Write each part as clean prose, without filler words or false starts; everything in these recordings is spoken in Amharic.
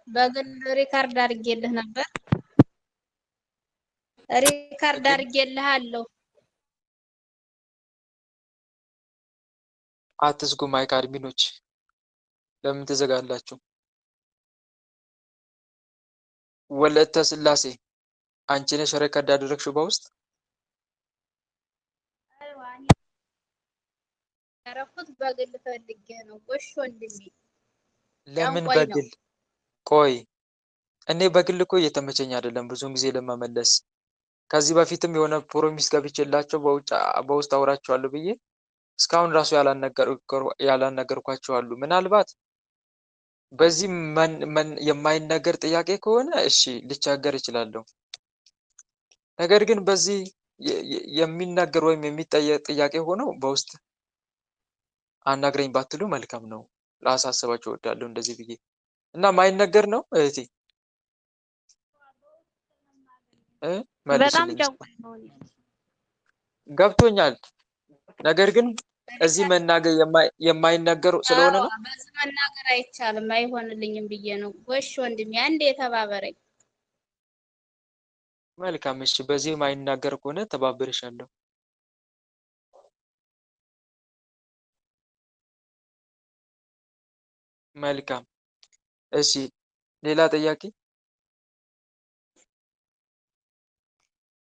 በግል ሪካርድ አድርጌልህ ነበር። ሪካርድ በግል አድርጌልሃለሁ። አትዝጉ። ማይክ አድሚኖች ለምን ትዘጋላችሁ? ወለተ ስላሴ አንቺ ነሽ ሪካርድ ያደረግሽው በውስጥ? ያረኩት በግል ፈልጌ ነው። ጎሽ ወንድሜ ለምን ጨንቆኝ ነው። በግል? ቆይ እኔ በግል እኮ እየተመቸኝ አይደለም ብዙውን ጊዜ ለመመለስ። ከዚህ በፊትም የሆነ ፕሮሚስ ገብቼላቸው በውስጥ አውራቸዋለሁ ብዬ እስካሁን ራሱ ያላነገርኳቸው አሉ። ምናልባት በዚህ የማይነገር ጥያቄ ከሆነ እሺ ልቻገር እችላለሁ። ነገር ግን በዚህ የሚናገር ወይም የሚጠየቅ ጥያቄ ሆነው በውስጥ አናግረኝ ባትሉ መልካም ነው። ላሳስባችሁ እወዳለሁ እንደዚህ ብዬ እና ማይነገር ነው እህቴ በጣም መልሽልኝ። ጨንቆኝ ነው። ገብቶኛል። ነገር ግን እዚህ መናገር የማይነገር ስለሆነ አዎ ነው። በዚህ መናገር አይቻልም፣ አይሆንልኝም ብዬ ነው። ጎሽ ወንድሜ አንዴ የተባበረኝ። መልካም እሺ፣ በዚህ የማይናገር ከሆነ ተባብርሻለሁ። መልካም እሺ፣ ሌላ ጥያቄ?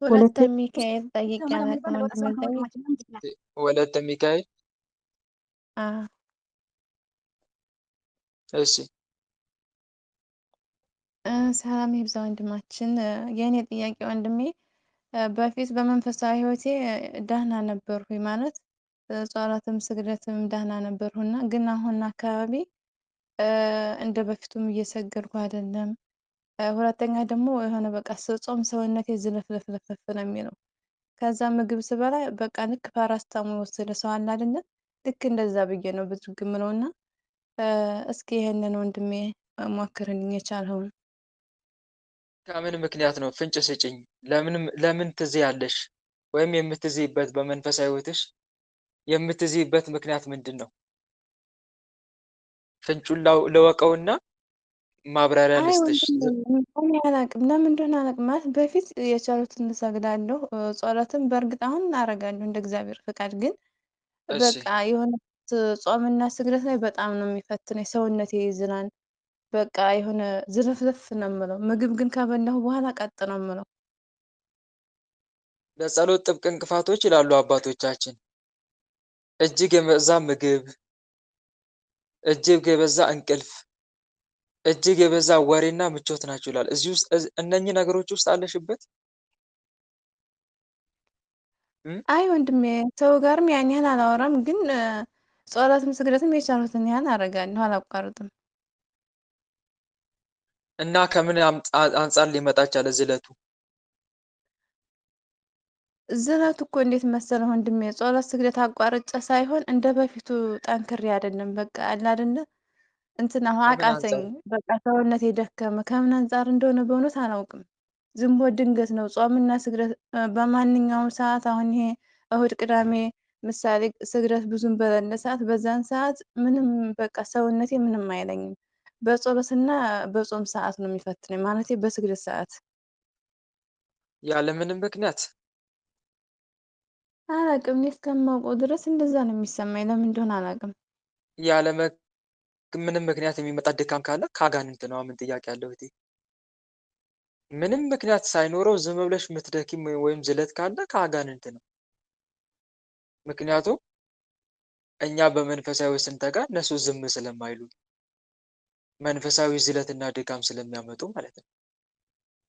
ወለተ ሚካኤል ጠይቄ አላውቅም። ወንድሜ ጠይቅ። ወለተ ሚካኤል እሺ። ሰላም ይብዛ ወንድማችን። የእኔ ጥያቄ ወንድሜ በፊት በመንፈሳዊ ሕይወቴ ደህና ነበርኩኝ ማለት ጸሎትም ስግደትም ደህና ነበርሁና ግን አሁን አካባቢ እንደ በፊቱም እየሰገድኩ አይደለም። ሁለተኛ ደግሞ የሆነ በቃ ስጾም ሰውነቴ ዝልፍልፍልፍ ነው የሚለው። ከዛ ምግብ ስበላ በቃ ልክ ፓራስታሞል የወሰደ ሰው አለ አይደለ? ልክ እንደዛ ብዬ ነው ብድግ ምለውና እስኪ ይሄንን ወንድሜ ሞክርልኝ የቻልኸውን። ከምን ምክንያት ነው? ፍንጭ ስጭኝ። ለምን ትዝ ያለሽ ወይም የምትዝይበት በመንፈሳዊ ሕይወትሽ የምትዝይበት ምክንያት ምንድን ነው? ፍንጩን ለወቀውና ማብራሪያ አይ ልስጥሽ። ወንድሜ እኔ አላቅም፣ ለምን እንደሆነ አላቅም። ማለት በፊት የቻሉትን እሰግዳለሁ፣ ጸሎትም በእርግጥ አሁን አደርጋለሁ እንደ እግዚአብሔር ፈቃድ። ግን እሺ በቃ የሆነ ጾምና ስግደት ላይ በጣም ነው የሚፈትነኝ። ሰውነቴ ይዝላል። በቃ የሆነ ዝልፍልፍ ነው የምለው። ምግብ ግን ከበላሁ በኋላ ቀጥ ነው የምለው። ለጸሎት ጥብቅ እንቅፋቶች ይላሉ አባቶቻችን እጅግ የበዛ ምግብ፣ እጅግ የበዛ እንቅልፍ፣ እጅግ የበዛ ወሬና ምቾት ናቸው ይላል። እዚህ ውስጥ እነኚህ ነገሮች ውስጥ አለሽበት? አይ ወንድሜ ሰው ጋርም ያን ያህል አላወራም፣ ግን ጸሎትም ስግደትም የቻሉትን ያህል አደርጋለሁ፣ አላቋርጥም። እና ከምን አንጻር ሊመጣ ቻለ ዝለቱ? ዝለቱ እኮ እንዴት መሰለህ ወንድሜ፣ ጸሎት ስግደት አቋርጬ ሳይሆን እንደ በፊቱ ጠንክሬ አይደለም። በቃ አለ አይደለ እንትን አሁን ከምን አቃተኝ። አንጻር? በቃ ሰውነቴ ደከመ። ከምን አንጻር እንደሆነ በእውነት አላውቅም። ዝም ብሎ ድንገት ነው። ጾምና ስግደት በማንኛውም ሰዓት አሁን ይሄ እሁድ፣ ቅዳሜ ምሳሌ ስግደት ብዙም በሌለ ሰዓት በዛን ሰዓት ምንም በቃ ሰውነቴ ምንም አይለኝም። በጸሎትና በጾም ሰዓት ነው የሚፈትነኝ፣ ማለቴ በስግደት ሰዓት። ያለምንም ምክንያት አላውቅም፣ እኔ እስከማውቀው ድረስ እንደዛ ነው የሚሰማኝ። ለምን እንደሆነ አላውቅም። ያለ ምንም ምክንያት የሚመጣ ድካም ካለ ከአጋንንት ነው። ምን ጥያቄ አለው እህቴ? ምንም ምክንያት ሳይኖረው ዝም ብለሽ የምትደኪም ወይም ዝለት ካለ ከአጋንንት ነው። ምክንያቱም እኛ በመንፈሳዊ ስንተጋ እነሱ ዝም ስለማይሉ መንፈሳዊ ዝለትና ድካም ስለሚያመጡ ማለት ነው።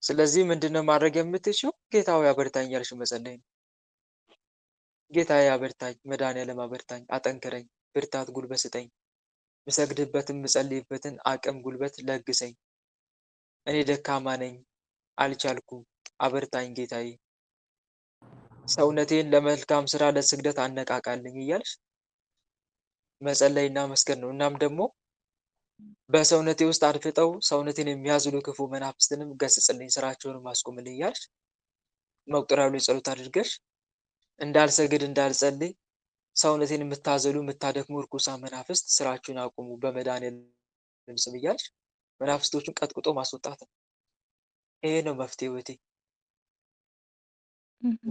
ስለዚህ ምንድነው ማድረግ የምትችው? ጌታ ሆይ አበርታኝ እያልሽ መጸለይ ነው። ጌታዬ አበርታኝ፣ መድኃኒዓለም አበርታኝ፣ አጠንክረኝ፣ ብርታት ጉልበት ስጠኝ፣ ምሰግድበትን ምጸልይበትን አቅም ጉልበት ለግሰኝ፣ እኔ ደካማ ነኝ፣ አልቻልኩም፣ አበርታኝ ጌታዬ፣ ሰውነቴን ለመልካም ስራ ለስግደት አነቃቃልኝ እያልሽ መጸለይና መስገድ ነው። እናም ደግሞ በሰውነቴ ውስጥ አድፍጠው ሰውነቴን የሚያዝሉ ክፉ መናፍስትንም ገስጽልኝ፣ ስራቸውንም አስቁምልኝ እያልሽ መቁጠሪያው ላይ ጸሎት አድርገሽ እንዳልሰግድ እንዳልጸልይ ሰውነቴን የምታዘሉ የምታደክሙ እርኩሳን መናፍስት ስራችሁን አቁሙ በመድኃኒዓለም ስም እያልሽ መናፍስቶቹን ቀጥቅጦ ማስወጣት ነው። ይሄ ነው መፍትሄው እህቴ።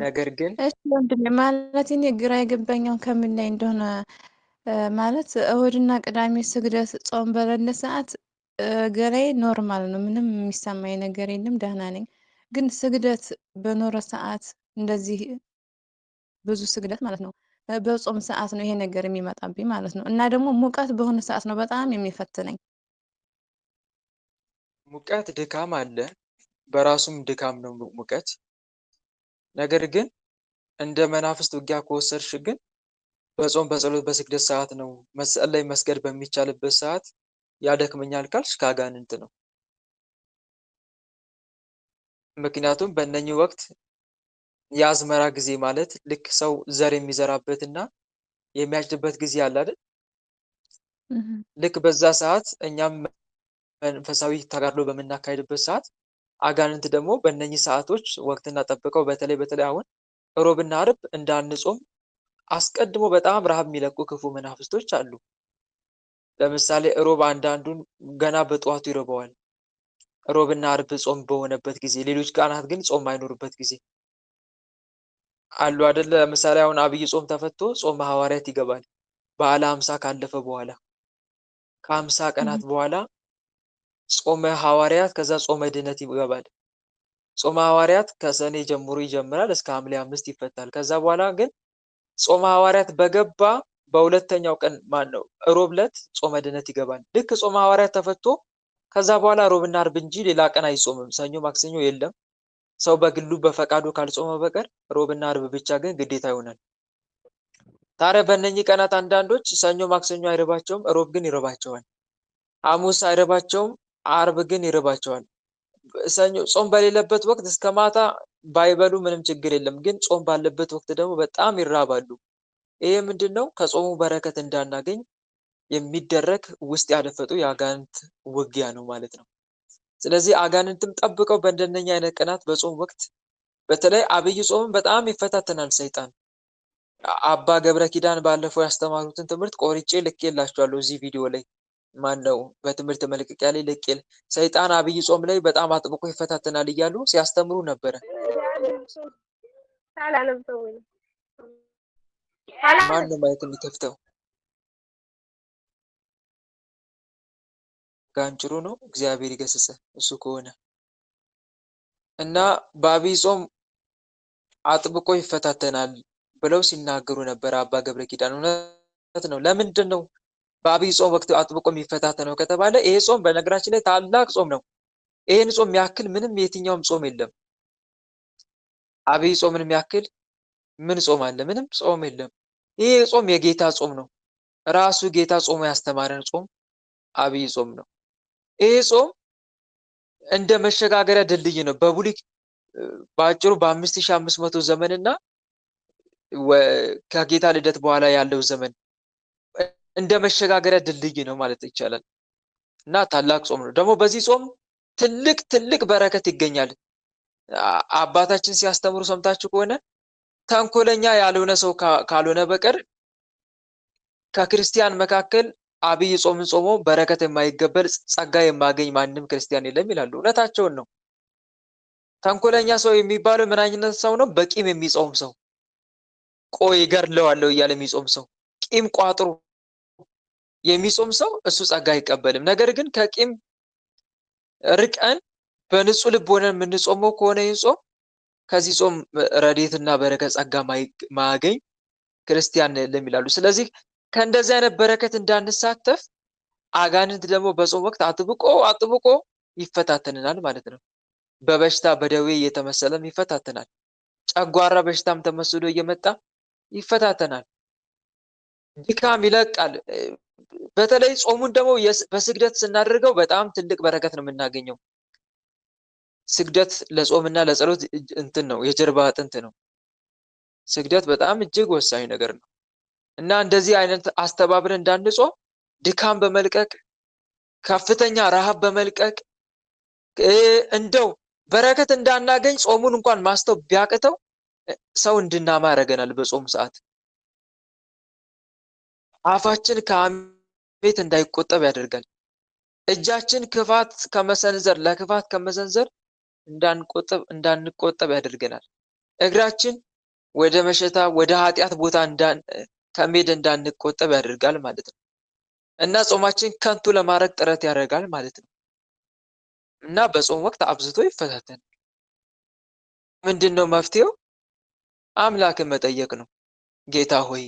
ነገር ግን እሺ ወንድሜ፣ ማለት እኔ ግራ የገባኛው ከምን ላይ እንደሆነ ማለት እሁድና ቅዳሜ ስግደት ጾም በሌለ ሰዓት ገላዬ ኖርማል ነው፣ ምንም የሚሰማኝ ነገር የለም፣ ደህና ነኝ። ግን ስግደት በኖረ ሰዓት እንደዚህ ብዙ ስግደት ማለት ነው በጾም ሰዓት ነው ይሄ ነገር የሚመጣብኝ ማለት ነው። እና ደግሞ ሙቀት በሆነ ሰዓት ነው በጣም የሚፈትነኝ። ሙቀት ድካም አለ፣ በራሱም ድካም ነው ሙቀት። ነገር ግን እንደ መናፍስት ውጊያ ከወሰድሽ ግን በጾም በጸሎት በስግደት ሰዓት ነው መጸለይ መስገድ በሚቻልበት ሰዓት ያደክመኛል ካልሽ ከአጋንንት ነው። ምክንያቱም በእነኚህ ወቅት የአዝመራ ጊዜ ማለት ልክ ሰው ዘር የሚዘራበትና የሚያጭድበት ጊዜ አለ አይደል? ልክ በዛ ሰዓት እኛም መንፈሳዊ ተጋድሎ በምናካሄድበት ሰዓት አጋንንት ደግሞ በእነኚህ ሰዓቶች ወቅትና ጠብቀው በተለይ አሁን ሮብና አርብ እንዳንጾም አስቀድሞ በጣም ረሃብ የሚለቁ ክፉ መናፍስቶች አሉ። ለምሳሌ ሮብ አንዳንዱን ገና በጠዋቱ ይርበዋል። ሮብና አርብ ጾም በሆነበት ጊዜ፣ ሌሎች ቀናት ግን ጾም አይኖርበት ጊዜ አሉ አይደለ? ለምሳሌ አሁን አብይ ጾም ተፈቶ ጾመ ሐዋርያት ይገባል። በዓለ ሃምሳ ካለፈ በኋላ ከ50 ቀናት በኋላ ጾመ ሐዋርያት፣ ከዛ ጾመ ድነት ይገባል። ጾመ ሐዋርያት ከሰኔ ጀምሮ ይጀምራል እስከ ሐምሌ 5 ይፈታል። ከዛ በኋላ ግን ጾመ ሐዋርያት በገባ በሁለተኛው ቀን ነው ሮብ ዕለት ጾመ ድነት ይገባል። ልክ ጾመ ሐዋርያት ተፈቶ ከዛ በኋላ ሮብና አርብ እንጂ ሌላ ቀን አይጾምም። ሰኞ ማክሰኞ የለም። ሰው በግሉ በፈቃዱ ካልጾመ በቀር ሮብና አርብ ብቻ ግን ግዴታ ይሆናል። ታዲያ በእነኚህ ቀናት አንዳንዶች ሰኞ ማክሰኞ አይረባቸውም፣ ሮብ ግን ይረባቸዋል። ሐሙስ አይረባቸውም፣ አርብ ግን ይረባቸዋል። ሰኞ ጾም በሌለበት ወቅት እስከ ማታ ባይበሉ ምንም ችግር የለም። ግን ጾም ባለበት ወቅት ደግሞ በጣም ይራባሉ። ይሄ ምንድነው? ከጾሙ በረከት እንዳናገኝ የሚደረግ ውስጥ ያደፈጡ የአጋንንት ውጊያ ነው ማለት ነው። ስለዚህ አጋንንትም ጠብቀው በእንደነኛ አይነት ቀናት በጾም ወቅት በተለይ አብይ ጾምን በጣም ይፈታተናል ሰይጣን። አባ ገብረ ኪዳን ባለፈው ያስተማሩትን ትምህርት ቆርጬ ልኬላችኋለሁ እዚህ ቪዲዮ ላይ ማነው በትምህርት መልቀቂያ ላይ ልኬል ሰይጣን አብይ ጾም ላይ በጣም አጥብቆ ይፈታተናል እያሉ ሲያስተምሩ ነበረ። ማን ነው ማየት የሚከፍተው? ጋንጭሩ ነው። እግዚአብሔር ይገስጽ እሱ ከሆነ እና በአብይ ጾም አጥብቆ ይፈታተናል ብለው ሲናገሩ ነበር አባ ገብረ ኪዳን። እውነት ነው። ለምንድን ነው በአብይ ጾም ወቅት አጥብቆ የሚፈታተነው ከተባለ ይሄ ጾም በነገራችን ላይ ታላቅ ጾም ነው። ይሄን ጾም የሚያክል ምንም የትኛውም ጾም የለም። አብይ ጾምን የሚያክል ምን ጾም አለ? ምንም ጾም የለም። ይሄ ጾም የጌታ ጾም ነው። ራሱ ጌታ ጾሙ ያስተማረን ጾም አብይ ጾም ነው። ይሄ ጾም እንደ መሸጋገሪያ ድልድይ ነው። በብሉይ በአጭሩ በ5500 ዘመንና ከጌታ ልደት በኋላ ያለው ዘመን እንደ መሸጋገሪያ ድልድይ ነው ማለት ይቻላል። እና ታላቅ ጾም ነው። ደግሞ በዚህ ጾም ትልቅ በረከት ይገኛል። አባታችን ሲያስተምሩ ሰምታችሁ ከሆነ ተንኮለኛ ያልሆነ ሰው ካልሆነ በቀር ከክርስቲያን መካከል አብይ ጾምን ጾሞ በረከት የማይገበል ጸጋ የማገኝ ማንም ክርስቲያን የለም ይላሉ። እውነታቸውን ነው። ተንኮለኛ ሰው የሚባለው ምን አይነት ሰው ነው? በቂም የሚጾም ሰው፣ ቆይ እገድለዋለሁ እያለ የሚጾም ሰው፣ ቂም ቋጥሮ የሚጾም ሰው እሱ ጸጋ አይቀበልም። ነገር ግን ከቂም ርቀን በንጹህ ልብ ሆነን የምንጾመው ከሆነ ይህ ጾም ከዚህ ጾም ረድኤትና በረከት ጸጋ ማያገኝ ክርስቲያን የለም ይላሉ። ስለዚህ ከእንደዚህ አይነት በረከት እንዳንሳተፍ አጋንንት ደግሞ በጾም ወቅት አጥብቆ ይፈታተንናል ማለት ነው። በበሽታ በደዌ እየተመሰለም ይፈታተናል። ጨጓራ በሽታም ተመስሎ እየመጣ ይፈታተናል። ድካም ይለቃል። በተለይ ጾሙን ደግሞ በስግደት ስናደርገው በጣም ትልቅ በረከት ነው የምናገኘው። ስግደት ለጾምና ለጸሎት እንትን ነው፣ የጀርባ አጥንት ነው። ስግደት በጣም እጅግ ወሳኝ ነገር ነው እና እንደዚህ አይነት አስተባብረን እንዳንጾም ድካም በመልቀቅ ከፍተኛ ረሃብ በመልቀቅ እንደው በረከት እንዳናገኝ ጾሙን እንኳን ማስተው ቢያቅተው ሰው እንድናማ ያደርገናል። በጾም ሰዓት አፋችን ከሐሜት እንዳይቆጠብ ያደርጋል። እጃችን ለክፋት ከመሰንዘር እንዳንቆጠብ ያደርገናል። እግራችን ወደ መሸታ ወደ ኃጢአት ቦታ ከመሄድ እንዳንቆጠብ ያደርጋል ማለት ነው። እና ጾማችን ከንቱ ለማድረግ ጥረት ያደርጋል ማለት ነው። እና በጾም ወቅት አብዝቶ ይፈታተናል። ምንድነው መፍትሄው? አምላክን መጠየቅ ነው። ጌታ ሆይ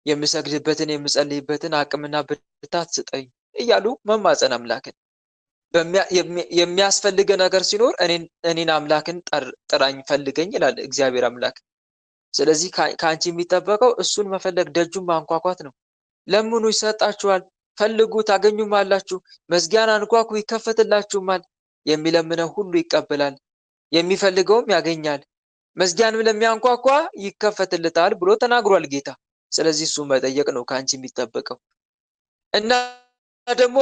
የምሰግድበትን የምጸልይበትን አቅምና ብርታት ስጠኝ እያሉ መማፀን አምላክን። የሚያስፈልገ ነገር ሲኖር እኔን አምላክን ጥራኝ ፈልገኝ ይላል እግዚአብሔር አምላክ። ስለዚህ ከአንቺ የሚጠበቀው እሱን መፈለግ፣ ደጁን ማንኳኳት ነው። ለምኑ ይሰጣችኋል፣ ፈልጉ ታገኙማላችሁ፣ መዝጊያን አንኳኩ ይከፈትላችሁማል። የሚለምነው ሁሉ ይቀበላል፣ የሚፈልገውም ያገኛል፣ መዝጊያንም ለሚያንኳኳ ይከፈትልታል ብሎ ተናግሯል ጌታ። ስለዚህ እሱን መጠየቅ ነው ከአንቺ የሚጠበቀው። እና ደግሞ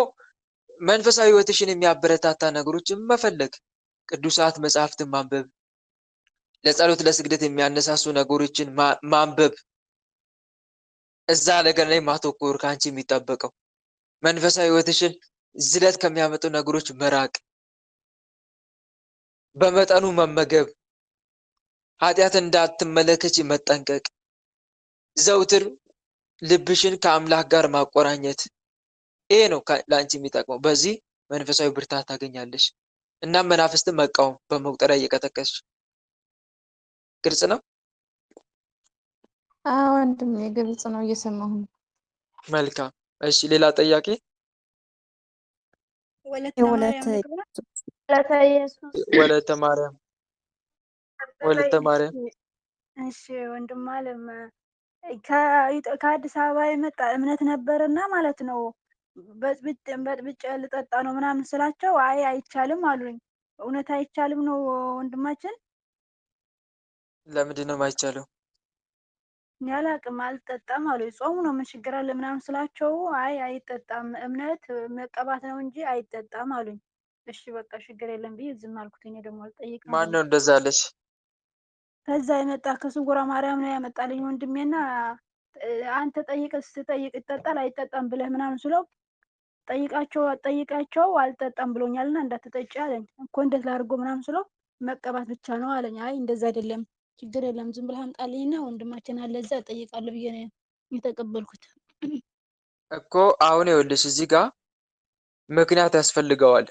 መንፈሳዊ ሕይወትሽን የሚያበረታታ ነገሮችን መፈለግ፣ ቅዱሳት መጽሐፍትን ማንበብ፣ ለጸሎት ለስግደት የሚያነሳሱ ነገሮችን ማንበብ፣ እዛ ነገር ላይ ማተኮር ከአንቺ የሚጠበቀው። መንፈሳዊ ሕይወትሽን ዝለት ከሚያመጡ ነገሮች መራቅ፣ በመጠኑ መመገብ፣ ኃጢአት እንዳትመለከች መጠንቀቅ፣ ዘውትር ልብሽን ከአምላክ ጋር ማቆራኘት። ይሄ ነው ለአንቺ የሚጠቅመው። በዚህ መንፈሳዊ ብርታት ታገኛለሽ። እና መናፍስትን መቃወም በመቁጠሪያ እየቀጠቀስሽ። ግልጽ ነው? አዎ ወንድሜ ግልጽ ነው፣ እየሰማሁ ነው። መልካም። እሺ ሌላ ጥያቄ? ወለተ የወለተ ኢየሱስ ወለተ ማርያም ወለተ ማርያም። እሺ ወንድም አለም ከአዲስ አበባ የመጣ እምነት ነበርና ማለት ነው። በጥብጬ ልጠጣ ነው ምናምን ስላቸው አይ አይቻልም አሉኝ። እውነት አይቻልም ነው ወንድማችን? ለምንድን ነው የማይቻለው? እኔ አላቅም፣ አልጠጣም አሉኝ። ጾሙ ነው ምን ችግር አለ ምናምን ስላቸው አይ አይጠጣም፣ እምነት መቀባት ነው እንጂ አይጠጣም አሉኝ። እሺ በቃ ችግር የለም ብዬ ዝም አልኩት። እኔ ደግሞ አልጠይቅም። ማን ነው እንደዛ አለሽ? ከዛ የመጣ ከስውሯ ማርያም ነው ያመጣልኝ ወንድሜና አንተ ስትጠይቅ ይጠጣል አይጠጣም ብለህ ምናምን ስለው ጠይቃቸው አልጠጣም ብሎኛልና እንዳትጠጪ አለኝ። እኮ እንዴት ላድርጎ ምናምን ስለው መቀባት ብቻ ነው አለኝ። አይ እንደዛ አይደለም ችግር የለም ዝም ብለህ አምጣልኝና ወንድማችን አለ እዛ እጠይቃለሁ ብዬ ነው የተቀበልኩት። እኮ አሁን ይኸውልሽ እዚህ ጋር ምክንያት ያስፈልገዋል።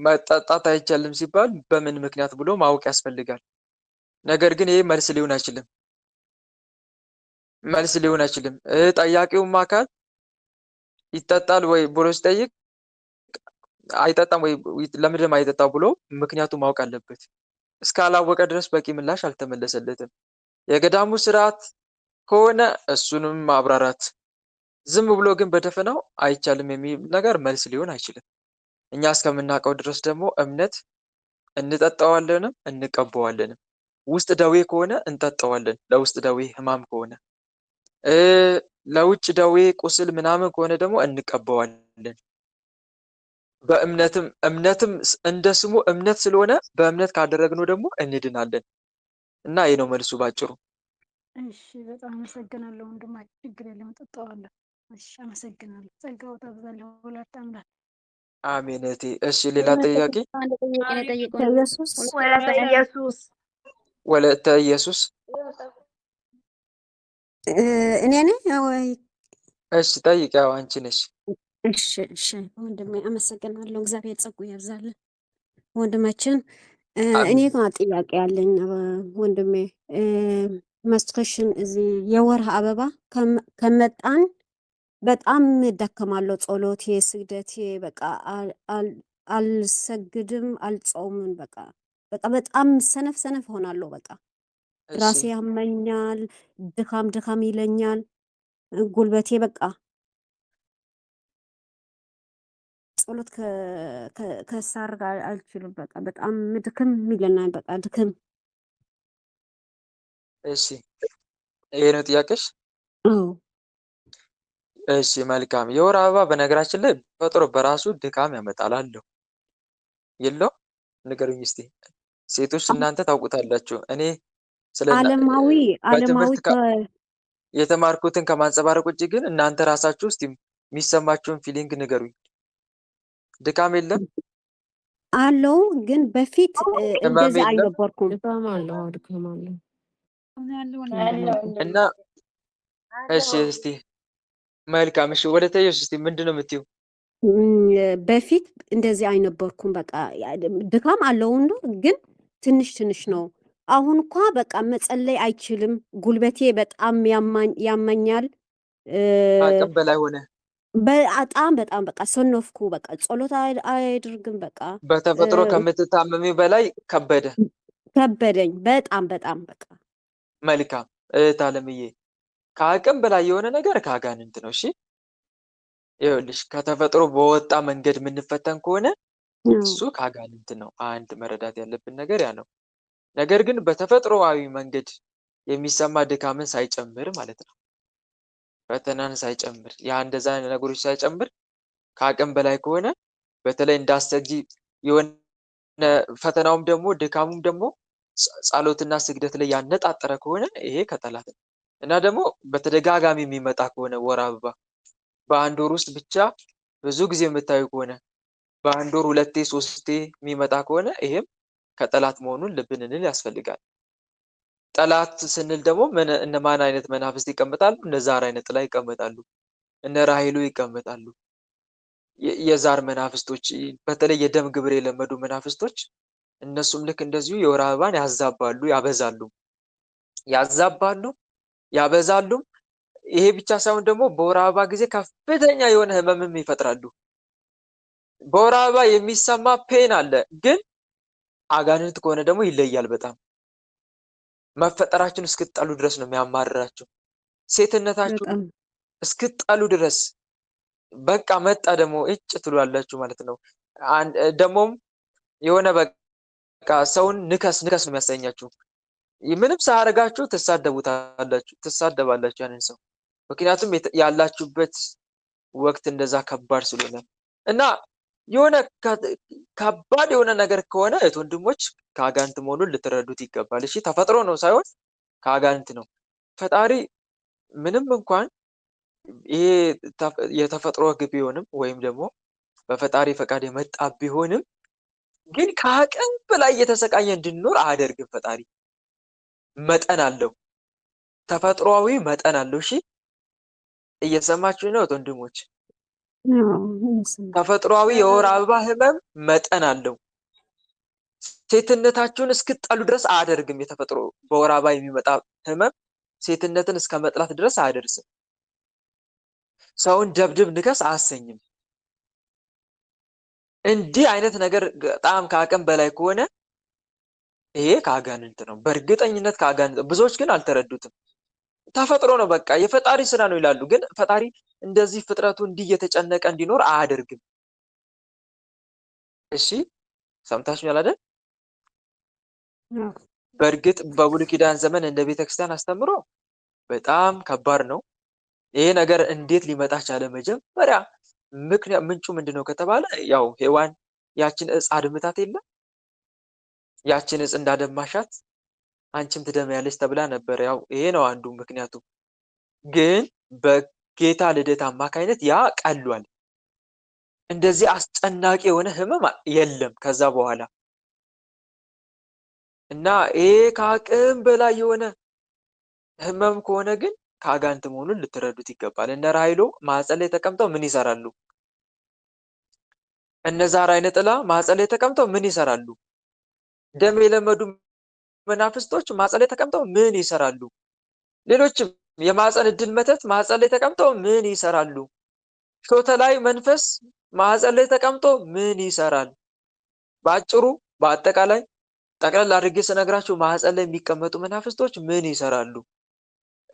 መጠጣት አይቻልም ሲባል በምን ምክንያት ብሎ ማወቅ ያስፈልጋል። ነገር ግን ይሄ መልስ ሊሆን አይችልም። ጠያቂውም አካል ይጠጣል ወይ ብሎ ሲጠይቅ አይጠጣም ወይ ለምንድን አይጠጣው ብሎ ምክንያቱ ማወቅ አለበት። እስካላወቀ ድረስ በቂ ምላሽ አልተመለሰለትም። የገዳሙ ስርዓት ከሆነ እሱንም ማብራራት፣ ዝም ብሎ ግን በደፈናው አይቻልም የሚል ነገር መልስ ሊሆን አይችልም። እኛ እስከምናውቀው ድረስ ደግሞ እምነት እንጠጣዋለንም እንቀበዋለንም። ውስጥ ደዌ ከሆነ እንጠጣዋለን፣ ለውስጥ ደዌ ህማም ከሆነ፣ ለውጭ ደዌ ቁስል ምናምን ከሆነ ደግሞ እንቀበዋለን። እምነትም እንደ ስሙ እምነት ስለሆነ በእምነት ካደረግነው ደግሞ እንድናለን። እና ይህ ነው መልሱ ባጭሩ። እሺ በጣም አመሰግናለሁ ወንድማ፣ ችግር የለም እጠጣዋለሁ። እሺ አመሰግናለሁ። ጸጋው ታብዛለህ ወላዲተ አምላክ። አሜን እህቴ። እሺ ሌላ ጥያቄ? ወለተ ኢየሱስ እኔ ነኝ ወይ? እሺ ጠይቂ። ያው አንቺ ነሽ። እሺ ወንድሜ አመሰግናለሁ። እግዚአብሔር ጸጉ ያብዛልን ወንድማችን። እኔ ጋር ጥያቄ ያለኝ ወንድሜ፣ መስክሽን እዚህ የወርሃ አበባ ከመጣን በጣም እዳከማለሁ። ጸሎቴ፣ ስግደቴ በቃ አልሰግድም፣ አልጾምም። በቃ በጣም ሰነፍ ሆናለሁ። በቃ ራሴ ያመኛል፣ ድካም ይለኛል፣ ጉልበቴ በቃ ጸሎት ከሳር ጋር አልችልም። በቃ በጣም ድክም ይለናል። በቃ ድክም። እሺ ይሄ ነው ጥያቄሽ? እሺ መልካም። የወር አበባ በነገራችን ላይ ፈጥሮ በራሱ ድካም ያመጣል አለው የለው? ንገሩኝ እስቲ ሴቶች፣ እናንተ ታውቁታላችሁ። እኔ ስለ ዓለማዊ የተማርኩትን ከማንጸባረቅ ውጭ ግን እናንተ ራሳችሁ እስቲ የሚሰማችሁን ፊሊንግ ንገሩኝ። ድካም የለም፣ አለው ግን በፊት ህመም እንደዚህ የለም አልነበርኩም። ድካም አለው። ድካም አለው። እና እሺ እስቲ መልካም እሺ ወደ ተየሽ እስቲ ምንድነው የምትይው? በፊት እንደዚህ አይነበርኩም። በቃ ድካም አለው እንዶ ግን ትንሽ ትንሽ ነው። አሁን እንኳ በቃ መጸለይ አይችልም። ጉልበቴ በጣም ያመኛል። አቅም በላይ ሆነ። በጣም በቃ ሰነፍኩ። በቃ ጸሎት አያድርግም። በቃ በተፈጥሮ ከምትታመሚ በላይ ከበደኝ በጣም በቃ መልካም እህት አለምዬ፣ ከአቅም በላይ የሆነ ነገር ከአጋንንት ነው። እሺ ይኸውልሽ ከተፈጥሮ በወጣ መንገድ የምንፈተን ከሆነ እሱ ከአጋንንት ነው። አንድ መረዳት ያለብን ነገር ያ ነው። ነገር ግን በተፈጥሮአዊ መንገድ የሚሰማ ድካምን ሳይጨምር ማለት ነው፣ ፈተናን ሳይጨምር ያ እንደዛ ነገሮች ሳይጨምር ከአቅም በላይ ከሆነ በተለይ እንዳሰጊ የሆነ ፈተናውም ደግሞ ድካሙም ደግሞ ጸሎትና ስግደት ላይ ያነጣጠረ ከሆነ ይሄ ከጠላት ነው። እና ደግሞ በተደጋጋሚ የሚመጣ ከሆነ ወር አበባ በአንድ ወር ውስጥ ብቻ ብዙ ጊዜ የምታዩ ከሆነ በአንድ ወር 2 3 የሚመጣ ከሆነ ይሄም ከጠላት መሆኑን ልብ ልንል ያስፈልጋል። ጠላት ስንል ደግሞ እነማን አይነት መናፍስት ይቀመጣሉ? እነ ዛር አይነት ጥላ ይቀመጣሉ፣ እነ ራሄሉ ይቀመጣሉ። የዛር መናፍስቶች በተለይ የደም ግብር የለመዱ መናፍስቶች እነሱም ልክ እንደዚሁ የወር አበባን ያዛባሉ፣ ያበዛሉ። ይሄ ብቻ ሳይሆን ደግሞ በወር አበባ ጊዜ ከፍተኛ የሆነ ህመምም ይፈጥራሉ። በወር አበባ የሚሰማ ፔን አለ፣ ግን አጋንንት ከሆነ ደግሞ ይለያል በጣም። መፈጠራችሁን እስክትጠሉ ድረስ ነው የሚያማርራችሁ። ሴትነታችሁን እስክትጠሉ ድረስ በቃ መጣ ደግሞ እጭ ትሏላችሁ ማለት ነው። ደግሞም የሆነ በቃ ሰውን ንከስ ነው የሚያሰኛችሁ። ምንም ሳያደርጋችሁ ትሳደባላችሁ ያንን ሰው። ምክንያቱም ያላችሁበት ወቅት እንደዛ ከባድ ስለሆነ እና የሆነ ከባድ የሆነ ነገር ከሆነ እህት ወንድሞች ከአጋንንት መሆኑን ልትረዱት ይገባል። እሺ ተፈጥሮ ነው ሳይሆን ከአጋንንት ነው። ፈጣሪ ምንም እንኳን ይሄ የተፈጥሮ ህግ ቢሆንም ወይም ደግሞ በፈጣሪ ፈቃድ የመጣ ቢሆንም ግን ከአቅም በላይ እየተሰቃየ እንድንኖር አያደርግም። ፈጣሪ መጠን አለው፣ ተፈጥሯዊ መጠን አለው። እሺ እየሰማችሁ ነው ወንድሞች? ተፈጥሯዊ የወር አበባ ህመም መጠን አለው። ሴትነታችሁን እስክትጠሉ ድረስ አያደርግም። የተፈጥሮ በወር አበባ የሚመጣ ህመም ሴትነትን እስከ መጥላት ድረስ አያደርስም። ሰውን ደብድብ ንከስ አያሰኝም። እንዲህ አይነት ነገር በጣም ከአቅም በላይ ከሆነ ይሄ ከአጋንንት ነው፣ በእርግጠኝነት ከአጋንንት። ብዙዎች ግን አልተረዱትም። ተፈጥሮ ነው በቃ የፈጣሪ ስራ ነው ይላሉ። ግን ፈጣሪ እንደዚህ ፍጥረቱ እንዲህ እየተጨነቀ እንዲኖር አያደርግም። እሺ ሰምታችኋል አይደል? በእርግጥ በብሉይ ኪዳን ዘመን እንደ ቤተክርስቲያን አስተምሮ በጣም ከባድ ነው። ይሄ ነገር እንዴት ሊመጣ ቻለ? መጀመሪያ ምንጩ ምንድነው ከተባለ ያው ሔዋን ያችን እጽ አድምታት የለም? ያችን እጽ እንዳደማሻት አንቺም ትደሚያለሽ ተብላ ነበር። ያው ይሄ ነው አንዱ ምክንያቱ። ግን በጌታ ልደት አማካይነት ያ ቀሏል። እንደዚህ አስጨናቂ የሆነ ህመም የለም ከዛ በኋላ። እና ይሄ ከአቅም በላይ የሆነ ህመም ከሆነ ግን ከአጋንንት መሆኑን ልትረዱት ይገባል። እነ ራሄሎ ማህፀን ላይ ተቀምጠው ምን ይሰራሉ? እነ ዛር አይነ ጥላ ማህፀን ላይ ተቀምጠው ምን ይሰራሉ? ደም የለመዱ መናፍስቶች ማህፀን ላይ ተቀምጠው ምን ይሰራሉ? ሌሎችም የማህፀን እድል መተት ማህፀን ላይ ተቀምጠው ምን ይሰራሉ? ሾተ ላይ መንፈስ ማህፀን ላይ ተቀምጦ ምን ይሰራል? በአጭሩ በአጠቃላይ ጠቅላላ አድርጌ ስነግራችሁ ማህፀን ላይ የሚቀመጡ መናፍስቶች ምን ይሰራሉ?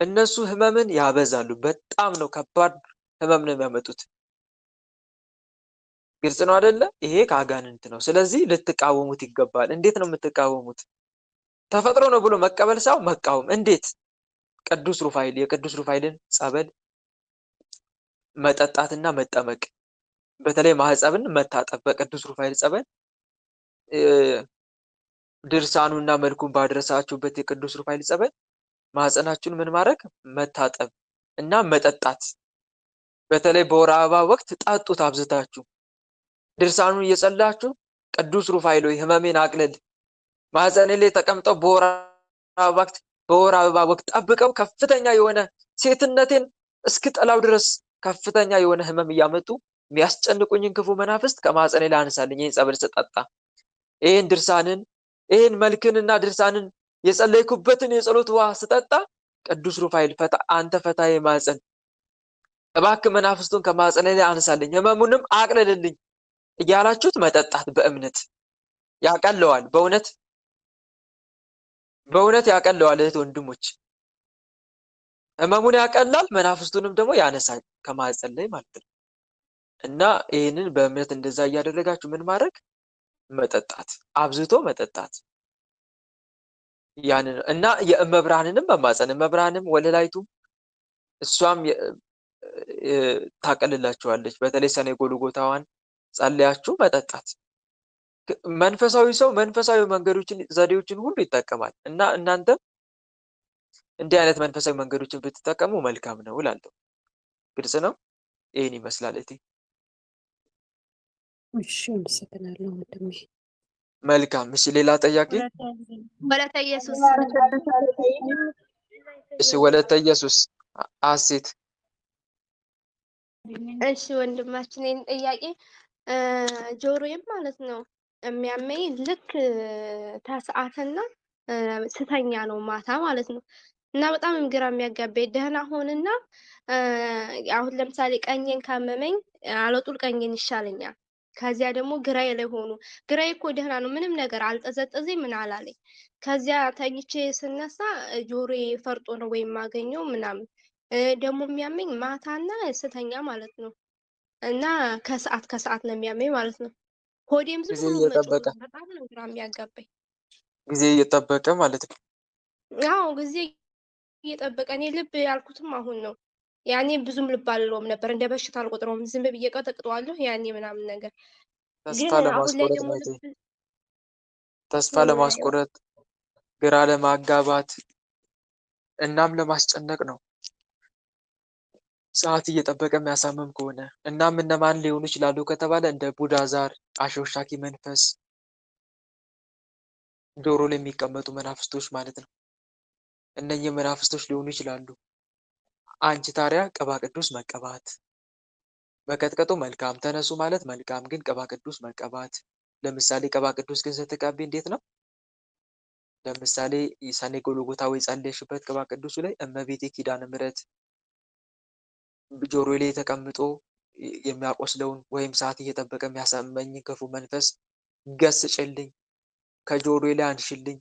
እነሱ ህመምን ያበዛሉ። በጣም ነው ከባድ ህመም ነው የሚያመጡት። ግልጽ ነው አይደለ? ይሄ ከአጋንንት ነው። ስለዚህ ልትቃወሙት ይገባል። እንዴት ነው የምትቃወሙት? ተፈጥሮ ነው ብሎ መቀበል ሳይሆን መቃወም። እንዴት? ቅዱስ ሩፋኤል የቅዱስ ሩፋኤልን ጸበል መጠጣትና መጠመቅ፣ በተለይ ማህፀብን መታጠብ በቅዱስ ሩፋኤል ጸበል፣ ድርሳኑና መልኩን ባደረሳችሁበት የቅዱስ ሩፋኤል ጸበል ማህፀናችሁን ምን ማድረግ? መታጠብ እና መጠጣት። በተለይ በወር አበባ ወቅት ጠጡት አብዝታችሁ። ድርሳኑን እየጸለያችሁ ቅዱስ ሩፋኤል ሆይ ህመሜን አቅልል፣ ማህፀኔ ላይ ተቀምጠው በወር አበባ ወቅት ጠብቀው ከፍተኛ የሆነ ሴትነቴን እስክጠላው ድረስ ከፍተኛ የሆነ ህመም እያመጡ የሚያስጨንቁኝን ክፉ መናፍስት ከማህፀኔ ላይ አንሳልኝ። ይህን ጸበል ስጠጣ ይህን መልክንና ድርሳንን የጸለይኩበትን የጸሎት ውሃ ስጠጣ ቅዱስ ሩፋኤል አንተ ፈታዬ ማህፀን እባክህ መናፍስቱን ከማህፀኔ ላይ አንሳልኝ፣ ህመሙንም አቅልልልኝ እያላችሁት መጠጣት በእምነት ያቀለዋል። በእውነት ያቀለዋል። እህት ወንድሞች፣ ህመሙን ያቀላል፣ መናፍስቱንም ደግሞ ያነሳል ከማህፀን ላይ ማለት ነው። እና ይህንን በእምነት እንደዛ እያደረጋችሁ ምን ማድረግ መጠጣት፣ አብዝቶ መጠጣት ያንን እና የእመብርሃንንም መማፀን እመብርሃንም ወለላይቱ እሷም ታቀልላችኋለች። በተለይ ሰኔ ጎልጎታዋን ጸልያችሁ መጠጣት። መንፈሳዊ ሰው መንፈሳዊ መንገዶችን ዘዴዎችን ሁሉ ይጠቀማል እና እናንተም እንዲህ አይነት መንፈሳዊ መንገዶችን ብትጠቀሙ መልካም ነው እላለሁ። ግልጽ ነው። ይህን ይመስላል እቴ። እሺ አመሰግናለሁ ወንድሜ። መልካም። እሺ ሌላ ጥያቄ? ወለተ ኢየሱስ እሺ ወለተ ኢየሱስ አሴት። እሺ ወንድማችን ይሄን ጥያቄ ጆሮዬም ማለት ነው የሚያመኝ ልክ ተሰዓትና ስተኛ ነው ማታ ማለት ነው። እና በጣም ግራ የሚያጋባኝ ደህና ሆንና አሁን ለምሳሌ ቀኝን ካመመኝ አለጡል ቀኝን ይሻለኛል። ከዚያ ደግሞ ግራዬ ላይ ሆኑ ግራዬ እኮ ደህና ነው ምንም ነገር አልጠዘጠዘኝ ምን አላለኝ። ከዚያ ተኝቼ ስነሳ ጆሮዬ ፈርጦ ነው ወይም ማገኘው ምናምን ደግሞ የሚያመኝ ማታና ስተኛ ማለት ነው። እና ከሰዓት ነው የሚያመኝ ማለት ነው። ሆዴም ዝም ብሎ እየጠበቀ በጣም ነው ግራ የሚያጋባኝ። ጊዜ እየጠበቀ ማለት ነው። አዎ ጊዜ እየጠበቀ እኔ ልብ ያልኩትም አሁን ነው። ያኔ ብዙም ልብ አልለውም ነበር፣ እንደ በሽታ አልቆጥረውም። ዝም ብዬ ቀጠቅጠዋለሁ ያኔ ምናምን ነገር። ተስፋ ግን አሁን ላይ ለማስቆረጥ ደግሞ ነው። ልብ ተስፋ ለማስቆረጥ፣ ግራ ለማጋባት እናም ለማስጨነቅ ነው። ሰዓት እየጠበቀ የሚያሳምም ከሆነ እናም እነማን ሊሆኑ ይችላሉ ከተባለ እንደ ቡዳ ዛር፣ አሾሻኪ መንፈስ፣ ጆሮ ላይ የሚቀመጡ መናፍስቶች ማለት ነው። እነኚህ መናፍስቶች ሊሆኑ ይችላሉ። አንቺ ታዲያ ቅባ ቅዱስ መቀባት መቀጥቀጡ መልካም፣ ተነሱ ማለት መልካም፣ ግን ቅባ ቅዱስ መቀባት። ለምሳሌ ቅባ ቅዱስ ግን ስትቀቢ እንዴት ነው? ለምሳሌ ሰኔ ጎልጎታ ወይ ጸለይሽበት ቅባ ቅዱሱ ላይ እመቤቴ ኪዳነ ምሕረት ጆሮ ላይ ተቀምጦ የሚያቆስለውን ወይም ሰዓት እየጠበቀ የሚያሳመኝ ክፉ መንፈስ ገስጭልኝ፣ ከጆሮ ላይ አንሽልኝ፣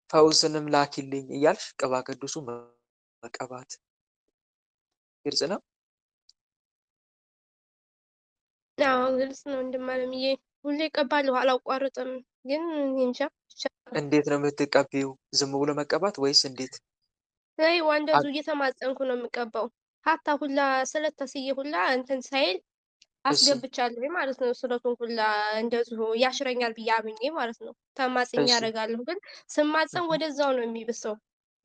ፈውስንም ላኪልኝ እያልሽ ቅባ ቅዱሱ መቀባት። ግልጽ ነው። አዎ ግልጽ ነው። እንደማለምዬ ሁሌ እቀባለሁ አላቋርጥም። ግን እንጃ እንዴት ነው የምትቀቢው? ዝም ብሎ መቀባት ወይስ እንዴት? ላይ እንደዙ እየተማጸንኩ ነው የምቀባው። ሀታ ሁላ ስለተስዬ ሁላ እንትን ሳይል አስገብቻለሁ ማለት ነው። ስለቱን ሁላ እንደዚሁ ያሽረኛል ብዬ አምኜ ማለት ነው ተማጽኛ ያደርጋለሁ። ግን ስማጸን ወደዛው ነው የሚብሰው።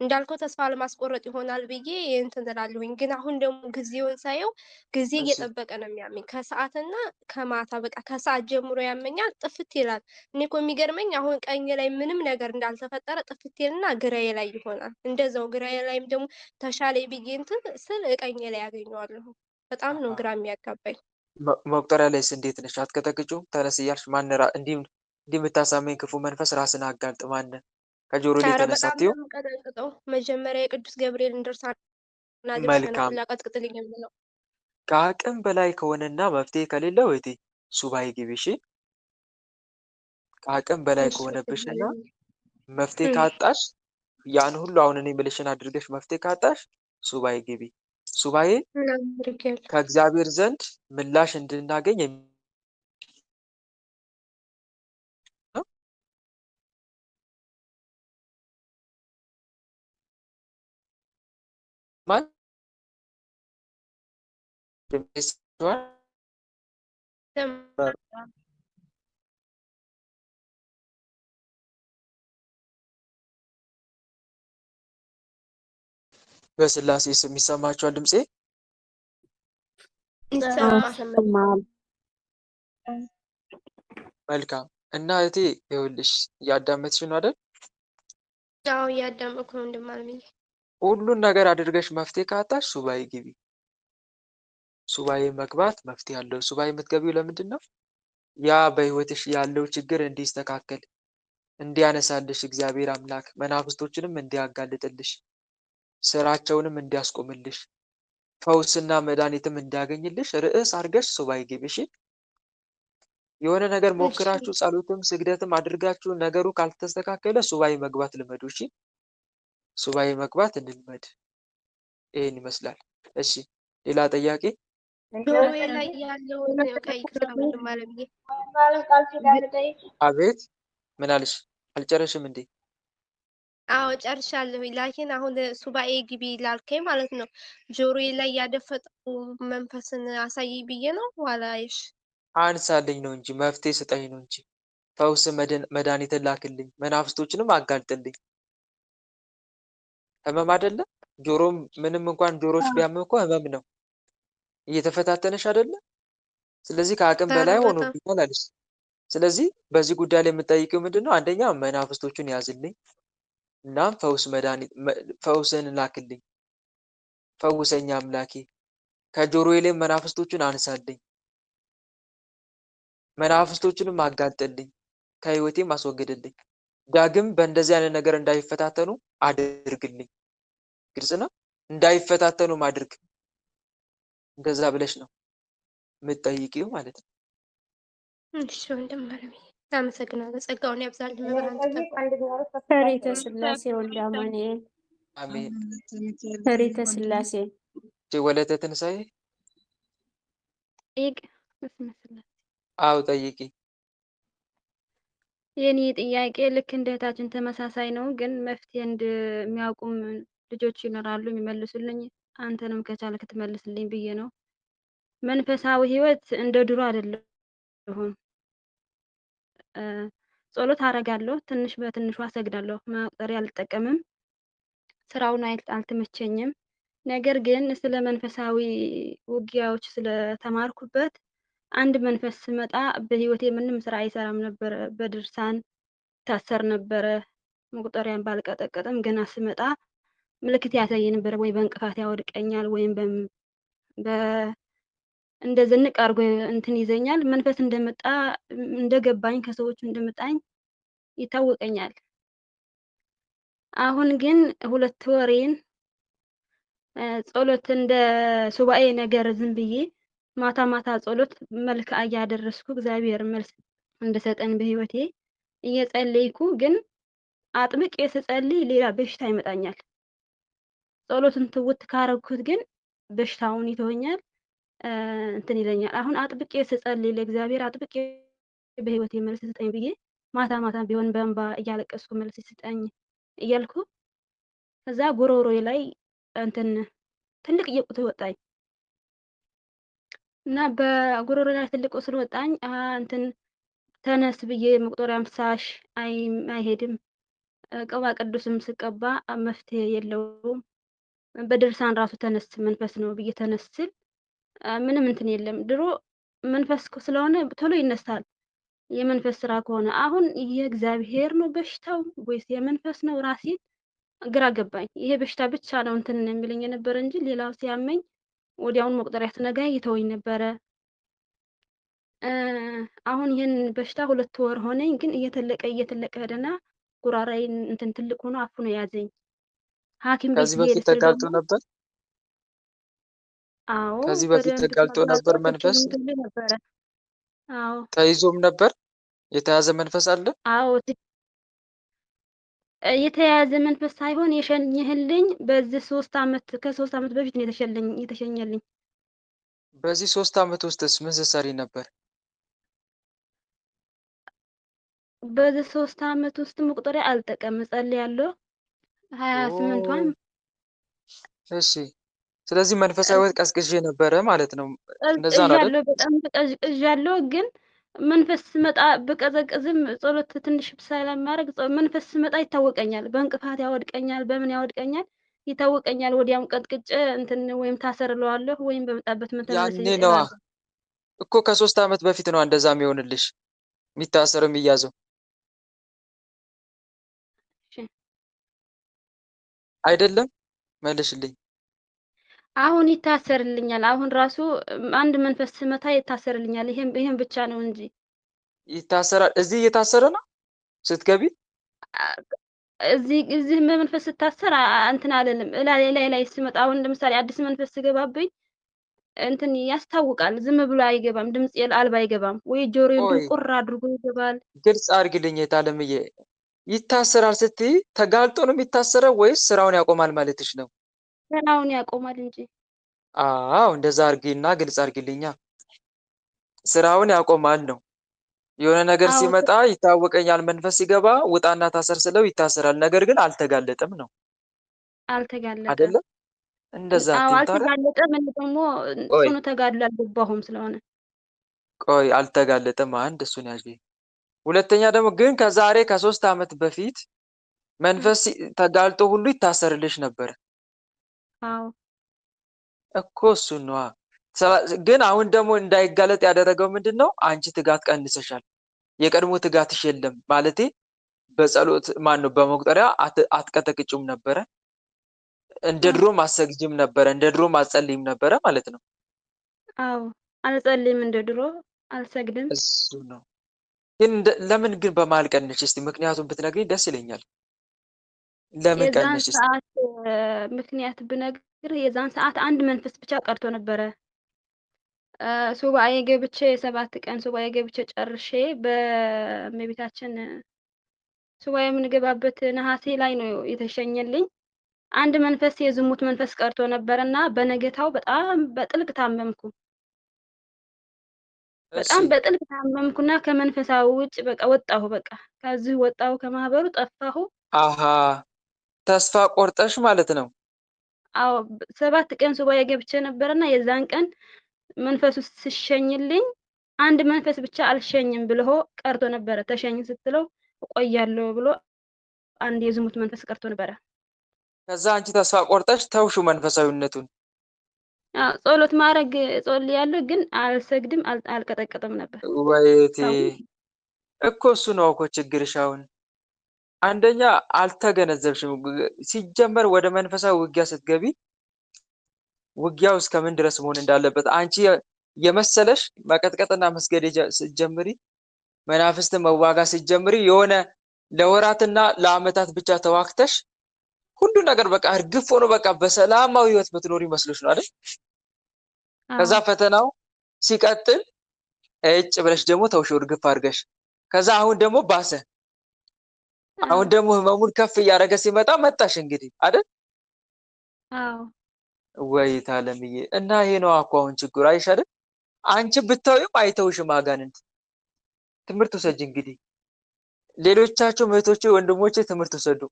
እንዳልከው ተስፋ ለማስቆረጥ ይሆናል ብዬ እንትን እላለሁኝ። ግን አሁን ደግሞ ጊዜውን ሳየው ጊዜ እየጠበቀ ነው የሚያመኝ። ከሰዓትና ከማታ በቃ ከሰዓት ጀምሮ ያመኛል፣ ጥፍት ይላል። እኔ እኮ የሚገርመኝ አሁን ቀኝ ላይ ምንም ነገር እንዳልተፈጠረ ጥፍት ይልና ግራዬ ላይ ይሆናል። እንደዛው ግራዬ ላይም ደግሞ ተሻለኝ ብዬ እንትን ስል ቀኝ ላይ ያገኘዋለሁ። በጣም ነው ግራ የሚያጋባኝ። መቁጠሪያ ላይስ እንዴት ነሽ? አትቀጠቅጪውም? ተነስ እያልሽ ማን እንዲህ የምታሳመኝ ክፉ መንፈስ ራስን አጋልጥ ማን ከጆሮ ላይ ተነሳትዩ ቀጠቅጠው መጀመሪያ የቅዱስ ገብርኤል ድርሳን መልካም ሁላ ቀጥቅጥልኝ የምለው ከአቅም በላይ ከሆነና መፍትሄ ከሌለው እህቴ ሱባኤ ግቢ። እሺ ከአቅም በላይ ከሆነብሽና መፍትሄ ካጣሽ ያን ሁሉ አሁን እኔ የምልሽን አድርገሽ መፍትሄ ካጣሽ ሱባኤ ግቢ። ሱባኤ ከእግዚአብሔር ዘንድ ምላሽ እንድናገኝ በስላሴ ስም ይሰማችኋል ድምጼ? ይሰማል። መልካም እና እህቴ ይኸውልሽ እያዳመጥሽ ነው አይደል? አዎ እያዳመጥኩ ነው ወንድም አለምዬ። ሁሉን ነገር አድርገሽ መፍትሄ ካጣሽ ሱባኤ ግቢ። ሱባኤ መግባት መፍትሄ አለው። ሱባኤ የምትገቢው ለምንድን ነው? ያ በህይወትሽ ያለው ችግር እንዲስተካከል እንዲያነሳልሽ እግዚአብሔር አምላክ መናፍስቶችንም እንዲያጋልጥልሽ ስራቸውንም እንዲያስቆምልሽ ፈውስና መድኃኒትም እንዲያገኝልሽ ርዕስ አድርገሽ ሱባኤ ግቢ። እሺ? የሆነ ነገር እሺ ሞክራችሁ ጸሎትም ስግደትም አድርጋችሁ ነገሩ ካልተስተካከለ ሱባኤ መግባት ልመዱ። እሺ? ሱባኤ መግባት እንልመድ። ይሄን ይመስላል። እሺ፣ ሌላ ጥያቄ? ጆሮዬ ላይ ያለውን ቀይ ይቅርታ ወንድም አለምዬ። አቤት፣ ምን አልሽ? አልጨረሽም እንዴ? አዎ ጨርሻለሁ። ላኪን አሁን ሱባኤ ግቢ ላልከኝ ማለት ነው ጆሮዬ ላይ ያደፈጠው መንፈስን አሳይ ብዬ ነው ዋላይሽ? አንሳልኝ ነው እንጂ መፍትሄ ስጠኝ ነው እንጂ ፈውስ መድኃኒትን ላክልኝ፣ መናፍስቶችንም አጋልጥልኝ። ህመም አይደለ? ጆሮም ምንም እንኳን ጆሮች ቢያምም እኮ ህመም ነው። እየተፈታተነሽ አይደለ? ስለዚህ ከአቅም ኧረ በላይ በጣም ሆኖብኛል አለሽ። ስለዚህ በዚህ ጉዳይ ላይ የምጠይቀው ምንድን ነው? አንደኛ መናፍስቶቹን ያዝልኝ፣ እናም ፈውስን ላክልኝ። ፈውሰኛ አምላኬ፣ ከጆሮዬ ላይ መናፍስቶቹን አንሳልኝ፣ መናፍስቶቹንም አጋልጥልኝ፣ ከህይወቴም አስወግድልኝ። ዳግም በእንደዚህ አይነት ነገር እንዳይፈታተኑ አድርግልኝ። ግልጽ ነው። እንዳይፈታተኑም አድርግ። እንደዛ ብለሽ ነው የምትጠይቂው ማለት ነው። እሺ ወንድም አለምዬ አመሰግናለሁ። ጸጋውን ያብዛልህ መብራን ፈሪተ ስላሴ ወልደ አማኑኤል አሜን። ፈሪተ ስላሴ ወለተ ትንሣኤ ጠይቅ መስመስላ አው ጠይቂ። የኔ ጥያቄ ልክ እንደ እህታችን ተመሳሳይ ነው፣ ግን መፍትሄ እንደሚያውቁም ልጆች ይኖራሉ የሚመልሱልኝ። አንተንም ከቻልክ ትመልስልኝ ብዬ ነው። መንፈሳዊ ህይወት እንደ ድሮ አይደለሁም። ጸሎት አረጋለሁ፣ ትንሽ በትንሹ አሰግዳለሁ። መቁጠሪያ አልጠቀምም። ስራውን አልተመቸኝም። ነገር ግን ስለ መንፈሳዊ ውጊያዎች ስለተማርኩበት አንድ መንፈስ ስመጣ በህይወቴ ምንም ስራ አይሰራም ነበር። በድርሳን ታሰር ነበረ። መቁጠሪያን ባልቀጠቀጥም ገና ስመጣ ምልክት ያሳይ ነበር። ወይ በእንቅፋት ያወድቀኛል ወይም እንደ ዝንቅ አድርጎ እንትን ይዘኛል። መንፈስ እንደመጣ እንደገባኝ ከሰዎቹ እንደመጣኝ ይታወቀኛል። አሁን ግን 2 ወሬን ጸሎት እንደ ሱባኤ ነገር ዝም ብዬ ማታ ማታ ጸሎት መልክዓ እያደረስኩ እግዚአብሔር መልስ እንደሰጠኝ በህይወቴ እየጸለይኩ ግን አጥብቄ ስጸልይ ሌላ በሽታ ይመጣኛል። ጸሎትን ትውት ካረኩት ግን በሽታውን ይተወኛል፣ እንትን ይለኛል። አሁን አጥብቄ ስጸልይ ለእግዚአብሔር አጥብቄ በህይወቴ መልስ ስጠኝ ብዬ ማታ ማታ ቢሆን በእንባ እያለቀስኩ መልስ ስጠኝ እያልኩ ከዛ ጉሮሮዬ ላይ እንትን ትልቅ ቁስል ወጣኝ እና በጉሮሮ ላይ ትልቅ ቁስል ወጣኝ። እንትን ተነስ ብዬ መቁጠሪያ ምሳሽ አይሄድም። ቅባ ቅዱስም ስቀባ መፍትሄ የለውም። በድርሳን ራሱ ተነስ መንፈስ ነው ብዬ ተነስ ስል ምንም እንትን የለም። ድሮ መንፈስ ስለሆነ ቶሎ ይነሳል የመንፈስ ስራ ከሆነ። አሁን የእግዚአብሔር ነው በሽታው ወይስ የመንፈስ ነው? ራሴን ግራ ገባኝ። ይሄ በሽታ ብቻ ነው እንትን የሚለኝ የነበረ እንጂ ሌላው ሲያመኝ ወዲያውን መቁጠሪያ ስነጋ ይተወኝ ነበረ። አሁን ይህን በሽታ 2 ወር ሆነኝ፣ ግን እየተለቀ ሄደና ጉራራዬን እንትን ትልቅ ሆኖ አፉ ነው ያዘኝ። ሐኪም ቤት ከዚህ በፊት ልሄድ ስል ተጋልጦ ደግሞ ነበር። አዎ ከዚህ በፊት በደንብ ተጋልጦ ነበር መንፈስ ተጋልጦ ነበረ። አዎ ተይዞም ነበር። የተያዘ መንፈስ አለ። አዎ የተያዘ መንፈስ ሳይሆን የሸኘህልኝ በዚህ 3 ዓመት ከ3 ዓመት በፊት ነው የተሸኘልኝ። በዚህ 3 ዓመት ውስጥስ ምን ስትሰሪ ነበር? በዚህ 3 ዓመት ውስጥ መቁጠሪያ አልጠቀም ጸልያለሁ 28ቷን። እሺ፣ ስለዚህ መንፈሳዊ ህይወት ቀዝቅዤ ነበረ ማለት ነው። እንደዛ ነው አይደል? በጣም ቀዝቅዣለሁ። ግን መንፈስ ስመጣ ብቀዘቅዝም ጸሎት ትንሽ ስለማድረግ መንፈስ ስመጣ ይታወቀኛል። በእንቅፋት ያወድቀኛል፣ በምን ያወድቀኛል ይታወቀኛል። ወዲያም ቀጥቅጬ እንትን ወይም ታሰርለዋለሁ ወይም በመጣበት መተመለስ ያኔ ነዋ እኮ ከ3 ዓመት በፊት ነው እንደዛ የሚሆንልሽ የሚታሰረው የሚያዘው እሺ አይደለም? መልሽልኝ። አሁን ይታሰርልኛል። አሁን ራሱ አንድ መንፈስ ስመታ ይታሰርልኛል። ይሄን ብቻ ነው እንጂ ይታሰራል። እዚህ እየታሰረ ነው ስትገቢ። እዚህ መንፈስ ስታሰር እንትን አለልም ላይ ስመጣ አሁን ለምሳሌ አዲስ መንፈስ ስገባብኝ እንትን ያስታውቃል። ዝም ብሎ አይገባም። ድምጽ አልባ አይገባም ወይ ጆሮዬን ቆይ ድንቁር አድርጎ ይገባል። ግልጽ አድርግልኝ የታለምዬ። ይታሰራል ስትይ ተጋልጦ ነው የሚታሰረው ወይስ ስራውን ያቆማል ማለትሽ ነው? ስራውን ያቆማል እንጂ አዎ እንደዛ አድርጊና ግልጽ አድርግልኛ። ስራውን ያቆማል ነው። የሆነ ነገር አዎ ሲመጣ ይታወቀኛል፣ መንፈስ ሲገባ ውጣና ታሰር ስለው ይታሰራል። ነገር ግን አልተጋለጠም ነው አልተጋለጠም። አይደለም? እንደዛ አዎ አትይም ታዲያ? አልተጋለጠም። እኔ ደግሞ ቆይ ጽኑ ተጋድሎ አልገባሁም ስለሆነ ቆይ አልተጋለጠም። አንድ እሱን ያዥ። ሁለተኛ ደግሞ ግን ከዛሬ ከ3 ዓመት በፊት መንፈስ ተጋልጦ ሁሉ ይታሰርልሽ ነበር አዎ እኮ። እሱን ነዋ። ግን አሁን ደግሞ እንዳይጋለጥ ያደረገው ምንድን ነው? አንቺ ትጋት ቀንሰሻል። የቀድሞ ትጋትሽ የለም ማለቴ በጸሎት ማን ነው በመቁጠሪያ አትቀጠቅጭም ነበረ፣ እንደ ድሮም አትሰግጂም ነበረ፣ እንደ ድሮም አትጸልይም ነበረ ማለት ነው። አዎ አልጸልይም፣ እንደ ድሮ አልሰግድም። እሱ ነው። ግን ለምን ግን በመሀል ቀንሽ? እስቲ ምክንያቱም ብትነግሪኝ ደስ ይለኛል። ለምን የዛን ቀንሽ? እስቲ ሰዓት ምክንያት ብነግር የዛን ሰዓት አንድ መንፈስ ብቻ ቀርቶ ነበረ። ሱባኤ ገብቼ 7 ቀን ሱባኤ ገብቼ ጨርሼ በእመቤታችን ሱባኤ የምንገባበት ነሐሴ ላይ ነው የተሸኘልኝ። አንድ መንፈስ የዝሙት መንፈስ ቀርቶ ነበርና በነገታው በጣም በጥልቅ ታመምኩ። እሺ በጣም በጥልቅ ታመምኩና ከመንፈሳዊ ውጭ በቃ ወጣሁ። በቃ ከዚህ ወጣሁ፣ ከማህበሩ ጠፋሁ። አሃ ተስፋ ቆርጠሽ ማለት ነው። አዎ 7 ቀን ሱባኤ ገብቼ ነበርና የዛን ቀን መንፈሱ ሲሸኝልኝ አንድ መንፈስ ብቻ አልሸኝም ብሎ ቀርቶ ነበረ። ተሸኝ ስትለው እቆያለሁ ብሎ አንድ የዝሙት መንፈስ ቀርቶ ነበረ። ከዛ አንቺ ተስፋ ቆርጠሽ ተውሹ መንፈሳዊነቱን። ጸሎት ማድረግ ጸልያለሁ፣ ግን አልሰግድም፣ አልቀጠቅጥም ነበር። ወይቴ እኮ እሱ ነው እኮ ችግርሽ። አሁን አንደኛ አልተገነዘብሽም። ሲጀመር ወደ መንፈሳዊ ውጊያ ስትገቢ ውጊያው እስከምን ድረስ መሆን እንዳለበት አንቺ የመሰለሽ መቀጥቀጥና መስገድ ስትጀምሪ፣ መናፍስትን መዋጋት ስትጀምሪ የሆነ ለወራትና ለአመታት ብቻ ተዋክተሽ ሁሉ ነገር በቃ እርግፍ ሆኖ በቃ በሰላማዊ ህይወት ምትኖር ይመስልሽ ነው አይደል? ከዛ ፈተናው ሲቀጥል እጭ ብለሽ ደግሞ ተውሽው እርግፍ አድርገሽ። ከዛ አሁን ደግሞ ባሰ። አሁን ደግሞ ህመሙን ከፍ እያደረገ ሲመጣ መጣሽ እንግዲህ አይደል? አዎ ወይ ታለምዬ። እና ይሄ ነው እኮ አሁን ችግሩ። አይሽ አይደል? አንቺ ብታዩም አይተውሽም አጋንንት። ትምህርት ውሰጂ እንግዲህ። ሌሎቻችሁ እህቶቼ፣ ወንድሞቼ ትምህርት ውሰዱ።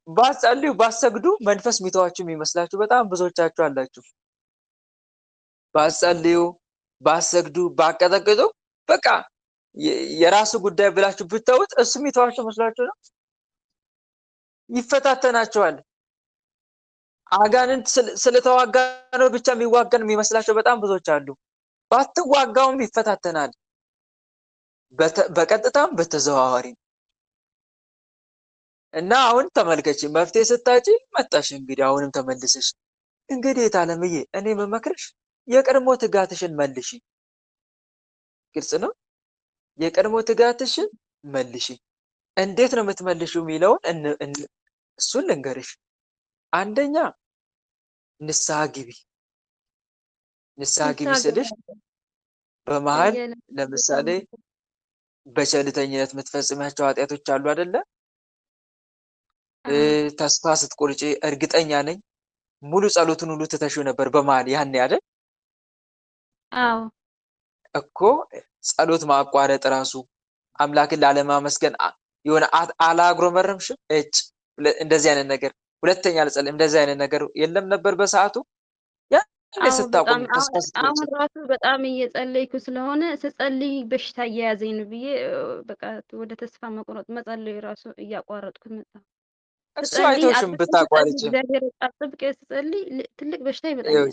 ባትጸልዩ ባትሰግዱ መንፈስ የሚተዋችሁ የሚመስላችሁ በጣም ብዙዎቻችሁ አላችሁ። ባትጸልዩ ባትሰግዱ ባትቀጠቅጡ በቃ የራሱ ጉዳይ ብላችሁ ብታዩት እሱ የሚተዋችሁ መስላችሁ ነው። ይፈታተናቸዋል። አጋንንት ስለተዋጋ ነው ብቻ የሚዋጋን የሚመስላቸው በጣም ብዙዎች አሉ። ባትዋጋውም ይፈታተናል፣ በቀጥታም በተዘዋዋሪ። እና አሁን ተመልከቺ፣ መፍትሄ ስታጪ መጣሽ እንግዲህ። አሁንም ተመልሰሽ እንግዲህ የታለምዬ እኔ መመክርሽ የቀድሞ ትጋትሽን መልሺ። ግልጽ ነው። የቀድሞ ትጋትሽን መልሺ። እንዴት ነው የምትመልሺው የሚለውን እሱን ልንገርሽ። አንደኛ ንስሐ ግቢ። ንስሐ ግቢ ስልሽ በመሀል ለምሳሌ በቸልተኝነት የምትፈጽሚያቸው ኃጢአቶች አሉ አይደለ? ተስፋ ስትቆርጪ እርግጠኛ ነኝ ሙሉ ጸሎቱን ሁሉ ትተሽው ነበር በመሀል ያኔ አይደል? አዎ እኮ ጸሎት ማቋረጥ ራሱ አምላክን ላለማመስገን የሆነ አላጉረመረምሽም? እጭ እንደዚህ አይነት ነገር ሁለተኛ አልጸልይም እንደዚህ አይነት ነገር የለም ነበር በሰዓቱ ያኔ ስታቆም ተስፋ ስትቆርጪ። አሁን ራሱ በጣም እየጸለይኩ ስለሆነ ስጸልይ በሽታ እየያዘኝ ነው ብዬ በቃ ወደ ተስፋ መቁረጥ መጸለይ ራሱ እያቋረጥኩት መጣ። እሱ አይተውሽም ብታቋርጪ። እግዚአብሔር አጥብቄ ስጸልይ ትልቅ በሽታ ይመጣኛል።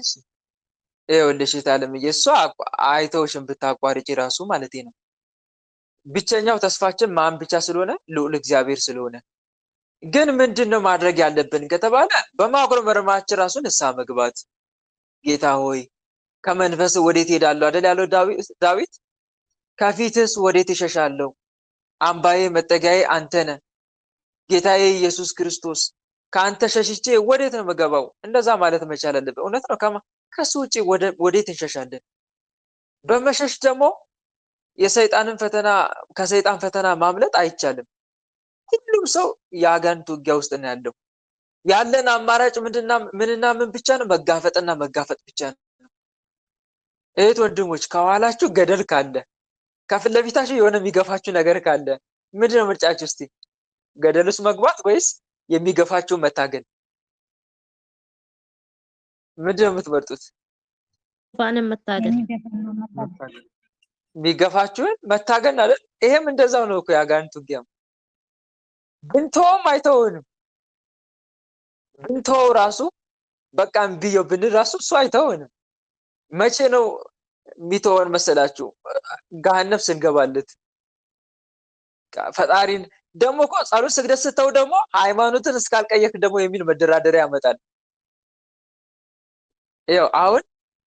ይኸውልሽ ታለምዬ እሷ አይተውሽም ብታቋርጪ ራሱ ማለት ነው። ብቸኛው ተስፋችን ማን ብቻ ስለሆነ ልዑል እግዚአብሔር ስለሆነ ግን ምንድነው ማድረግ ያለብን ከተባለ በማጉረምረማችን ራሱ ንስሐ መግባት። ጌታ ሆይ ከመንፈስ ወዴት ሄዳለሁ አይደል ያለው ዳዊት ከፊትስ ወዴት እሸሻለሁ? አምባዬ መጠጊያዬ አንተ ነህ። ጌታዬ ኢየሱስ ክርስቶስ ከአንተ ሸሽቼ ወዴት ነው የምገባው? እንደዛ ማለት መቻል አለብን። እውነት ነው። ከሱ ውጪ ወዴት እንሸሻለን? በመሸሽ ደግሞ ከሰይጣን ፈተና ማምለጥ አይቻልም። ሁሉም ሰው የአጋንንት ውጊያ ውስጥ ነው ያለው። ያለን አማራጭ ምንና ምን ብቻ ነው? መጋፈጥና መጋፈጥ ብቻ ነው። እህት ወንድሞች፣ ከኋላችሁ ገደል ካለ፣ ከፊት ለፊታችሁ የሆነ የሚገፋችሁ ነገር ካለ ምንድነው ምርጫችሁ? እስቲ ገደል ውስጥ መግባት ወይስ የሚገፋችሁ መታገል? ምንድነው የምትመርጡት? ባንም መታገል የሚገፋችሁን መታገል አይደል? ይሄም እንደዛው ነው እኮ የአጋንንት ውጊያም። ብንተውም አይተውንም። ብንተው ራሱ በቃ እምቢየው ብንል ራሱ እሱ አይተውንም። መቼ ነው የሚተወን መሰላችሁ? ገሃነም ስንገባለት። ፈጣሪን ደግሞ እኮ ጸሎት ስግደት ስተው ደግሞ ሃይማኖትን እስካልቀየርክ ደግሞ የሚል መደራደሪያ ያመጣል። ይኸው አሁን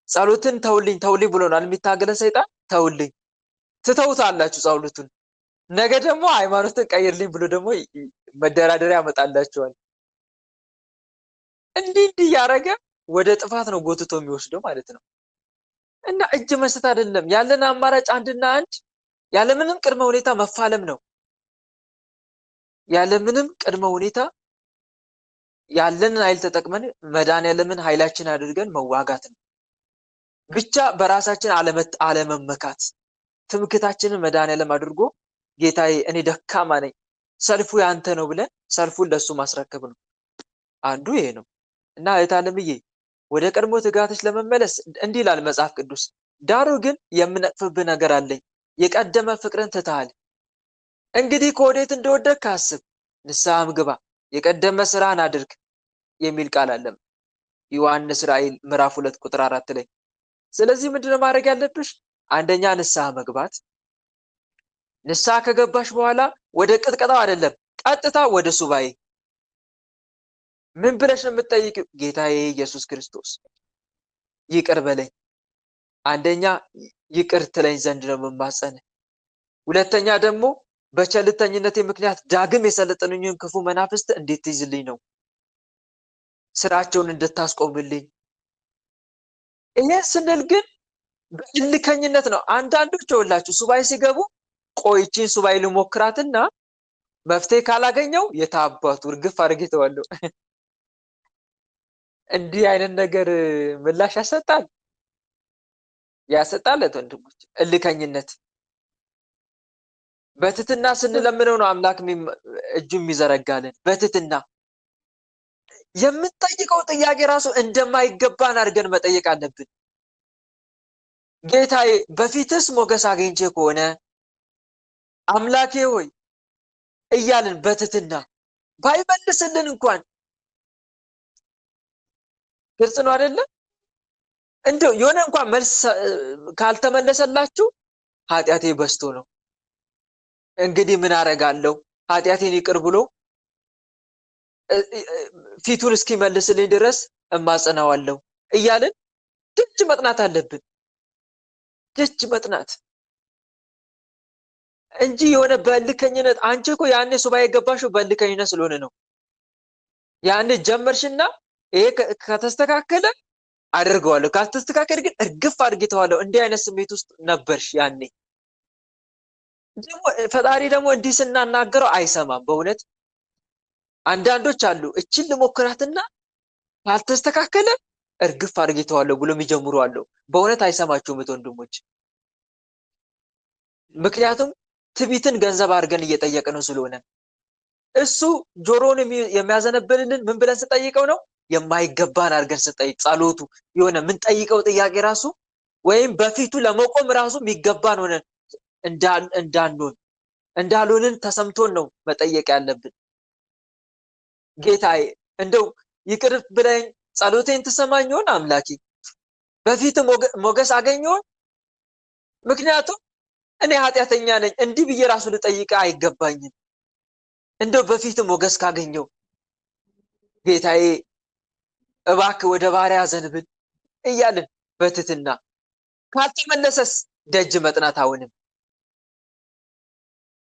ጸሎትን ተውልኝ ብሎናል የሚታገለን ሰይጣን። ተውልኝ ትተውታላችሁ ጸሎቱን። ነገ ደግሞ ሃይማኖትን ቀይርልኝ ብሎ ደግሞ መደራደሪያ ያመጣላችኋል። እንዲህ እያደረገ ወደ ጥፋት ነው ጎትቶ የሚወስደው ማለት ነው። እና እጅ መስጠት አይደለም ያለን አማራጭ፣ አንድና አንድ ያለምንም ቅድመ ሁኔታ መፋለም ነው። ያለምንም ቅድመ ሁኔታ ያለንን ኃይል ተጠቅመን መድኃኒዓለምን ኃይላችን አድርገን መዋጋት ነው። ብቻ በራሳችን አለመመካት፣ ትምክታችንን መድኃኒዓለም አድርጎ ጌታዬ እኔ ደካማ ነኝ፣ ሰልፉ ያንተ ነው ብለን ሰልፉን ለሱ ማስረከብ ነው። አንዱ ይሄ ነው። እና እህት ዓለምዬ ወደ ቀድሞ ትጋትሽ ለመመለስ እንዲህ ይላል መጽሐፍ ቅዱስ፣ ዳሩ ግን የምነቅፍብህ ነገር አለኝ፣ የቀደመ ፍቅርን ትተሃል። እንግዲህ ከወዴት እንደወደቅክ አስብ፣ ንስሐም ግባ፣ የቀደመ ስራን አድርግ የሚል ቃል አለ ዮሐንስ ራእይ ምዕራፍ 2 ቁጥር 4 ላይ። ስለዚህ ምንድነው ማድረግ ያለብሽ? አንደኛ ንስሐ መግባት። ንስሐ ከገባሽ በኋላ ወደ ቅጥቀጣው አይደለም፣ ቀጥታ ወደ ሱባኤ። ምን ብለሽ ነው የምትጠይቂው? ጌታዬ ኢየሱስ ክርስቶስ ይቅር በለኝ። አንደኛ ይቅር ትለኝ ዘንድ ነው የምማጸንህ። ሁለተኛ ደግሞ በቸልተኝነቴ ምክንያት ዳግም የሰለጠኑኝን ክፉ መናፍስት እንዴት ትይዝልኝ ነው፣ ስራቸውን እንድታስቆምልኝ። ይሄን ስንል ግን በእልከኝነት ነው። አንዳንዶች ይኸውላችሁ ሱባኤ ሲገቡ ቆይቺን ሱባኤ ልሞክራትና መፍትሄ ካላገኘው የታባቱ እርግፍ አድርጌ ተዋለሁ። እንዲህ አይነት ነገር ምላሽ ያሰጣል። ወንድሞች፣ እልከኝነት። በትትና ስንለምነው ነው አምላክ እጁ የሚዘረጋልን። በትትና የምንጠይቀው ጥያቄ ራሱ እንደማይገባን አድርገን መጠየቅ አለብን። ጌታዬ በፊትስ ሞገስ አግኝቼ ከሆነ አምላኬ ሆይ እያልን በትትና ባይመልስልን እንኳን ግልጽ ነው አይደለ? እንደው የሆነ እንኳን መልስ ካልተመለሰላችሁ ኃጢአቴ በዝቶ ነው እንግዲህ ምን አደርጋለሁ፣ ኃጢአቴን ይቅር ብሎ ፊቱን እስኪመልስልኝ ድረስ እማጸናዋለሁ እያልን ደጅ መጥናት አለብን። ደጅ መጥናት እንጂ የሆነ በእልከኝነት። አንቺ እኮ ያኔ ሱባኤ የገባሽው በእልከኝነት ስለሆነ ነው። ያኔ ጀመርሽና ይሄ ከተስተካከለ አደርገዋለሁ፣ ካልተስተካከለ ግን እርግፍ አድርጌተዋለሁ። እንዲህ አይነት ስሜት ውስጥ ነበርሽ ያኔ። ደግሞ ፈጣሪ ደግሞ እንዲህ ስናናገረው አይሰማም። በእውነት አንዳንዶች አሉ እችን ልሞክራትና ካልተስተካከለ እርግፍ አድርጌተዋለሁ ብሎ የሚጀምሩ አሉ። በእውነት አይሰማችሁም ወንድሞች። ምክንያቱም ትዕቢትን ገንዘብ አድርገን እየጠየቅነው ስለሆነ እሱ ጆሮውን የሚያዘነብልልን ምን ብለን ስንጠይቀው ነው? የማይገባን አድርገን ስንጠይቅ። ጸሎቱ የሆነ የምንጠይቀው ጥያቄ ራሱ ወይም በፊቱ ለመቆም ራሱ የሚገባን ሆነ እንዳልሆንን ተሰምቶን ነው መጠየቅ ያለብን። ጌታዬ እንደው ይቅር ብለኝ ጸሎቴን ትሰማኝ ይሆን አምላኬ? በፊትም ሞገስ አገኘው። ምክንያቱም እኔ ኃጢአተኛ ነኝ እንዲህ ብዬ ራሱ ልጠይቅ አይገባኝም። እንደው በፊትም ሞገስ ካገኘው ጌታዬ እባክህ ወደ ባሪያ ዘንብል እያልን በትህትና ካልተመለሰስ ደጅ መጥናት አሁንም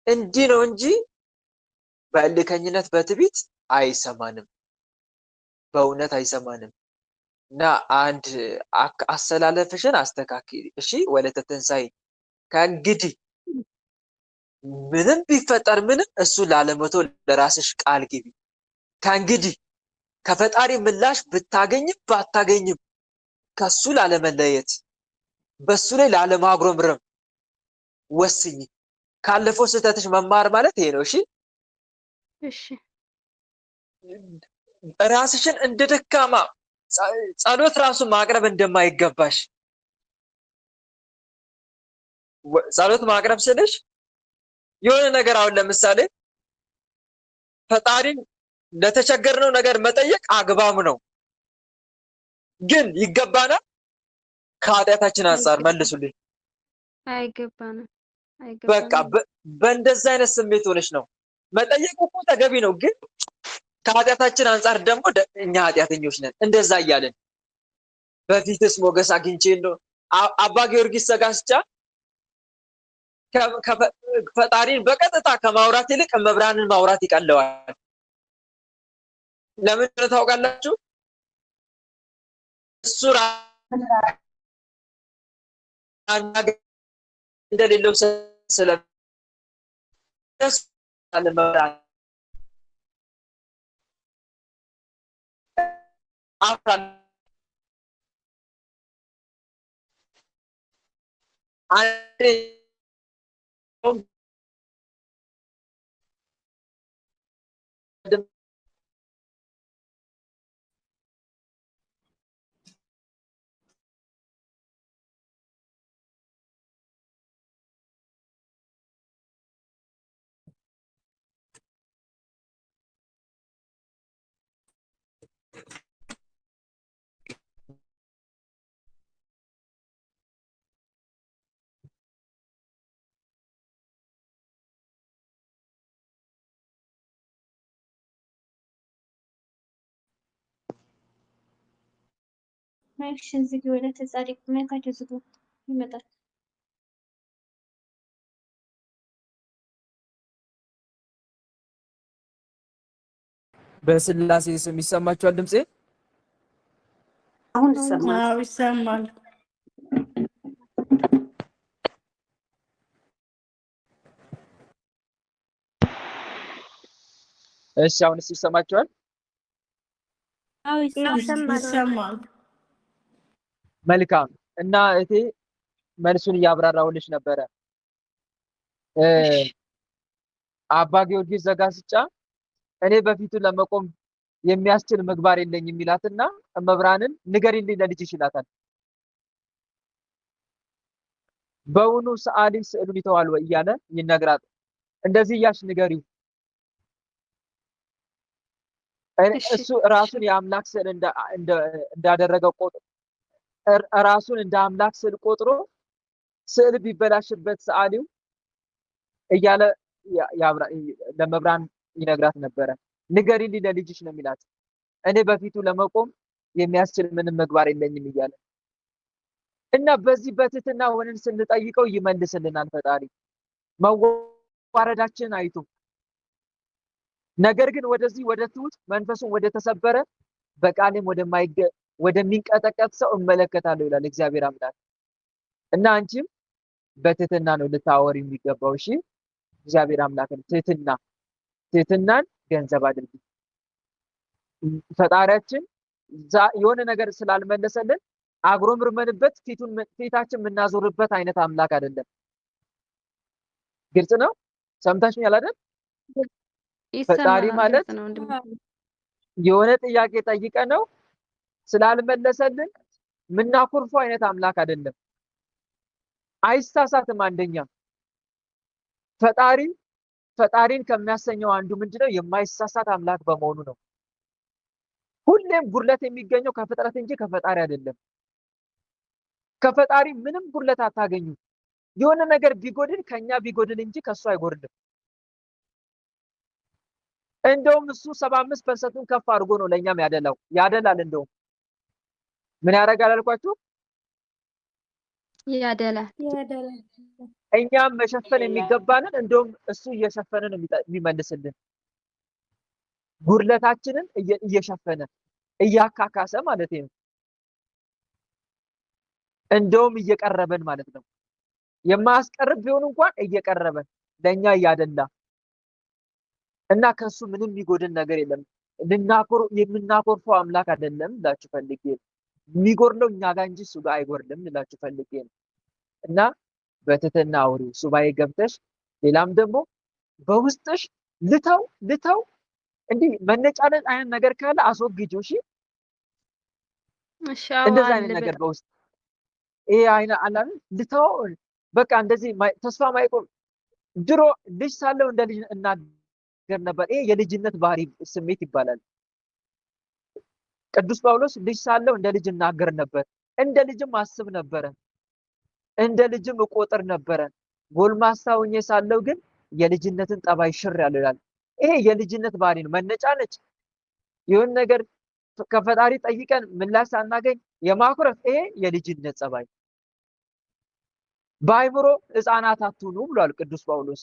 እንዲህ ነው እንጂ በእልከኝነት በትዕቢት አይሰማንም፣ በእውነት አይሰማንም። እና አንድ አሰላለፍሽን አስተካክል እሺ። ወለተ ትንሣኤ ከእንግዲህ ምንም ቢፈጠር ምንም እሱን ላለመተው ለራስሽ ቃል ግቢ። ከእንግዲህ ከፈጣሪ ምላሽ ብታገኝም ባታገኝም ከሱ ላለመለየት በሱ ላይ ላለማጉረምረም ወስኝ። ካለፈው ስህተትሽ መማር ማለት ይሄ ነው። እሺ እሺ ራስሽን እንደ ደካማ ጸሎት ራሱ ማቅረብ እንደማይገባሽ ጸሎት ማቅረብ ስልሽ የሆነ ነገር አሁን ለምሳሌ ፈጣሪን ለተቸገርነው ነገር መጠየቅ አግባብ ነው፣ ግን ይገባናል? ከኃጢአታችን አንፃር መልሱልኝ። አይገባንም። በቃ በእንደዛ አይነት ስሜት ሆነሽ ነው መጠየቁ እኮ ተገቢ ነው፣ ግን ከኃጢአታችን አንፃር ደግሞ እኛ ኃጢአተኞች ነን። እንደዛ እያለን በፊትስ ሞገስ አግኝቼ እንደው አባ ጊዮርጊስ ዘጋስጫ ፈጣሪን በቀጥታ ከማውራት ይልቅ መብራንን ማውራት ይቀለዋል። ለምን ታውቃላችሁ? እሱ እንደሌለው መብራን ማይክሽን ዝጊ። ወደ ተጻድቅ ማይካቸው ዝጉ። ይመጣል። በስላሴ ስም ይሰማችኋል ድምጼ? አሁን ይሰማል። አዎ ይሰማል። እሺ አሁንስ ይሰማችኋል? አዎ ይሰማል። መልካም። እና እቴ መልሱን እያብራራሁልሽ ነበረ። አባ ጊዮርጊስ ዘጋስጫ እኔ በፊቱ ለመቆም የሚያስችል ምግባር የለኝም ይላትና መብራንን ንገሪልኝ ለልጅሽ ይላታል። በውኑ ሰዓሊ ስዕሉን ይተዋል ወይ እያለ ይነግራል። እንደዚህ እያልሽ ንገሪው። እሱ ራሱን የአምላክ ስዕል እንዳደረገው ቆጥሮ ራሱን እንደ አምላክ ስዕል ቆጥሮ ስዕል ቢበላሽበት ሰዓሊው እያለ ለመብራን ይነግራት ነበረ። ንገሪልኝ ለልጅሽ ነው የሚላት። እኔ በፊቱ ለመቆም የሚያስችል ምንም ምግባር የለኝም እያለ እና በዚህ በትህትና ሆነን ስንጠይቀው ይመልስልናል ፈጣሪ መዋረዳችንን አይቶ። ነገር ግን ወደዚህ ወደ ትሁት መንፈሱን ወደ ተሰበረ በቃሌም ወደሚንቀጠቀጥ ሰው እመለከታለሁ ይላል እግዚአብሔር አምላክ። እና አንቺም በትህትና ነው ልታወሪ የሚገባው። እሺ እግዚአብሔር አምላክን ትህትናን ገንዘብ አድርጊ። ፈጣሪያችን የሆነ ነገር ስላልመለሰልን አጉረምርመንበት ፊታችን የምናዞርበት አይነት አምላክ አይደለም። ግልጽ ነው? ሰምታችሁኛል አይደል? ፈጣሪ ማለት የሆነ ጥያቄ ጠይቀ ነው ስላልመለሰልን ምናኮርፉ አይነት አምላክ አይደለም። አይሳሳትም። አንደኛ ፈጣሪን ከሚያሰኘው አንዱ ምንድነው? የማይሳሳት አምላክ በመሆኑ ነው። ሁሌም ጉድለት የሚገኘው ከፍጥረት እንጂ ከፈጣሪ አይደለም። ከፈጣሪ ምንም ጉድለት አታገኙ። የሆነ ነገር ቢጎድል ከኛ ቢጎድል እንጂ ከሱ አይጎድልም። እንደውም እሱ 75% ከፍ አድርጎ ነው ለኛም ያደላል። እንደውም ምን ያደርጋል አልኳችሁ? ያደላል። እኛም መሸፈን የሚገባንን እንደውም እሱ እየሸፈነ ነው የሚመልስልን። ጉድለታችንን እየሸፈነ እያካካሰ ማለት ነው። እንደውም እየቀረበን ማለት ነው። የማያስቀርብ ቢሆን እንኳን እየቀረበን ለኛ እያደላ እና ከሱ ምንም የሚጎድል ነገር የለም። የምናኮርፈው አምላክ አይደለም ላችሁ ፈልጌ የሚጎድለው እኛ ጋር እንጂ እሱ ጋር አይጎድልም ላችሁ ፈልጌ ነው። እና በትህትና አውሪ፣ ሱባኤ ገብተሽ ሌላም ደግሞ በውስጥሽ ልተው እንዲህ መነጫነጭ አይነት ነገር ካለ አስወግጂው። እሺ እንደዛ አይነት ነገር በውስጥ ይሄ አይነ አላል ልተው በቃ እንደዚህ ተስፋ ማይቆም ድሮ ልጅ ሳለው እንደ ልጅ እናገር ነበር። ይሄ የልጅነት ባህሪ ስሜት ይባላል። ቅዱስ ጳውሎስ ልጅ ሳለው እንደ ልጅ እናገር ነበር፣ እንደ ልጅም አስብ ነበረ፣ እንደ ልጅም እቆጥር ነበረ። ጎልማሳ ሆኜ ሳለው ግን የልጅነትን ጠባይ ሽር ያለው ይላል። ይሄ የልጅነት ባህሪ ነው። መነጫነጭ የሆነ ነገር ከፈጣሪ ጠይቀን ምላሽ ሳናገኝ የማኩረፍ ይሄ የልጅነት ጸባይ። በአይምሮ ሕፃናት አትሁኑ ብሏል ቅዱስ ጳውሎስ።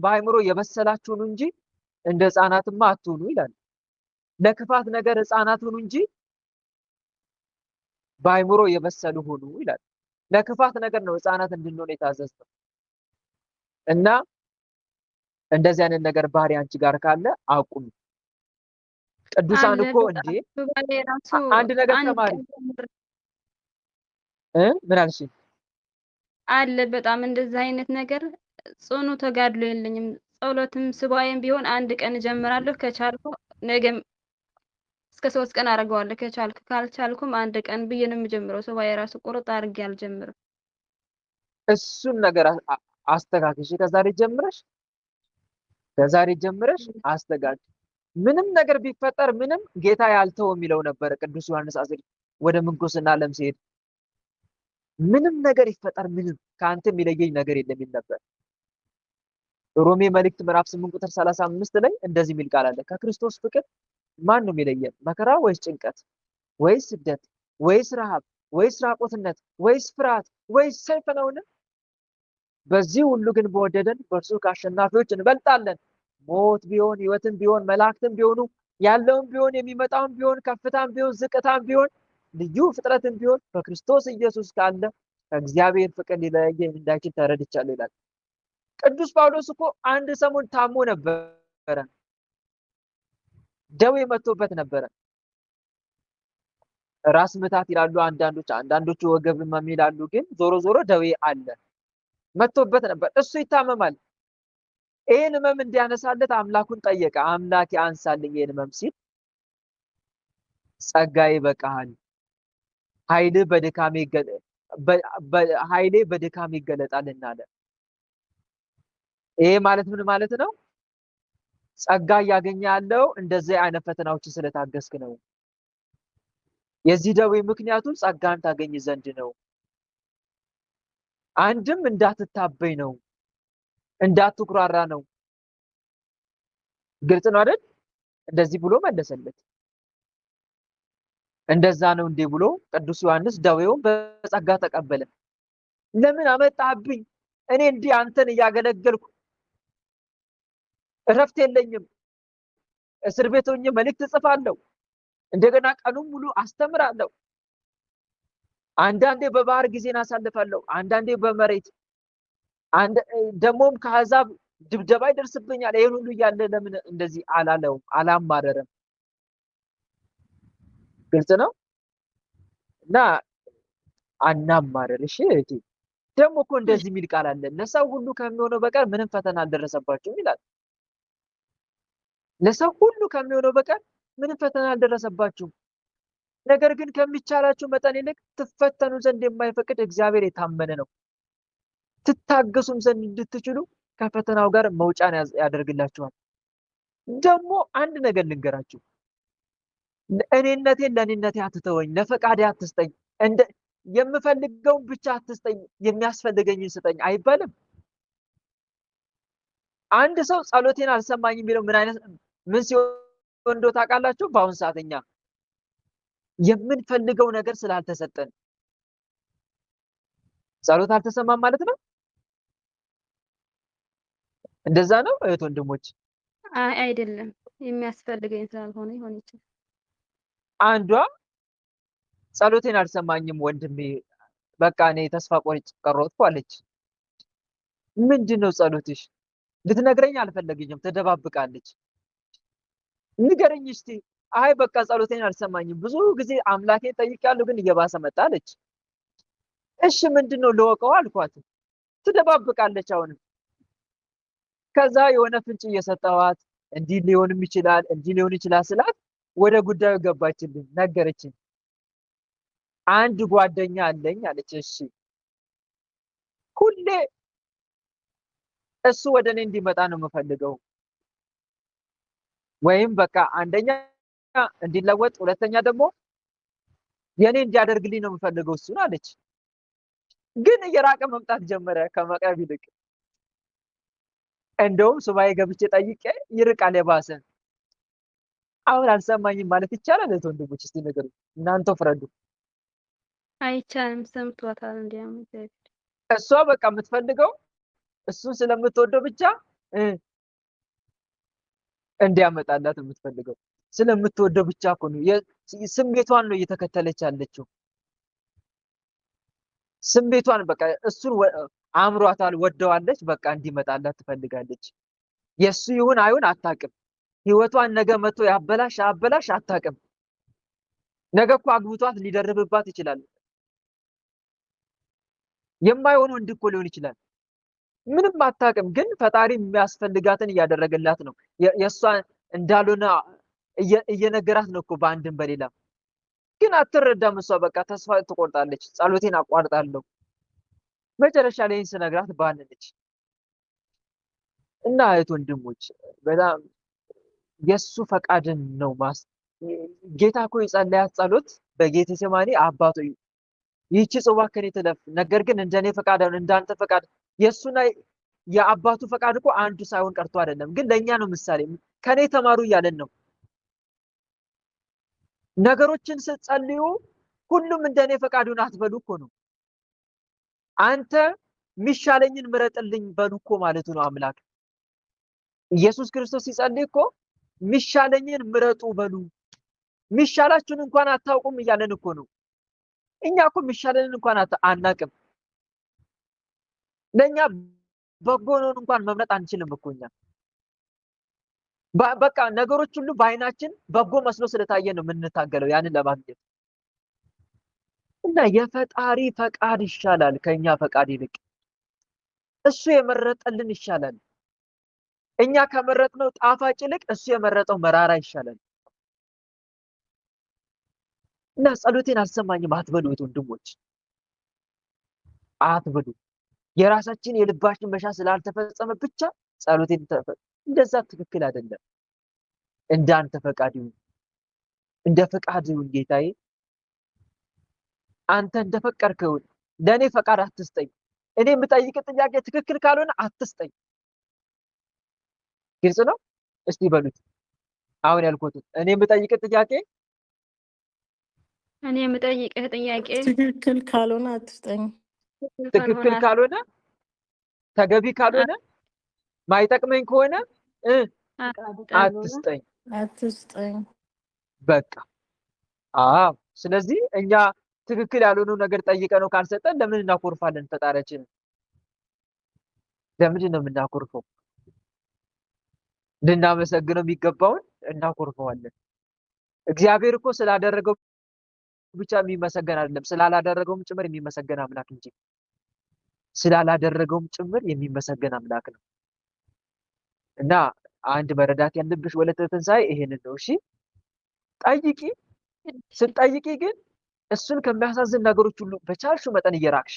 በአይምሮ የበሰላችሁን እንጂ እንደ ሕፃናትማ አትሁኑ ይላል። ለክፋት ነገር ሕፃናት ሁኑ እንጂ በአይምሮ የበሰሉ ሁኑ ይላል። ለክፋት ነገር ነው ሕፃናት እንድንሆን የታዘዝነው። እና እንደዚህ አይነት ነገር ባህሪ አንቺ ጋር ካለ አቁም። ቅዱሳን እኮ እንዴ አንድ ነገር ተማሪ ምን አልሽ? አለ በጣም እንደዚህ አይነት ነገር ጽኑ ተጋድሎ የለኝም። ጸሎትም ሱባኤም ቢሆን አንድ ቀን እጀምራለሁ። ከቻልኩ ነገም እስከ 3 ቀን አደርገዋለሁ ከቻልኩ። ካልቻልኩም አንድ ቀን ብዬ ነው የምጀምረው። ሱባኤ ራሱ ቁርጥ አድርጌ አልጀምርም። እሱን ነገር አስተካክሽ። ከዛሬ ጀምረሽ አስተካክሽ። ምንም ነገር ቢፈጠር ምንም ጌታ ያልተው የሚለው ነበር ቅዱስ ዮሐንስ አጽሪ ወደ ምንኩስና ዓለም ሲሄድ ምንም ነገር ይፈጠር ምንም ከአንተ የሚለየኝ ነገር የለም ይል ነበር። ሮሜ መልእክት ምዕራፍ 8 ቁጥር 35 ላይ እንደዚህ የሚል ቃል አለ። ከክርስቶስ ፍቅር ማን ነው የሚለየን? መከራ ወይስ ጭንቀት ወይስ ስደት ወይስ ረሃብ ወይስ ራቆትነት ወይስ ፍርሃት ወይስ ሰይፍ ነውን? በዚህ ሁሉ ግን በወደደን በእርሱ ከአሸናፊዎች እንበልጣለን። ሞት ቢሆን ሕይወትም ቢሆን መላእክትም ቢሆኑ ያለውም ቢሆን የሚመጣውም ቢሆን ከፍታም ቢሆን ዝቅታም ቢሆን ልዩ ፍጥረትም ቢሆን በክርስቶስ ኢየሱስ ካለ ከእግዚአብሔር ፍቅር ሊለየን እንዳይችል ተረድቻለሁ ይላል። ቅዱስ ጳውሎስ እኮ አንድ ሰሞን ታሞ ነበረ፣ ደዌ መጥቶበት ነበረ። ራስ ምታት ይላሉ አንዳንዶቹ ወገብ ህመም ይላሉ። ግን ዞሮ ዞሮ ደዌ አለ መጥቶበት ነበር። እሱ ይታመማል። ይህን ህመም እንዲያነሳለት አምላኩን ጠየቀ። አምላኬ አንሳልኝ ይህን ህመም ሲል ጸጋዬ ይበቃሃል፣ ኃይሌ በድካሜ ይገለጣልና አለ። ይሄ ማለት ምን ማለት ነው? ጸጋ እያገኘ ያለው እንደዚህ አይነት ፈተናዎችን ስለታገስክ ነው። የዚህ ደዌ ምክንያቱ ጸጋን ታገኝ ዘንድ ነው። አንድም እንዳትታበይ ነው፣ እንዳትኩራራ ነው። ግልጽ ነው አይደል? እንደዚህ ብሎ መለሰለት። እንደዛ ነው እንዴ ብሎ ቅዱስ ዮሐንስ ደዌውን በጸጋ ተቀበለ። ለምን አመጣብኝ? እኔ እንዲህ አንተን እያገለገልኩ እረፍት የለኝም። እስር ቤት ሆኜ መልእክት እጽፋለሁ፣ እንደገና ቀኑን ሙሉ አስተምራለሁ። አንዳንዴ በባህር ጊዜን አሳልፋለሁ፣ አንዳንዴ በመሬት ደግሞም ከአሕዛብ ድብደባ ይደርስብኛል። ይሄን ሁሉ እያለ ለምን እንደዚህ አላለውም? አላማረረም። ግልጽ ነው። እና አናማረር። እሺ እህቴ፣ ደግሞ እኮ እንደዚህ የሚል ቃል አለ፣ ለሰው ሁሉ ከሚሆነው በቀር ምንም ፈተና አልደረሰባቸውም ይላል። ለሰው ሁሉ ከሚሆነው በቀር ምንም ፈተና አልደረሰባችሁም። ነገር ግን ከሚቻላችሁ መጠን ይልቅ ትፈተኑ ዘንድ የማይፈቅድ እግዚአብሔር የታመነ ነው። ትታገሱም ዘንድ እንድትችሉ ከፈተናው ጋር መውጫን ያደርግላችኋል። ደግሞ አንድ ነገር ልንገራችሁ፣ እኔነቴን ለእኔነቴ አትተወኝ፣ ለፈቃዴ አትስጠኝ፣ እንደ የምፈልገውን ብቻ አትስጠኝ፣ የሚያስፈልገኝን ስጠኝ አይባልም? አንድ ሰው ጸሎቴን አልሰማኝ የሚለው ምን ሲሆን እንደው ታውቃላችሁ? በአሁን ሰዓት እኛ የምንፈልገው ነገር ስላልተሰጠን ጸሎት አልተሰማም ማለት ነው። እንደዛ ነው እህት ወንድሞች? አይደለም፣ የሚያስፈልገኝ ስላልሆነ ይሆን ይችላል። አንዷ ጸሎቴን አልሰማኝም ወንድሜ፣ በቃ እኔ ተስፋ ቆርጬ ቀረሁ አለች። ምንድነው ጸሎትሽ? ልትነግረኝ አልፈለገችም፣ ተደባብቃለች። ንገረኝ እስቲ። አይ በቃ ጸሎቴን አልሰማኝም፣ ብዙ ጊዜ አምላኬን ጠይቄያለሁ ግን እየባሰ መጣ አለች። እሺ ምንድነው ልወቀው አልኳት። ትደባብቃለች አሁንም። ከዛ የሆነ ፍንጭ እየሰጠኋት እንዲህ ሊሆንም ይችላል እንዲህ ሊሆን ይችላል ስላት ወደ ጉዳዩ ገባችልኝ፣ ነገረችኝ። አንድ ጓደኛ አለኝ አለች። እሺ ሁሌ እሱ ወደ እኔ እንዲመጣ ነው የምፈልገው፣ ወይም በቃ አንደኛ እንዲለወጥ፣ ሁለተኛ ደግሞ የኔ እንዲያደርግልኝ ነው የምፈልገው እሱን አለች። ግን እየራቀ መምጣት ጀመረ ከመቅረብ ይልቅ። እንደውም ሱባኤ ገብቼ ጠይቄ ይርቃል የባሰ። አሁን አልሰማኝም ማለት ይቻላል? እህት ወንድሞች እስቲ ንገሩ፣ እናንተው ፍረዱ። አይቻልም፣ ሰምቷታል። እንዲያም እሷ በቃ የምትፈልገው እሱን ስለምትወደው ብቻ እንዲያመጣላት የምትፈልገው ስለምትወደው ብቻ እኮ ነው። ስሜቷን ነው እየተከተለች ያለችው። ስሜቷን በቃ እሱን አምሯታል፣ ወደዋለች፣ በቃ እንዲመጣላት ትፈልጋለች። የሱ ይሁን አይሁን አታውቅም። ህይወቷን ነገ መጥቶ ያበላሽ አታውቅም። ነገ እኮ አግብቷት ሊደርብባት ይችላል። የማይሆን ወንድ እኮ ሊሆን ይችላል። ምንም አታውቅም። ግን ፈጣሪ የሚያስፈልጋትን እያደረገላት ነው። የእሷ እንዳልሆነ እየነገራት ነው እኮ በአንድም በሌላም። ግን አትረዳም። እሷ በቃ ተስፋ ትቆርጣለች። ጸሎቴን አቋርጣለሁ። መጨረሻ ላይ ስነግራት ባንነች። እና እህት ወንድሞች በጣም የሱ ፈቃድን ነው ጌታ እኮ የጸለያት ጸሎት በጌቴሴማኒ አባቶ ይህቺ ጽዋ ከኔ ትለፍ፣ ነገር ግን እንደኔ ፈቃድ አይሁን እንዳንተ ፈቃድ። የሱና የአባቱ ፈቃድ እኮ አንዱ ሳይሆን ቀርቶ አይደለም፣ ግን ለኛ ነው ምሳሌ። ከኔ ተማሩ እያለን ነው። ነገሮችን ስትጸልዩ ሁሉም እንደኔ ፈቃድ ይሁን አትበሉ እኮ ነው። አንተ ሚሻለኝን ምረጥልኝ በሉ እኮ ማለቱ ነው አምላክ። ኢየሱስ ክርስቶስ ሲጸልይ እኮ ሚሻለኝን ምረጡ በሉ፣ ሚሻላችሁን እንኳን አታውቁም እያለን እኮ ነው። እኛ እኮ ሚሻለንን እንኳን አናቅም። ለኛ በጎ ነው እንኳን መምረጥ አንችልም እኮ እኛ። በቃ ነገሮች ሁሉ በአይናችን በጎ መስሎ ስለታየ ነው የምንታገለው ያንን ለማግኘት። እና የፈጣሪ ፈቃድ ይሻላል ከኛ ፈቃድ ይልቅ። እሱ የመረጠልን ይሻላል። እኛ ከመረጥነው ጣፋጭ ይልቅ እሱ የመረጠው መራራ ይሻላል። እና ጸሎቴን አልሰማኝም አትበሉ ወንድሞች፣ አትበሉ። የራሳችን የልባችን መሻ ስላልተፈጸመ ብቻ ጸሎቴን እንደዛ ትክክል አይደለም። እንዳንተ ፈቃድ ይሁን፣ እንደ ፈቃድ ይሁን ጌታዬ። አንተ እንደፈቀድከው ለኔ ፈቃድ አትስጠኝ። እኔ የምጠይቅ ጥያቄ ትክክል ካልሆነ አትስጠኝ። ግልጽ ነው? እስቲ በሉት አሁን ያልኩት። እኔ የምጠይቅ ጥያቄ ትክክል ካልሆነ አትስጠኝ። ትክክል ካልሆነ፣ ተገቢ ካልሆነ፣ ማይጠቅመኝ ከሆነ አትስጠኝ። በቃ አዎ። ስለዚህ እኛ ትክክል ያልሆነው ነገር ጠይቀ ነው ካልሰጠን ለምን እናኮርፋለን? ፈጣሪያችንን ለምንድን ነው የምናኮርፈው? ልናመሰግነው የሚገባውን እናኮርፈዋለን። እግዚአብሔር እኮ ስላደረገው ብቻ የሚመሰገን አይደለም፣ ስላላደረገውም ጭምር የሚመሰገን አምላክ እንጂ ስላላደረገውም ጭምር የሚመሰገን አምላክ ነው። እና አንድ መረዳት ያለብሽ ወለተ ትንሣኤ ይሄንን ነው። እሺ ጠይቂ። ስትጠይቂ ግን እሱን ከሚያሳዝን ነገሮች ሁሉ በቻልሽው መጠን እየራቅሽ።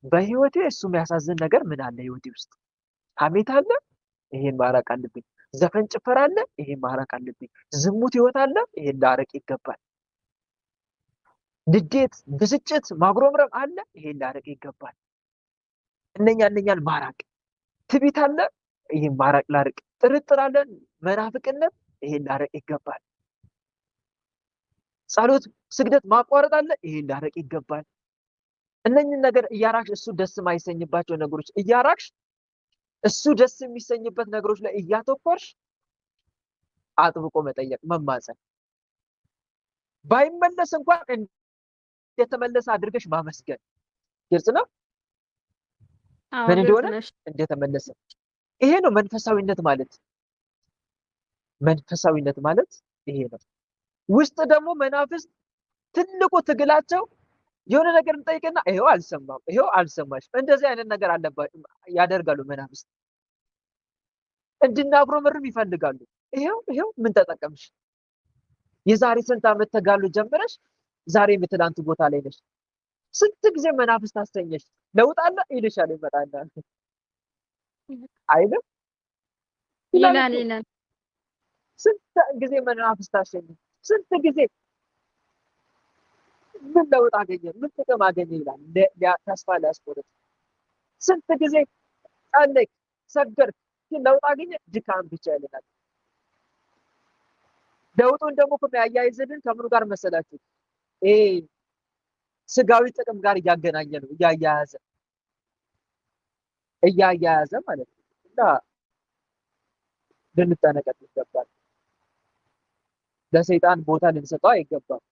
በህይወቴ እሱ የሚያሳዝን ነገር ምን አለ? ህይወቴ ውስጥ ሐሜት አለ፣ ይሄን ማራቅ አለብኝ። ዘፈን ጭፈራ አለ፣ ይሄን ማራቅ አለብኝ። ዝሙት ህይወት አለ፣ ይሄን ላረቅ ይገባል። ንዴት፣ ብስጭት፣ ማጉረምረም አለ፣ ይሄን ላረቅ ይገባል። እነኛን ማራቅ። ትዕቢት አለ፣ ይሄን ማራቅ ላርቅ። ጥርጥር አለ፣ መናፍቅነት፣ ይሄን ላረቅ ይገባል። ጸሎት፣ ስግደት ማቋረጥ አለ፣ ይሄን ላረቅ ይገባል። እነኝን ነገር እያራቅሽ እሱ ደስ የማይሰኝባቸው ነገሮች እያራቅሽ እሱ ደስ የሚሰኝበት ነገሮች ላይ እያተኮርሽ አጥብቆ መጠየቅ፣ መማፀን። ባይመለስ እንኳን እንደተመለሰ አድርገሽ ማመስገን። ግልጽ ነው ምን እንደሆነ እንደተመለሰ። ይሄ ነው መንፈሳዊነት ማለት። መንፈሳዊነት ማለት ይሄ ነው። ውስጥ ደግሞ መናፍስት ትልቁ ትግላቸው የሆነ ነገር እንጠይቅና ይሄው አልሰማም፣ ይሄው አልሰማሽ፣ እንደዚህ አይነት ነገር አለባቸው ያደርጋሉ። መናፍስት እንድናጉረመርም ይፈልጋሉ። ይሄው ምን ተጠቀምሽ? የዛሬ ስንት ዓመት ተጋሉ ጀምረሽ ዛሬ የትናንት ቦታ ላይ ነሽ። ስንት ጊዜ መናፍስት አስተኘሽ። ለውጥ አለ ይልሻል፣ ይመጣና አይደል ይላል። ስንት ጊዜ መናፍስት አስተኘ፣ ስንት ጊዜ ምን ለውጥ አገኘ፣ ምን ጥቅም አገኘ ይላል። ተስፋ ሊያስቆርጥ ስንት ጊዜ ጸለይክ፣ ሰገድክ፣ ለውጥ አገኘ፣ ድካም ብቻ ይላል። ለውጡን ደግሞ ከሚያያይዝልን ከምኑ ጋር መሰላችሁ? ስጋዊ ጥቅም ጋር እያገናኘ ነው፣ እያያያዘ ማለት ነው። እና ልንጠነቀቅ ይገባል። ለሰይጣን ቦታ ልንሰጠው አይገባም።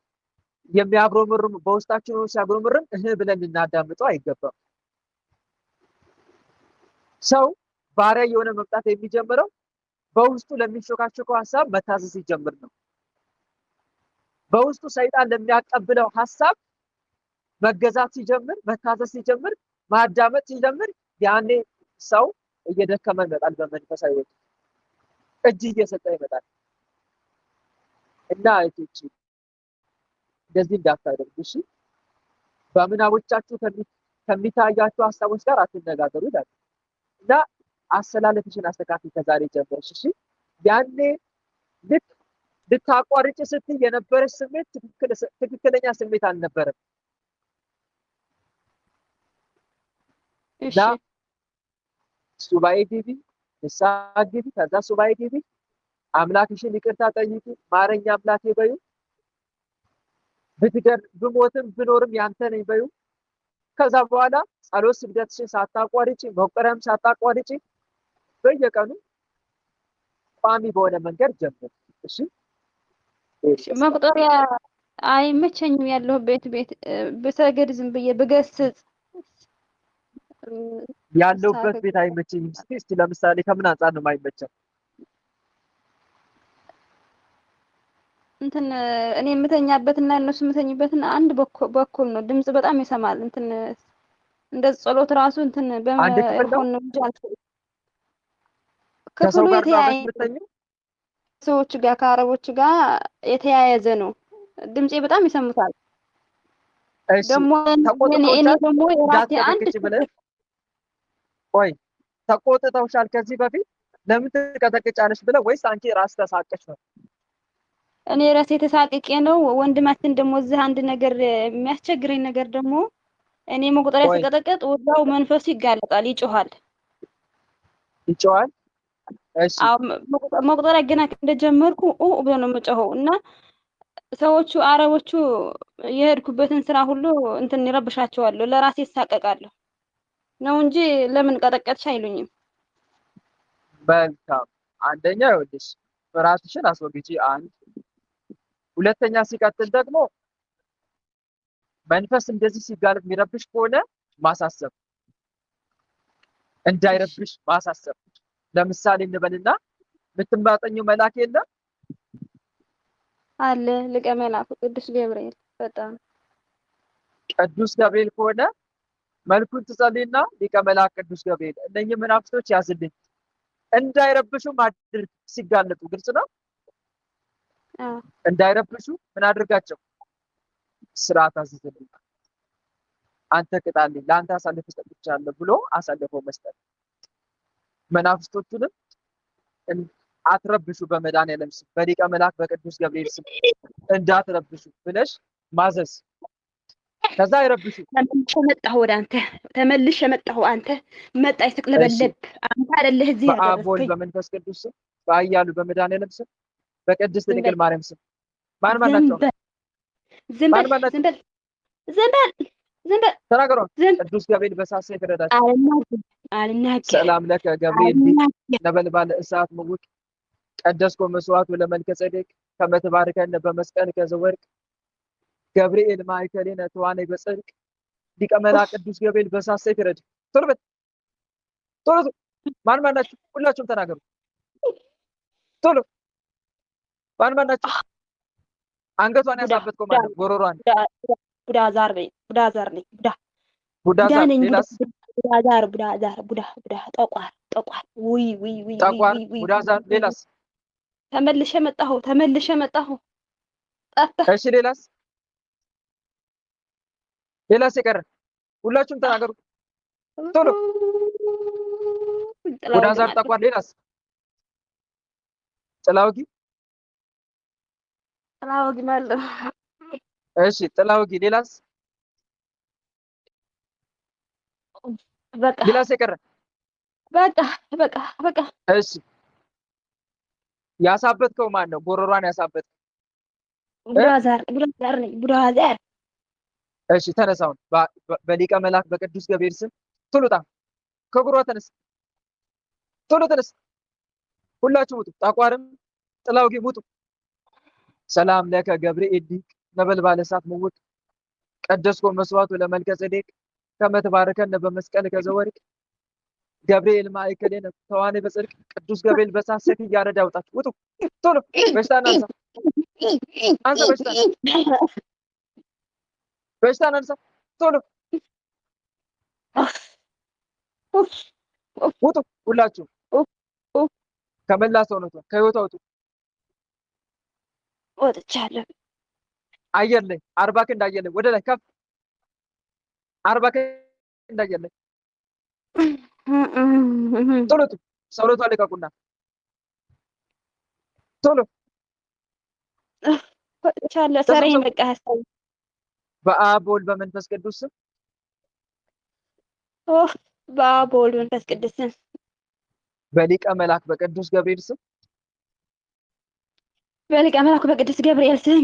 የሚያጉረመርም በውስጣችን ሆኖ ሲያጉረመርም ብለን ልናዳምጠው አይገባም። ሰው ባሪያ የሆነ መምጣት የሚጀምረው በውስጡ ለሚሾካሾከው ሀሳብ መታዘዝ ሲጀምር ነው። በውስጡ ሰይጣን ለሚያቀብለው ሀሳብ መገዛት ሲጀምር፣ መታዘዝ ሲጀምር፣ ማዳመጥ ሲጀምር ያኔ ሰው እየደከመ ይመጣል። በመንፈሳዊ ሕይወት እጅ እየሰጠ ይመጣል። እና እህቶቼ እንደዚህ እንዳታደርጉ እሺ። በምናቦቻችሁ ከሚታያችሁ ሀሳቦች ጋር አትነጋገሩ ይላል። እና አሰላለፍሽን አስተካክል ከዛሬ ጀምረሽ እሺ። ያኔ ልክ ልታቋርጭ ስትይ የነበረች ስሜት ትክክለኛ ስሜት አልነበረም። እሺ ሱባኤ ግቢ፣ ንስሐ ግቢ። ከዛ ሱባኤ ግቢ፣ አምላክሽን ይቅርታ ጠይቂ፣ ማረኝ አምላኬ በዩ። ብሞትም ብኖርም ያንተ ነኝ በዩ። ከዛ በኋላ ጸሎት ስግደትሽን ሳታቋርጪ፣ መቁጠሪያም ሳታቋርጪ በየቀኑ ቋሚ በሆነ መንገድ ጀምር እሺ። መቁጠሪያ አይመቸኝም። ያለሁበት ቤት ብሰግድ ዝም ብዬ ብገስጽ ያለሁበት ቤት አይመቸኝም። እስቲ ለምሳሌ ከምን አንጻር ነው የማይመቸው? እንትን እኔ የምተኛበትና እነሱ የምተኝበትን አንድ በኩል ነው። ድምጽ በጣም ይሰማል። እንትን እንደ ጸሎት ራሱ እንትን አንድ ክፍል ነው እንጂ ከሰው ክፍሉ ጋር ነው የተያየ የምትተኛው? ሰዎች ጋር ከአረቦች ጋር የተያያዘ ነው። ድምጼ በጣም ይሰሙታል። እሺ ደግሞ እኔ ተቆጥተውሻል? ደግሞ የራሴ አንድ እንዳትቀጠቅጭ ብለህ ቆይ፣ ተቆጥተውሻል ከዚህ በፊት ለምን ትቀጠቅጫለሽ ብለህ ወይስ አንቺ ራስ ተሳቀሽ ነው? እኔ ራሴ ተሳቅቄ ነው። ወንድማችን ደግሞ እዚህ አንድ ነገር የሚያስቸግረኝ ነገር ደግሞ እኔ መቁጠሪያ ቆይ ስቀጠቅጥ ወዲያው መንፈሱ ይጋለጣል፣ ይጮሃል። ይጮሃል? እሺ አዎ መቁጠሪያ ገና እንደጀመርኩ ብሎ ነው የምጮኸው እና ሰዎቹ አረቦቹ የሄድኩበትን ስራ ሁሉ እንትን ይረብሻቸዋለሁ። ለራሴ ይሳቀቃለሁ ነው እንጂ ለምን ቀጠቀጥሽ አይሉኝም። መልካም። አንደኛ ይኸውልሽ ፍርሃትሽን አስወግጂ። አንድ ሁለተኛ፣ ሲቀጥል ደግሞ መንፈስ እንደዚህ ሲጋለጥ የሚረብሽ ከሆነ ማሳሰብ፣ እንዳይረብሽ ማሳሰብ። ለምሳሌ እንበልና የምትማጠኘው መልአክ የለም አለ ሊቀ መላኩ ቅዱስ ገብርኤል። በጣም ቅዱስ ገብርኤል ከሆነ መልኩን ትጸልይና ሊቀ መላክ ቅዱስ ገብርኤል እነኚህ መናፍስቶች ያዝልኝ እንዳይረብሹ ማድረግ ሲጋለጡ፣ ግልጽ ነው። እንዳይረብሹ ምን አድርጋቸው? ስርዓት አዝዝልኝ፣ አንተ ቅጣልኝ፣ ለአንተ አሳልፌ ሰጥቻለሁ ብሎ አሳልፎ መስጠት። መናፍስቶቹንም አትረብሹ በመድኃኒዓለም ስም በሊቀ መልአክ በቅዱስ ገብርኤል ስም እንዳትረብሹ ብለሽ ማዘዝ። ከዛ አይረብሹ። ተመልሼ መጣሁ ወደ አንተ ተመልሼ መጣሁ። አንተ መጣ ስትቅለበለብ አንተ አይደለህ እዚህ በአብ ወልድ ያደረስከኝ። በመንፈስ ቅዱስ ስም በኃያሉ በመድኃኒዓለም ስም በቅድስት ዝም ድንግል በል ማርያም ስም ማን ማን ዝም ናቸው? በል ዝም ማን በል ማን ናቸው? ዝም በል ዝም በል ዝም በል ተናገሩ። ዝም ቅዱስ ገብርኤል በሳት ሰይፍ ይረዳቸው። አልናገር ሰላም ለከ ገብርኤል ሊቅ አልናገር ነበልባለ እሳት ምውቅ ቀደስኮ መስዋዕቱ ለመልከ ጼዴቅ ከመ ትባርከነ በመስቀልከ ዘወርቅ ገብርኤል ማእከሌነ ተዋነይ በጽድቅ ሊቀ መላእክት ቅዱስ ገብርኤል በሳት ሰይፍ ይረድ። ቶሎ በል ቶሎ ቶሎ። ማን ማን ናቸው? ሁላችሁም ተናገሩ ቶሎ። ማን ማን ናቸው? አንገቷን ያሳበጥከው ማለት ነው። ጎሮሯን ቡዳ ዛር ነኝ ቡዳ ዛር ነኝ ቡዳ ቡዳ ቡዳ ዛር። ነኝ ሌላስ? ቡዳ ዛር ቡዳ ጠቋር ውይ ውይ ውይ ጠቋር ውይ ውይ ቡዳ ዛር። ሌላስ? ተመልሼ መጣሁ ጠፋህ። እሺ ሌላስ? ሌላስ የቀረ? ሁላችሁም ተናገሩ ቶሎ። ቡዳ ዛር፣ ጠቋር። ሌላስ? ጥላውጊ። ጥላውጊ ማለት እሺ ጥላውጊ። ሌላስ? በቃ ሌላስ የቀረ? በቃ እሺ ያሳበጥከው ማን ነው? ጎሮሯን ያሳበጥ ቡዳ ዛር ነኝ ቡዳ ዛር። እሺ ተነሳውን በሊቀ መልአክ በቅዱስ ገብርኤል ስም ቶሎ ውጣ። ከጉሯ ተነስ፣ ቶሎ ተነስ። ሁላችሁ ውጡ። ጠቋርም ጥላውጊም ውጡ። ሰላም ለከ ገብርኤል ሊቅ ነበልባለ እሳት ምውቅ ቀደስኮ መስዋዕቱ ለመልከ ጼዴቅ ከመ ትባርከነ በመስቀልከ ዘወርቅ ገብርኤል ማእከሌነ ተዋነይ በጽድቅ ቅዱስ ገብርኤል በሳት ሰይፍ እያረዳ ያውጣችሁ። ውጡ ቶሎ። በሽታን አንሳ አንሳ። በሽታን አንሳ ቶሎ። ውጡ ሁላችሁ ከመላ ሰውነቷ ከህይወቷ ውጡ። ወጥቻለሁ። አየር ላይ 40 ክንድ አየር ላይ ወደ ላይ ከፍ 40 ክንድ አየር ላይ ቶሎ ውጡ። ሰውነቷ ልቀቁና ቶሎ ወጥቻለሁ። ሰረኝ በቃ ሀሳብ በአብ ወልድ በመንፈስ ቅዱስ ስም በአብ ወልድ መንፈስ ቅዱስ ስም በሊቀ መልአክ በቅዱስ ገብርኤል ስም በሊቀ መልአክ በቅዱስ ገብርኤል ስም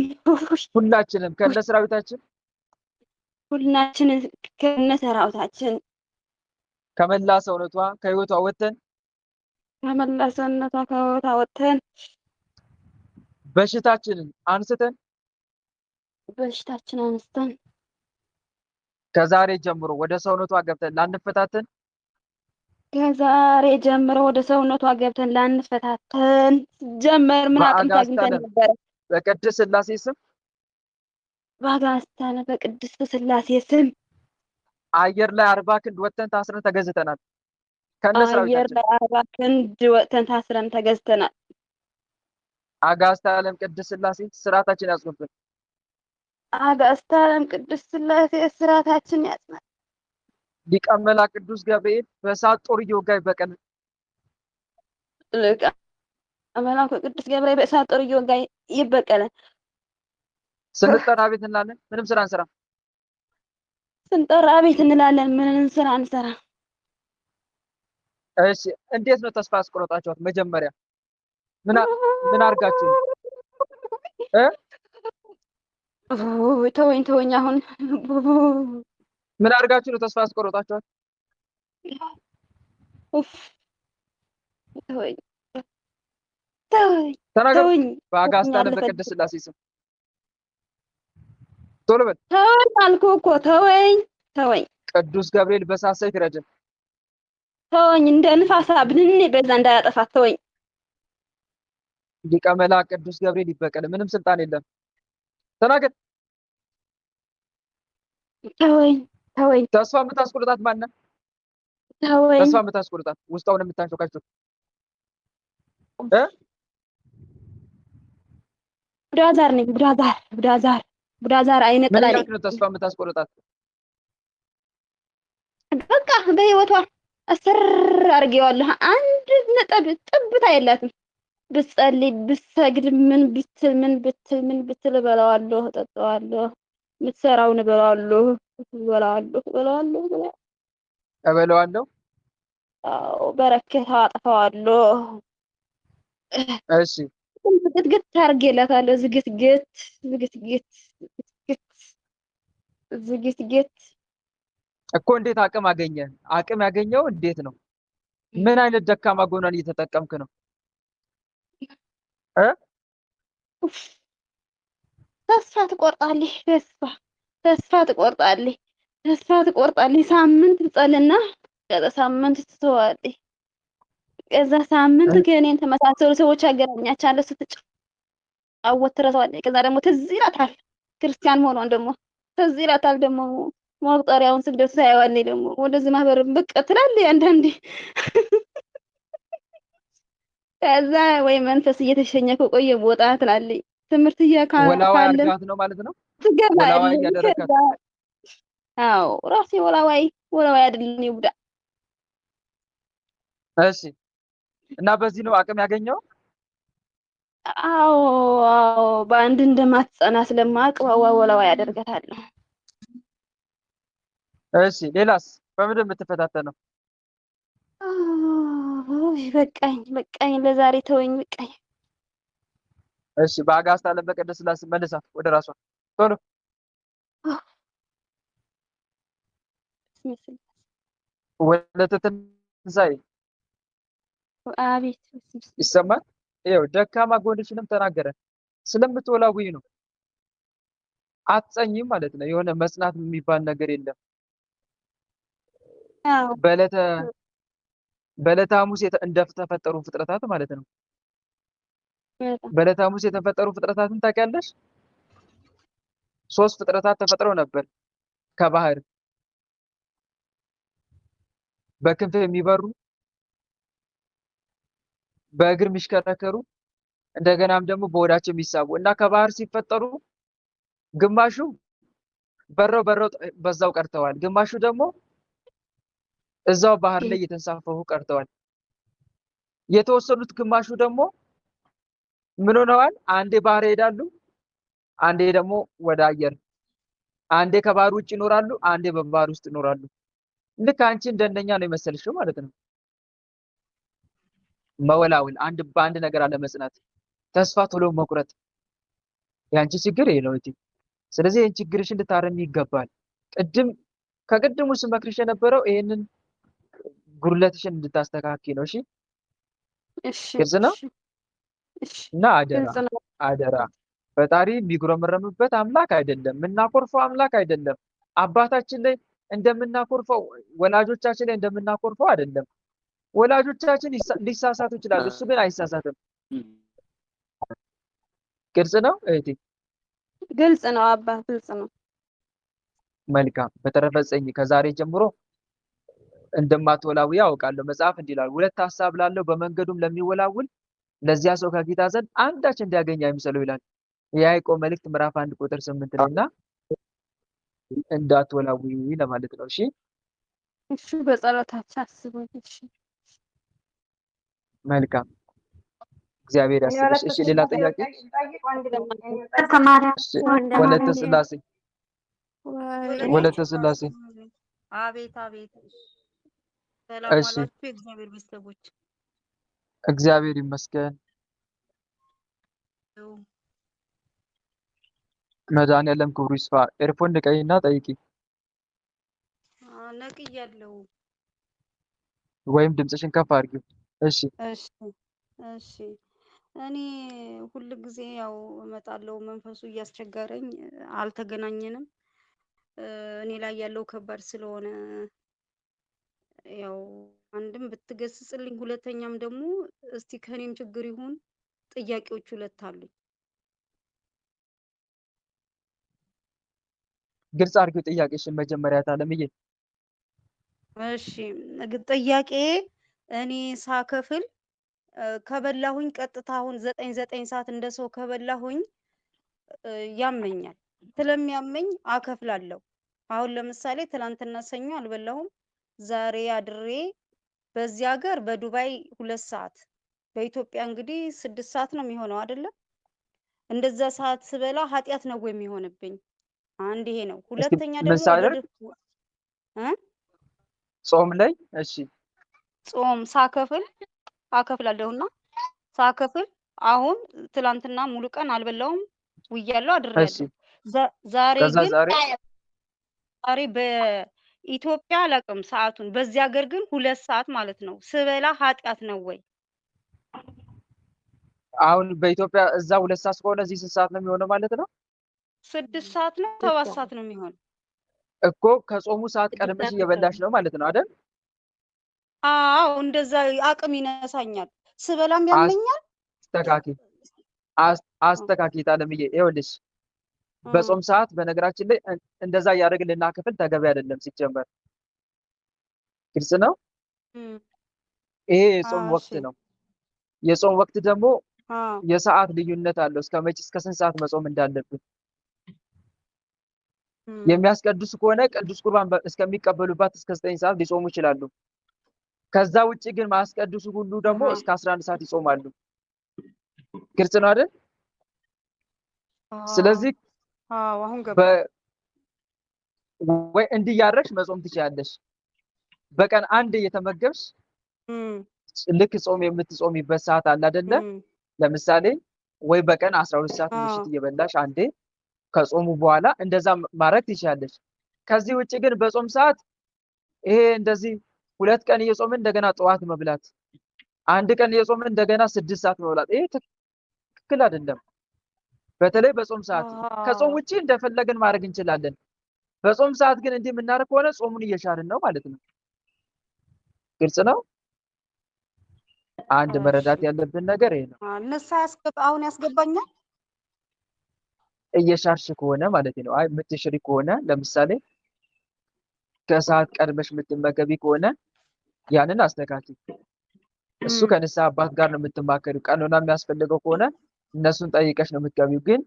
ሁላችንም ከነ ሰራዊታችን ከመላ ሰውነቷ ከህይወቷ ወጥተን በሽታችንን አንስተን ከዛሬ ጀምሮ ወደ ሰውነቷ ገብተን ጀመር ምን አቅም ታግኝተን ነበር? በቅድስት ሥላሴ ስም በአጋዕዝተ በቅድስት ሥላሴ ስም አየር ላይ 40 ክንድ ወጥተን ታስረን ተገዝተናል። አየር ላይ 40 ክንድ ወጥተን ታስረን ተገዝተናል። አጋዕዝተ ዓለም ቅድስት ሥላሴ ስርዓታችን ያጽኑብን። አጋዕዝተ ዓለም ቅድስት ሥላሴ ስርዓታችን ያጽናል። ሊቀ መላእክት ቅዱስ ገብርኤል በእሳት ጦር እየወጋ ይበቀል። ሊቀ መላእክት ቅዱስ ገብርኤል በእሳት ጦር እየወጋ ይበቀላል። ስንጠራ ቤት እንላለን፣ ምንም ስራ አንሰራ። ስንጠራ ቤት እንላለን፣ ምንም ስራ አንሰራ። እሺ እንዴት ነው ተስፋ አስቆረጣችኋት? መጀመሪያ ምን አድርጋችሁ ተወኝ አሁን ምን አድርጋችሁ ነው ተስፋ አስቆረጣችኋት? ተወኝ። በአጋዕዝተ ዓለም በቅድስት ሥላሴ ስም ቶሎ በል። ተወኝ አልኩህ እኮ ተወኝ። ቅዱስ ገብርኤል በእሳት ሰይፍ ይረድን። ተወኝ፣ እንደ ንፋሳ ብንን በዛ እንዳያጠፋት ተወኝ። ሊቀ መላእክት ቅዱስ ገብርኤል ይበቀል። ምንም ስልጣን የለም። ተናገር። ተወኝ። ተስፋ የምታስቆርጣት ማን ነው? ተወኝ። ተስፋ የምታስቆርጣት ውስጣውን የምታንሾካቸው ቡዳዛር ነኝ። ቡዳዛር አይነ ጥላ ነኝ። ምን ነው ተስፋ የምታስቆርጣት? በቃ በህይወቷ እስር አድርጌዋለሁ። አንድ ነጥብ ጥብታ የላትም። ብጸልይ ብሰግድ ምን ብትል እበላዋለሁ፣ እጠጣዋለሁ፣ የምትሰራውን እበላዋለሁ፣ እበላዋለሁ። እበለዋለሁ። አዎ በረከት አጠፋዋለሁ። እሺ ዝግትግት አድርጌላታለሁ። ዝግትግት ዝግትግት ዝግትግት እኮ እንዴት አቅም አገኘ? አቅም ያገኘው እንዴት ነው? ምን አይነት ደካማ ጎኗን እየተጠቀምክ ነው? እ ተስፋ ትቆርጣለህ። ተስፋ ትቆርጣለህ። ተስፋ ትቆርጣለህ። ሳምንት ትጸልና ከዛ ሳምንት ትተዋለህ። ከዛ ሳምንት ከእኔን ተመሳሰሉ ሰዎች አገናኛቻለሁ። ስትጫወት ትረሳዋለህ። ከዛ ደግሞ ትዝ ይላታል ክርስቲያን መሆኗን ደግሞ ትዝ ይላታል። ደግሞ መቁጠሪያውን ስግደቱ ታየዋለህ። ደግሞ ወደዚህ ማህበር ብቅ ትላለህ አንዳንዴ። ከዛ ወይ መንፈስ እየተሸኘ ከቆየ ቦታ ትላለህ። ትምህርት ወላዋይ ካለም አድርጋት ነው ማለት ነው። ትገባለህ። ወላዋይ እያደረካት። አዎ ራሴ ወላዋይ አይደለም ይብዳ። እሺ እና በዚህ ነው አቅም ያገኘው። አዎ በአንድ እንደማትጸና ስለማውቅ ወላዋይ አደርጋታለሁ። እሺ ሌላስ በምንድን የምትፈታተነው? በቃኝ፣ ለዛሬ ተወኝ፣ በቃኝ። እሺ በአጋዕዝተ ዓለም በቅድስት ሥላሴ መልሳት ወደ ራሷ ቶሎ። ወለተ ትንሣኤ አቤት ይሰማል። ይኸው ደካማ ጎንሽንም ተናገረ። ስለምትወላውይ ነው። አትጸኝም ማለት ነው። የሆነ መጽናት የሚባል ነገር የለም። አዎ በዕለተ ሐሙስ እንደተፈጠሩ ፍጥረታት ማለት ነው። በዕለተ ሐሙስ የተፈጠሩ ፍጥረታትን ታውቂያለሽ? 3 ፍጥረታት ተፈጥረው ነበር ከባህር በክንፍ የሚበሩ በእግር የሚሽከረከሩ እንደገናም ደግሞ በሆዳቸው የሚሳቡ እና ከባህር ሲፈጠሩ ግማሹ በረው በዛው ቀርተዋል። ግማሹ ደግሞ እዛው ባህር ላይ እየተንሳፈፉ ቀርተዋል። የተወሰኑት ግማሹ ደግሞ ምን ሆነዋል? አንዴ ባህር ይሄዳሉ፣ አንዴ ደግሞ ወደ አየር፣ አንዴ ከባህር ውጭ ይኖራሉ፣ አንዴ በባህር ውስጥ ይኖራሉ። ልክ አንቺ እንደነኛ ነው የመሰልሽው ማለት ነው። መወላወል፣ በአንድ ነገር አለመጽናት፣ ተስፋ ቶሎ መቁረጥ ያንቺ ችግር ይሄ ነው እንጂ። ስለዚህ ይሄን ችግርሽን ልታረሚ ይገባል። ከቅድሙ ስመክርሽ የነበረው ይሄንን ጉድለትሽን እንድታስተካኪ ነው። እሺ ግልጽ ነው። እና አደራ ፈጣሪ የሚጉረመረምበት አምላክ አይደለም። የምናኮርፈው አምላክ አይደለም። አባታችን ላይ እንደምናኮርፈው ወላጆቻችን ላይ እንደምናኮርፈው አይደለም። ወላጆቻችን ሊሳሳቱ ይችላሉ፣ እሱ ግን አይሳሳትም። ግልጽ ነው እህቴ? ግልጽ ነው አባ፣ ግልጽ ነው። መልካም። በተረፈ ጸኝ ከዛሬ ጀምሮ እንደማትወላውይ አውቃለሁ። መጽሐፍ እንዲህ ይላል፣ 2 ሐሳብ ላለው በመንገዱም ለሚወላውል ለዚያ ሰው ከጌታ ዘንድ አንዳች እንዲያገኝ አይምሰለው ይላል የያዕቆብ መልእክት ምዕራፍ 1 ቁጥር 8 ላይ እና እንዳትወላውይ ለማለት ነው። እሺ እሺ፣ በጸሎታችን አስቡኝ። እሺ መልካም፣ እግዚአብሔር ያስብሽ። እሺ ሌላ ጥያቄ? ወለተ ሥላሴ ወለተ ሥላሴ አቤት አቤት። ሰላም ዋላችሁ የእግዚአብሔር ቤተሰቦች። እግዚአብሔር ይመስገን። መድኃኒዓለም ክብሩ ይስፋ። ኤርፎን ንቀይና ጠይቂ። ነቅያለሁ። ወይም ድምፅሽን ከፍ አድርጊው። እሺ እሺ። እኔ ሁል ጊዜ ያው እመጣለሁ፣ መንፈሱ እያስቸገረኝ አልተገናኘንም። እኔ ላይ ያለው ከባድ ስለሆነ ያው አንድም ብትገስጽልኝ፣ ሁለተኛም ደግሞ እስቲ ከኔም ችግር ይሁን ጥያቄዎች 2 አሉኝ። ግልጽ አድርጊው ጥያቄሽን መጀመሪያ ታለምዬ። እሺ ጥያቄ እኔ ሳከፍል ከበላሁኝ ቀጥታ አሁን 9 ሰዓት እንደ ሰው ከበላሁኝ ያመኛል። ስለሚያመኝ አከፍላለሁ። አሁን ለምሳሌ ትናንትና ሰኞ አልበላሁም። ዛሬ አድሬ በዚህ ሀገር በዱባይ 2 ሰዓት በኢትዮጵያ እንግዲህ 6 ሰዓት ነው የሚሆነው አይደለም? እንደዛ ሰዓት ስበላ ኃጢአት ነው ወይ የሚሆንብኝ? አንድ ይሄ ነው። እስኪ ሁለተኛ ምን ደግሞ ሳደርግ ጾም ላይ እሺ ጾም አከፍላለሁና ሳከፍል አሁን ትላንትና ሙሉ ቀን አልበላውም ውያለሁ እሺ አድሬያለሁ። ዛሬ ከዛ ግን ዛሬ በኢትዮጵያ አላውቅም ሰዓቱን፣ በዚህ ሀገር ግን 2 ሰዓት ማለት ነው። ስበላ ኃጢአት ነው ወይ? አሁን በኢትዮጵያ እዛ 2 ሰዓት ከሆነ እዚህ 6 ሰዓት ነው የሚሆነው ማለት ነው 6 ሰዓት ነው 7 ሰዓት ነው የሚሆነው እኮ። ከጾሙ ሰዓት ቀድመሽ እየበላሽ ነው ማለት ነው አይደል? አዎ እንደዛ አቅም ይነሳኛል፣ ስበላም ያመኛል። አስተካኪ ታለምዬ፣ ይኸውልሽ በጾም ሰዓት በነገራችን ላይ እንደዛ እያደረግን ልናከፍል ተገቢ አይደለም ሲጀመር። ግልጽ ነው። ይሄ የጾም ወቅት ነው። የጾም ወቅት ደግሞ የሰዓት ልዩነት አለው። እስከ ስንት ሰዓት መጾም እንዳለብን የሚያስቀድሱ ከሆነ ቅዱስ ቁርባን እስከሚቀበሉባት እስከ 9 ሰዓት ሊጾሙ ይችላሉ። ከዛ ውጪ ግን ማስቀድሱ ሁሉ ደግሞ እስከ 11 ሰዓት ይጾማሉ። ግልጽ ነው አይደል? ስለዚህ አሁን ገባ። ወይ እንዲያረሽ መጾም ትችያለሽ። በቀን አንድ እየተመገብሽ ልክ ጾም የምትጾሚበት ሰዓት አለ አይደለ? ለምሳሌ ወይ በቀን 12 ሰዓት ምሽት እየበላሽ አንዴ ከጾሙ በኋላ እንደዛ ማድረግ ትችያለሽ። ከዚህ ውጪ ግን በጾም ሰዓት ይሄ እንደዚህ 2 ቀን እየጾምን እንደገና ጠዋት መብላት፣ አንድ ቀን እየጾምን እንደገና 6 ሰዓት መብላት፣ ይሄ ትክክል አይደለም። በተለይ በጾም ሰዓት። ከጾም ውጪ እንደፈለግን ማድረግ እንችላለን። በጾም ሰዓት ግን እንዲህ የምናደርግ ከሆነ ጾሙን እየሻርን ነው ማለት ነው። ግልጽ ነው። አንድ መረዳት ያለብን ነገር ይሄ ነው። አሁን ያስገባኛል። እየሻርሽ ከሆነ ማለት ነው። አይ የምትሽሪ ከሆነ ለምሳሌ ከሰዓት ቀድመሽ የምትመገቢ ከሆነ ያንን አስተካክል። እሱ ከንስሐ አባት ጋር ነው የምትማከሪው። ቀኖና የሚያስፈልገው ከሆነ እነሱን ጠይቀሽ ነው የምትገቢው። ግን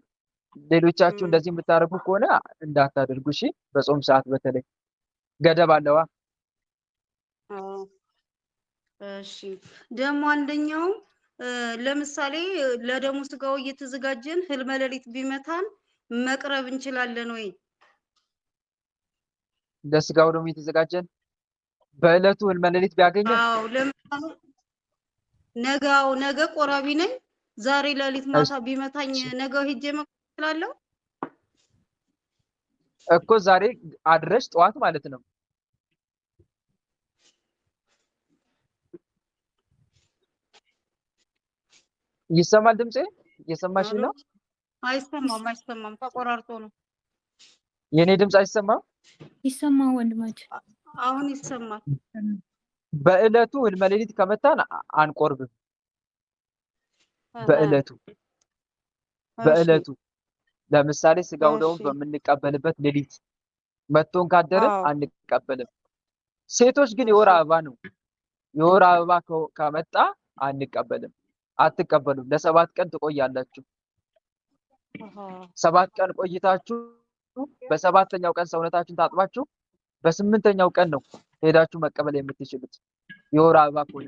ሌሎቻችሁ እንደዚህ የምታደርጉ ከሆነ እንዳታደርጉ እሺ። በጾም ሰዓት በተለይ ገደብ አለዋ። እሺ ደግሞ አንደኛው ለምሳሌ ለደሙ ስጋው እየተዘጋጀን ህልመ ሌሊት ቢመታን መቅረብ እንችላለን ወይ? ለስጋው ደግሞ እየተዘጋጀን በእለቱ ህልመ ሌሊት ቢያገኘን? አዎ ለምሳሌ ነገ ቆራቢ ነኝ። ዛሬ ሌሊት ማታ ቢመታኝ ነገ ሄጄ መቅረብ እችላለሁ እኮ። ዛሬ አድረሽ ጠዋት ማለት ነው። ይሰማል? ድምጼ እየሰማሽ ነው? አይሰማም፣ ተቆራርጦ ነው። የኔ ድምጽ አይሰማም? ይሰማል ወንድማችን፣ አሁን ይሰማል። በእለቱ ህልመ ሌሊት ከመታን አንቆርብም። በእለቱ ለምሳሌ ስጋው ደግሞ በምንቀበልበት ሌሊት መቶን ካደረን አንቀበልም። ሴቶች ግን የወር አበባ ነው። የወር አበባ ከመጣ አንቀበልም። አትቀበሉም። ለ7 ቀን ትቆያላችሁ። 7 ቀን ቆይታችሁ በ7ኛው ቀን ሰውነታችሁን ታጥባችሁ በ8ኛው ቀን ነው ሄዳችሁ መቀበል የምትችሉት። የወር አበባ ከሆነ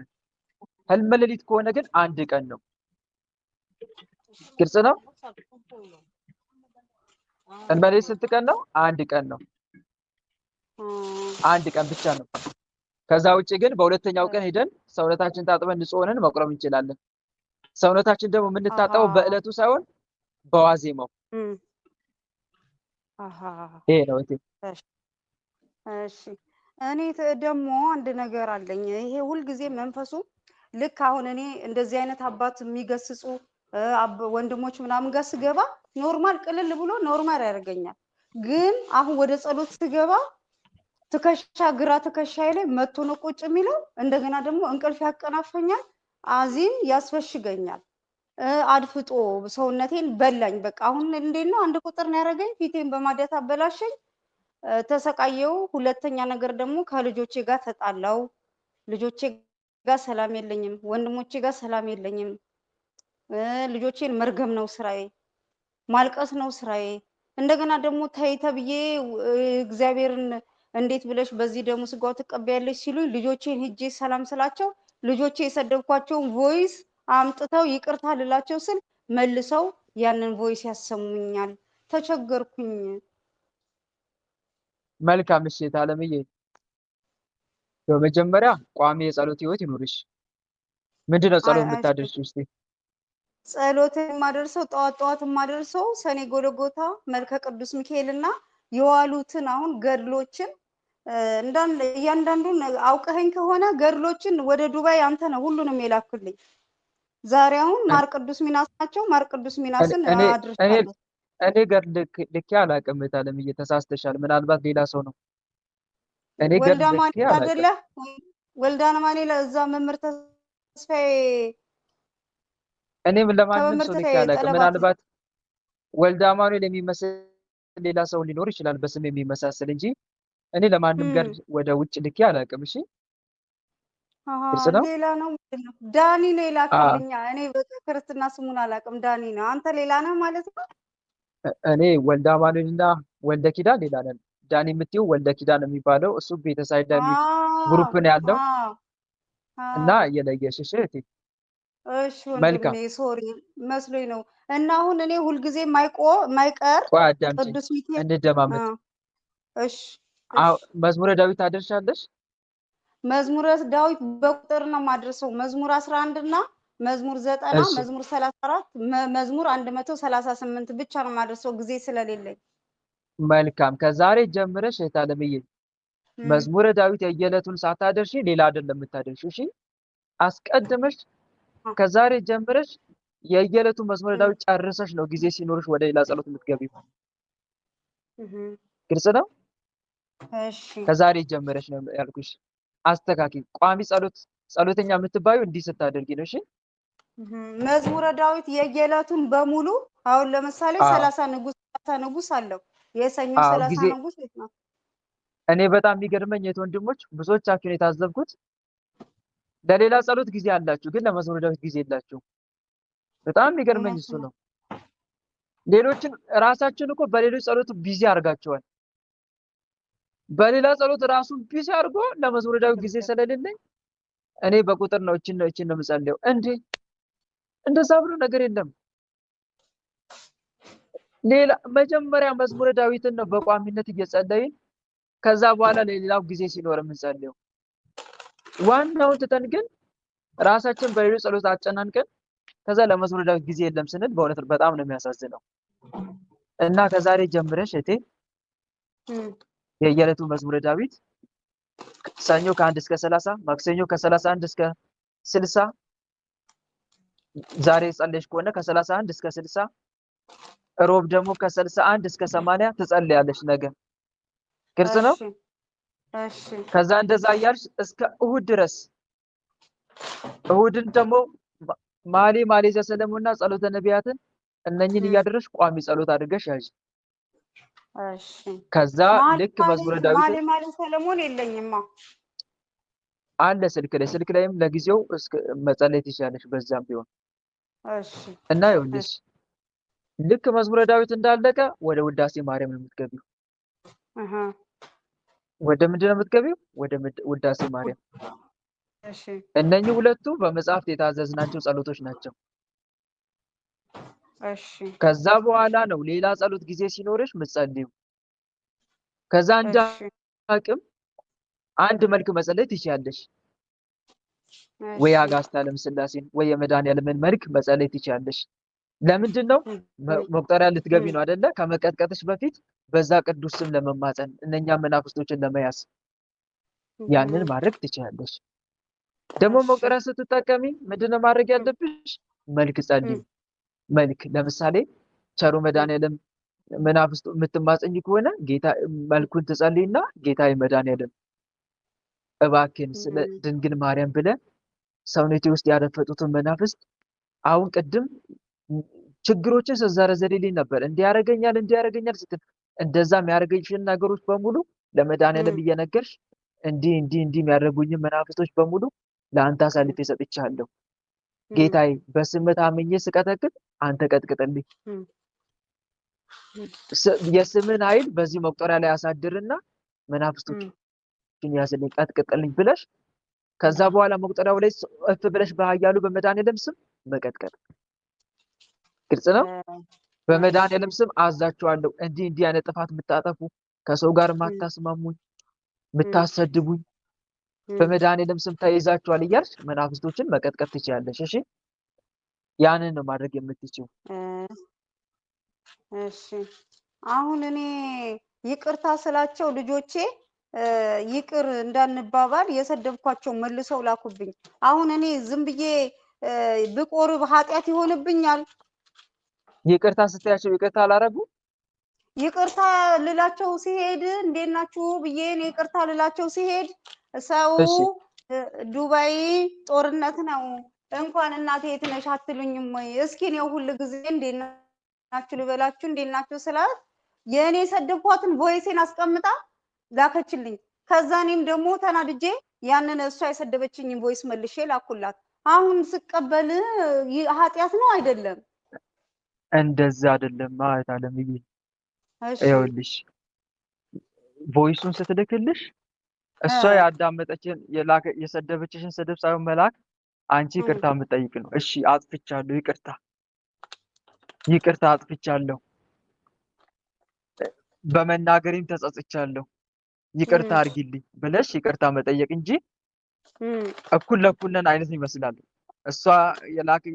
ህልመ ሌሊት ከሆነ ግን 1 ቀን ነው። ግልጽ ነው። ህልመ ሌሊት ስንት ቀን ነው? 1 ቀን ነው። 1 ቀን ብቻ ነው። ከዛ ውጪ ግን በ2ኛው ቀን ሄደን ሰውነታችንን ታጥበን ንጹህ ሆነን መቁረብ እንችላለን። ሰውነታችን ደግሞ የምንታጠበው በእለቱ ሳይሆን በዋዜማው። ይሄ ነው እቴ። እሺ እኔ ደግሞ አንድ ነገር አለኝ። ይሄ ሁልጊዜ መንፈሱ ልክ አሁን እኔ እንደዚህ አይነት አባት የሚገስጹ ወንድሞች ምናምን ጋር ስገባ ኖርማል ቅልል ብሎ ኖርማል ያደርገኛል። ግን አሁን ወደ ጸሎት ስገባ ግራ ትከሻዬ ላይ መቶ ነው ቁጭ የሚለው። እንደገና ደግሞ እንቅልፍ ያቀናፈኛል፣ አዚም ያስፈሽገኛል፣ አድፍጦ ሰውነቴን በላኝ። በቃ አሁን እንዴት ነው 1 ቁጥር ነው ያደረገኝ። ፊቴን በማዲያት አበላሸኝ፣ ተሰቃየው። ሁለተኛ ነገር ደግሞ ከልጆቼ ጋር ተጣላው። ልጆቼ ጋር ሰላም የለኝም፣ ወንድሞቼ ጋር ሰላም የለኝም። ልጆቼን መርገም ነው ስራዬ፣ ማልቀስ ነው ስራዬ። እንደገና ደግሞ ተይ ተብዬ እግዚአብሔርን እንዴት ብለሽ በዚህ ደሙ ስጋው ትቀበያለሽ ሲሉኝ ልጆቼን ሂጄ ሰላም ስላቸው ልጆቼ የሰደብኳቸውን ቮይስ አምጥተው ይቅርታ ልላቸው ስል መልሰው ያንን ቮይስ ያሰሙኛል። ተቸገርኩኝ። መልካም እሺ አለምዬ፣ በመጀመሪያ ቋሚ የጸሎት ህይወት ይኑርሽ። ምንድነው ጸሎት የምታደርሺው እስቲ? ጸሎትን የማደርሰው ጠዋት የማደርሰው ሰኔ ጎልጎታ መልከ ቅዱስ ሚካኤልና የዋሉትን አሁን ገድሎችን እያንዳንዱን አውቀኸኝ ከሆነ ገድሎችን ወደ ዱባይ አንተ ነው ሁሉንም የላክልኝ። ዛሬ አሁን ማር ቅዱስ ሚናስ ናቸው። ማር ቅዱስ ሚናስን አድርሻለሁ። እኔ ገድል ልኬ አላውቅም። አለምዬ ተሳስተሻል። ምናልባት ሌላ ሰው ነው። እኔ ገድል ልኬ አላውቅም። ወልዳን ማኔ ለዛ መምህር ተስፋዬ እኔም ለማንም ሰው ልኬ አላውቅም። ምናልባት ወልደ አማኑኤል የሚመስል ሌላ ሰው ሊኖር ይችላል በስም የሚመሳሰል እንጂ እኔ ለማንም ገድል ወደ ውጭ ልኬ አላውቅም። እሺ ሌላ ነው ዳኒ ነው የላከልኝ። እኔ በክርስትና ስሙን አላውቅም። ዳኒ ነው። አንተ ሌላ ነህ ማለት ነው። እኔ ወልደ አማኑኤልና ወልደ ኪዳን ሌላ ነን። ዳኒ የምትይው ወልደ ኪዳን የሚባለው እሱ ቤተሳይዳ ግሩፕ ነው ያለው እና የለየሽ እህቴ። እሺ ወንድሜ ሶሪ መስሎኝ ነው። እና አሁን እኔ ሁልጊዜ ማይቀር ቅዱስ ሚካኤል እንደማመጥ። እሺ መዝሙረ ዳዊት ታደርሻለሽ? መዝሙረ ዳዊት በቁጥር ነው ማድረሰው። መዝሙር 11 እና መዝሙር 90፣ መዝሙር 34፣ መዝሙር 138 ብቻ ነው ማድረሰው ጊዜ ስለሌለኝ። መልካም። ከዛሬ ጀምረሽ እህት አለምዬ መዝሙረ ዳዊት የየዕለቱን ሳታደርሺ ሌላ አይደለም የምታደርሺው። እሺ አስቀድመሽ ከዛሬ ጀምረሽ የየዕለቱ መዝሙረ ዳዊት ጨርሰሽ ነው ጊዜ ሲኖርሽ ወደ ሌላ ጸሎት የምትገቢው። ግልጽ ነው? እሺ ከዛሬ ጀምረሽ ነው ያልኩሽ። አስተካኪ። ቋሚ ጸሎተኛ የምትባዩ እንዲህ ስታደርጊ ነው። እሺ መዝሙረ ዳዊት የየዕለቱን በሙሉ አሁን ለምሳሌ 30 ንጉስ አለው። የሰኞ 30 ንጉስ ነው። እኔ በጣም የሚገርመኝ ወንድሞች ብዙዎቻችሁን የታዘብኩት ለሌላ ጸሎት ጊዜ አላችሁ፣ ግን ለመዝሙረ ዳዊት ጊዜ የላችሁ። በጣም የሚገርመኝ እሱ ነው። ሌሎችን ራሳችን እኮ በሌሎች ጸሎት ቢዚ አድርጋቸዋል። በሌላ ጸሎት ራሱን ቢዚ አድርጎ ለመዝሙረ ዳዊት ጊዜ ስለሌለኝ እኔ በቁጥር ነው እቺን ነው የምጸልየው። እንዴ እንደዛ ብሎ ነገር የለም። ሌላ መጀመሪያ መዝሙረ ዳዊትን ነው በቋሚነት እየጸለይን ከዛ በኋላ ለሌላው ጊዜ ሲኖር የምንጸልየው። ዋናውን ትተን ግን ራሳችን በሌሎች ጸሎት አጨናንቀን ከዛ ለመዝሙረ ዳዊት ጊዜ የለም ስንል በእውነት በጣም ነው የሚያሳዝነው። እና ከዛሬ ጀምረሽ እቴ የየዕለቱ መዝሙረ ዳዊት ሰኞ ከ1 እስከ 30፣ ማክሰኞ ከ31 እስከ 60፣ ዛሬ ጸለይሽ ከሆነ ከ31 እስከ 60፣ ሮብ ደግሞ ከ61 እስከ 80 ትጸልያለሽ ነገ። ግልጽ ነው? እሺ ከዛ እንደዛ እያልሽ እስከ እሁድ ድረስ እሁድን ደግሞ ማሌ ዘሰለሙና ጸሎተ ነቢያትን እነኝን እያደረሽ ቋሚ ጸሎት አድርገሽ ያዥ። እሺ ከዛ ልክ መዝሙረ ዳዊት ማሌ ሰለሞን የለኝማ አለ ስልክ ላይም ለጊዜው መጸለይ ትችላለሽ በዛም ቢሆን። እሺ እና ይኸውልሽ ልክ መዝሙረ ዳዊት እንዳለቀ ወደ ውዳሴ ማርያም ነው የምትገቢው። ወደ ምንድን ነው የምትገቢው? ወደ ውዳሴ ማርያም። እሺ እነኚህ ሁለቱ በመጽሐፍት የታዘዝናቸው ጸሎቶች ናቸው። እሺ ከዛ በኋላ ነው ሌላ ጸሎት ጊዜ ሲኖርሽ ምትጸልዩ። ከዛ እንደ አቅም አንድ መልክ መጸለይ ትችያለሽ። ወይ አጋዕዝተ ዓለም ሥላሴን ወይ የመድኃኒዓለምን መልክ መጸለይ ትችያለሽ። ለምንድን ነው? መቁጠሪያ ልትገቢ ነው አይደለ? ከመቀጥቀጥሽ በፊት በዛ ቅዱስ ስም ለመማፀን እነኛ መናፍስቶችን ለመያዝ ያንን ማድረግ ትችያለሽ። ደግሞ መቁጠሪያ ስትጠቀሚ ምንድነው ማድረግ ያለብሽ? መልክ ጸልይ። መልክ ለምሳሌ ቸሩ መድኃኒዓለም መናፍስቱ የምትማፀኝ ከሆነ ጌታ መልኩን ትጸልይና ጌታዬ መድኃኒዓለም እባክን ስለ ድንግል ማርያም ብለህ ሰውነቴ ውስጥ ያረፈጡትን መናፍስት አሁን ቅድም ችግሮችን ስትዘረዝሪልኝ ነበር። እንዲያረገኛል ስትል እንደዛ የሚያደርገኝሽን ነገሮች በሙሉ ለመድኃኒዓለም እየነገርሽ እንዲህ የሚያደርጉኝ መናፍስቶች በሙሉ ለአንተ አሳልፌ ሰጥቻለሁ። ጌታዬ በስምህ ታምኜ ስቀጠቅጥ አንተ ቀጥቅጥልኝ። የስምን ኃይል በዚህ መቁጠሪያ ላይ አሳድርና መናፍስቶችን ያዝልኝ፣ ቀጥቅጥልኝ ብለሽ ከዛ በኋላ መቁጠሪያው ላይ እፍ ብለሽ በኃያሉ በመድኃኒዓለም ስም መቀጥቀጥ። ግልጽ ነው። በመድኃኒዓለም ስም አዛችኋለሁ። እንዲህ አይነት ጥፋት የምታጠፉ ከሰው ጋር የማታስማሙኝ የምታሰድቡኝ በመድኃኒዓለም ስም ተይዛችኋል እያልሽ መናፍስቶችን መቀጥቀጥ ትችያለሽ። እሺ ያንን ነው ማድረግ የምትችይው። እሺ አሁን እኔ ይቅርታ ስላቸው ልጆቼ ይቅር እንዳንባባል የሰደብኳቸው መልሰው ላኩብኝ። አሁን እኔ ዝም ብዬ ብቆርብ ኃጢአት ይሆንብኛል? ይቅርታ ስትያቸው ይቅርታ አላረጉ? ይቅርታ ልላቸው ሲሄድ እንዴት ናችሁ ብዬ እኔ ይቅርታ ልላቸው ሲሄድ ሰው ዱባይ ጦርነት ነው እንኳን እናቴ የት ነሽ አትሉኝም ወይ? እስኪ ነው ሁሉ ጊዜ እንዴት ናችሁ ልበላችሁ እንዴት ናችሁ ስላት የእኔ ሰደብኳትን ቮይሴን አስቀምጣ ላከችልኝ። ከዛ እኔም ደግሞ ተናድጄ ያንን እሷ የሰደበችኝን ቮይስ መልሼ ላኩላት። አሁን ስቀበል ኃጢአት ነው አይደለም? እንደዛ አይደለም ማለት አለምዬ። ይኸውልሽ ቮይሱን ስትልክልሽ እሷ ያዳመጠችን የሰደበችሽን ስድብ ሳይሆን መላክ አንቺ ይቅርታ የምጠይቅ ነው። እሺ አጥፍቻለሁ፣ ይቅርታ አጥፍቻለሁ፣ በመናገሬም ተጸጽቻለሁ፣ ይቅርታ አድርጊልኝ ብለሽ ይቅርታ መጠየቅ እንጂ እኩል ለእኩል ነን አይነት ይመስላል። እሷ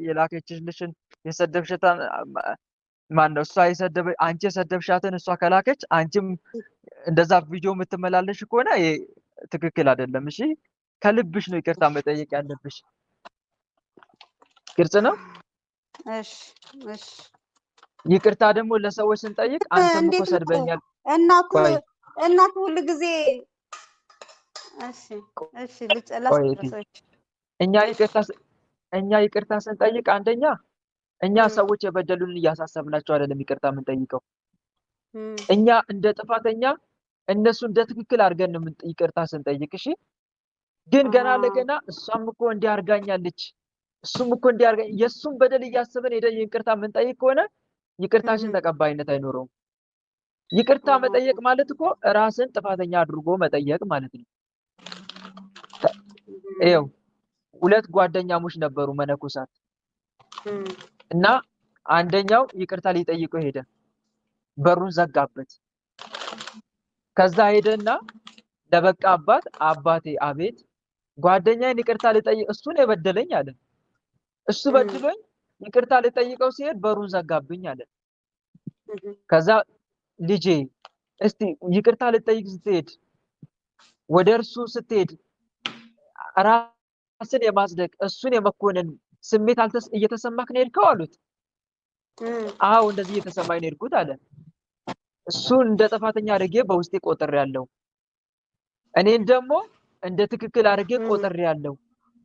የላከችልሽን የሰደብሽታን ማነው እሷ አንቺ የሰደብሻትን እሷ ከላከች አንቺም እንደዛ ቪዲዮ የምትመላለሽ ከሆነ ትክክል አይደለም። እሺ ከልብሽ ነው ይቅርታ መጠየቅ ያለብሽ። ግልጽ ነው። እሺ ይቅርታ ደግሞ ለሰዎች ስንጠይቅ አንተም እኮ ሰድበኛል እናቱ ሁሉ ጊዜ ልጨላሽ እኛ ይቅርታ ስንጠይቅ አንደኛ እኛ ሰዎች የበደሉን እያሳሰብናቸው አይደለም ይቅርታ የምንጠይቀው። እኛ እንደ ጥፋተኛ እነሱ እንደ ትክክል አድርገን ነው ይቅርታ ስንጠይቅ። እሺ ግን ገና ለገና እሷም እኮ እንዲህ አድርጋኛለች እሱም እኮ እንዲህ አድርጋኝ የእሱም በደል እያሰብን ሄደን ይቅርታ የምንጠይቅ ከሆነ ይቅርታሽን ተቀባይነት አይኖረውም። ይቅርታ መጠየቅ ማለት እኮ ራስን ጥፋተኛ አድርጎ መጠየቅ ማለት ነው። ይኸው ሁለት ጓደኛሞች ነበሩ መነኮሳት እና አንደኛው ይቅርታ ሊጠይቀው ሄደ፣ በሩን ዘጋበት። ከዛ ሄደና ለበቃ አባቴ አቤት ጓደኛዬን ይቅርታ ልጠይቅ እሱን የበደለኝ አለ። እሱ በድሎኝ ይቅርታ ልጠይቀው ሲሄድ በሩን ዘጋብኝ አለ። ከዛ ልጄ እስቲ ይቅርታ ልጠይቅ ስትሄድ ወደ እርሱ ስትሄድ ራስን የማጽደቅ እሱን የመኮንን ስሜት እየተሰማክ ነው የሄድከው አሉት። አዎ እንደዚህ እየተሰማኝ ነው የሄድኩት አለ። እሱን እንደ ጥፋተኛ አድርጌ በውስጤ ቆጥሬያለሁ፣ እኔን ደግሞ እንደ ትክክል አድርጌ ቆጥሬያለሁ።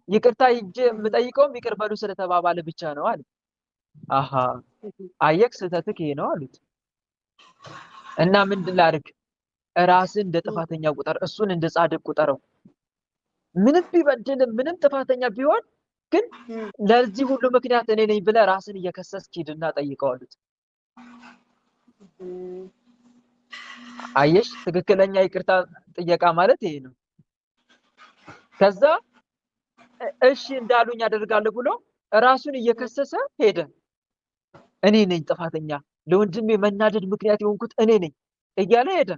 ይቅርታ ሂጄ የምጠይቀውም ይቅር በሉ ስለተባባለ ብቻ ነው አለ። አሃ አየክ ስህተትክ ይሄ ነው አሉት። እና ምንድን ላድርግ? ራስን እንደ ጥፋተኛ ቁጠር፣ እሱን እንደ ጻድቅ ቁጠረው። ምንም ቢበድልም ምንም ጥፋተኛ ቢሆን ግን ለዚህ ሁሉ ምክንያት እኔ ነኝ ብለህ ራስን እየከሰስክ ሂድና ጠይቀው አሉት። አየሽ ትክክለኛ ይቅርታ ጥየቃ ማለት ይሄ ነው። ከዛ እሺ እንዳሉኝ አደርጋለሁ ብሎ ራሱን እየከሰሰ ሄደ። እኔ ነኝ ጥፋተኛ፣ ለወንድሜ መናደድ ምክንያት የሆንኩት እኔ ነኝ እያለ ሄደ።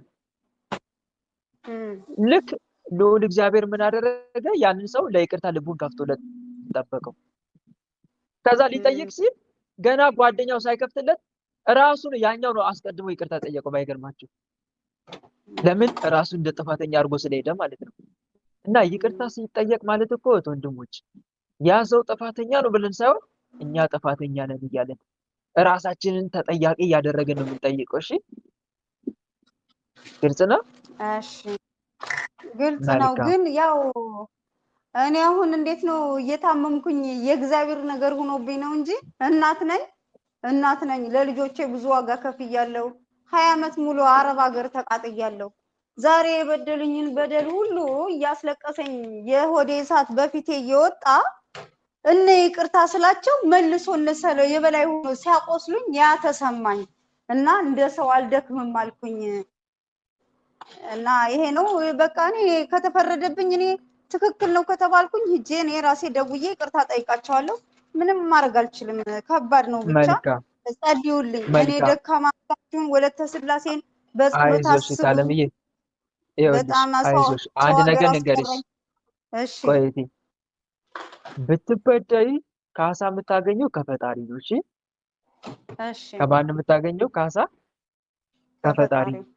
ልክ ልዑል እግዚአብሔር ምን አደረገ? ያንን ሰው ለይቅርታ ልቡን ከፍቶለት ጠበቀው። ከዛ ሊጠይቅ ሲል ገና ጓደኛው ሳይከፍትለት ራሱን ያኛው ነው አስቀድሞ ይቅርታ ጠየቀው። ባይገርማችሁ ለምን? ራሱን እንደ ጥፋተኛ አድርጎ ስለሄደ ማለት ነው። እና ይቅርታ ሲጠየቅ ማለት እኮ ወንድሞች ያ ሰው ጥፋተኛ ነው ብለን ሳይሆን እኛ ጥፋተኛ ነን እያለን ራሳችንን ተጠያቂ እያደረግን ነው የምንጠይቀው። እሺ ግልጽ ነው። እሺ ግልጽ ነው። ግን ያው እኔ አሁን እንዴት ነው እየታመምኩኝ የእግዚአብሔር ነገር ሆኖብኝ ነው እንጂ እናት ነኝ። ለልጆቼ ብዙ ዋጋ ከፍያለሁ። 20 ዓመት ሙሉ አረብ ሀገር ተቃጥያለሁ። ዛሬ የበደሉኝን በደል ሁሉ እያስለቀሰኝ የሆዴ እሳት በፊቴ እየወጣ እነ ይቅርታ ስላቸው መልሶ እነሰለው የበላይ ሆኖ ሲያቆስሉኝ ያ ተሰማኝ እና እንደ ሰው አልደክምም አልኩኝ። እና ይሄ ነው በቃ እኔ ከተፈረደብኝ እኔ ትክክል ነው ከተባልኩኝ ሂጄ እኔ ራሴ ደውዬ ይቅርታ ጠይቃቸዋለሁ። ምንም ማድረግ አልችልም። ከባድ ነው። ብቻ መልካም ጸልዩልኝ። እኔ መልካም። ደካማ አምላካችሁን ወለተ ስላሴን በጸሎት አይዞሽ አስቡኝ። አለምዬ፣ ይኸውልሽ በጣም አይዞሽ፣ ሰው አንድ ነገር ሀገር ልንገርሽ። አስቀረኝ። እሺ ቆይ እህቴ፣ ብትበደይ ካሳ የምታገኘው ከፈጣሪ ነው። እሺ እሺ ከማን የምታገኘው ካሳ? ከፈጣሪ። ከፈጣሪ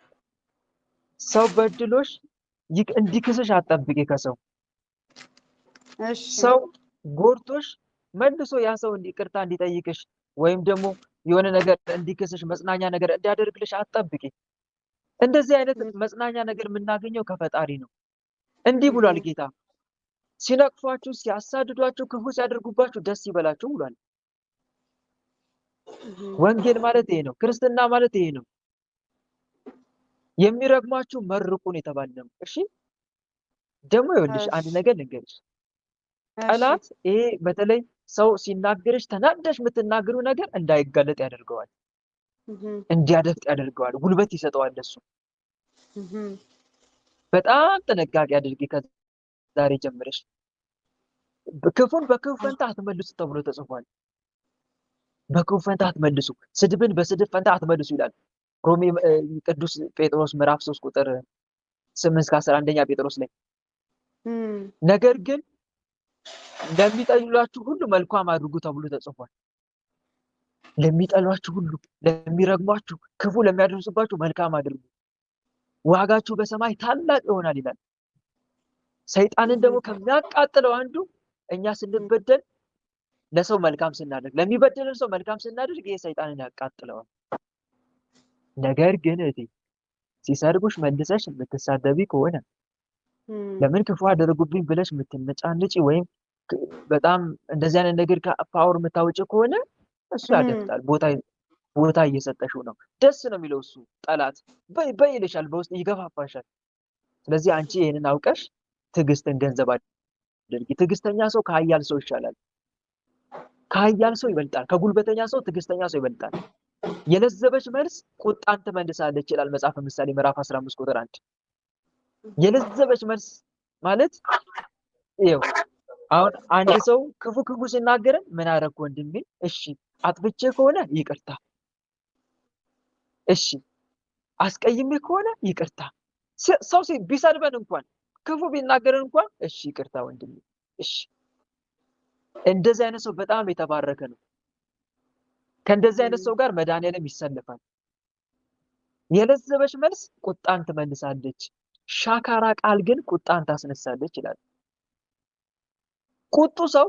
ሰው በድሎሽ እንዲክስሽ አትጠብቂ ከሰው። እሺ ሰው ጎድቶሽ መልሶ ያ ሰው ይቅርታ እንዲጠይቅሽ ወይም ደግሞ የሆነ ነገር እንዲክስሽ መጽናኛ ነገር እንዲያደርግልሽ አትጠብቂ። እንደዚህ አይነት መጽናኛ ነገር የምናገኘው ከፈጣሪ ነው። እንዲህ ብሏል ጌታ፣ ሲነቅፏችሁ፣ ሲያሳድዷችሁ፣ ክፉ ሲያደርጉባችሁ ደስ ይበላችሁ ብሏል። ወንጌል ማለት ይሄ ነው። ክርስትና ማለት ይሄ ነው። የሚረግማችሁ መርቁን የተባለው። እሺ ደግሞ ይኸውልሽ አንድ ነገር ልንገርሽ። ጠላት ይሄ በተለይ ሰው ሲናገርሽ ተናደሽ የምትናገሩ ነገር እንዳይጋለጥ ያደርገዋል፣ እንዲያደፍጥ ያደርገዋል፣ ጉልበት ይሰጠዋል። ለሱ በጣም ጥንቃቄ አድርጊ። ከዛሬ ጀምረሽ ክፉን በክፉ ፈንታ አትመልሱ ተብሎ ተጽፏል። በክፉ ፈንታ አትመልሱ፣ ስድብን በስድብ ፈንታ አትመልሱ ይላል ሮሜ ቅዱስ ጴጥሮስ ምዕራፍ 3 ቁጥር 8 እስከ 11 አንደኛ ጴጥሮስ ላይ። ነገር ግን ለሚጠሏችሁ ሁሉ መልካም አድርጉ ተብሎ ተጽፏል። ለሚጠሏችሁ ሁሉ፣ ለሚረግሟችሁ፣ ክፉ ለሚያደርሱባችሁ መልካም አድርጉ፣ ዋጋችሁ በሰማይ ታላቅ ይሆናል ይላል። ሰይጣንን ደግሞ ከሚያቃጥለው አንዱ እኛ ስንበደል ለሰው መልካም ስናደርግ፣ ለሚበደልን ሰው መልካም ስናደርግ ይሄ ሰይጣንን ያቃጥለዋል። ነገር ግን እህቴ ሲሰርጉሽ መልሰሽ የምትሳደቢ ከሆነ ለምን ክፉ አደረጉብኝ ብለሽ የምትነጫንጪ ወይም በጣም እንደዚህ አይነት ነገር ፓወር የምታወጪ ከሆነ እሱ ያደፍጣል። ቦታ እየሰጠሽው ነው። ደስ ነው የሚለው እሱ ጠላት በይ ይልሻል፣ በውስጥ ይገፋፋሻል። ስለዚህ አንቺ ይሄንን አውቀሽ ትዕግስትን ገንዘብ አድርጊ። ትዕግስተኛ ሰው ከኃያል ሰው ይሻላል። ከኃያል ሰው ይበልጣል። ከጉልበተኛ ሰው ትዕግስተኛ ሰው ይበልጣል። የለዘበች መልስ ቁጣን ትመልሳለች ይላል መጽሐፈ ምሳሌ ምዕራፍ 15 ቁጥር 1። የለዘበች መልስ ማለት ይኸው አሁን አንድ ሰው ክፉ ሲናገረን ምን አደረኩ ወንድሜ? እሺ አጥፍቼ ከሆነ ይቅርታ፣ እሺ አስቀይሜ ከሆነ ይቅርታ። ሰው ቢሰድበን እንኳን ክፉ ቢናገረን እንኳን እሺ ይቅርታ ወንድሜ፣ እሺ። እንደዚህ አይነት ሰው በጣም የተባረከ ነው። ከእንደዚህ አይነት ሰው ጋር መድኃኒዓለም ይሰለፋል። የለዘበች መልስ ቁጣን ትመልሳለች፣ ሻካራ ቃል ግን ቁጣን ታስነሳለች ይላል። ቁጡ ሰው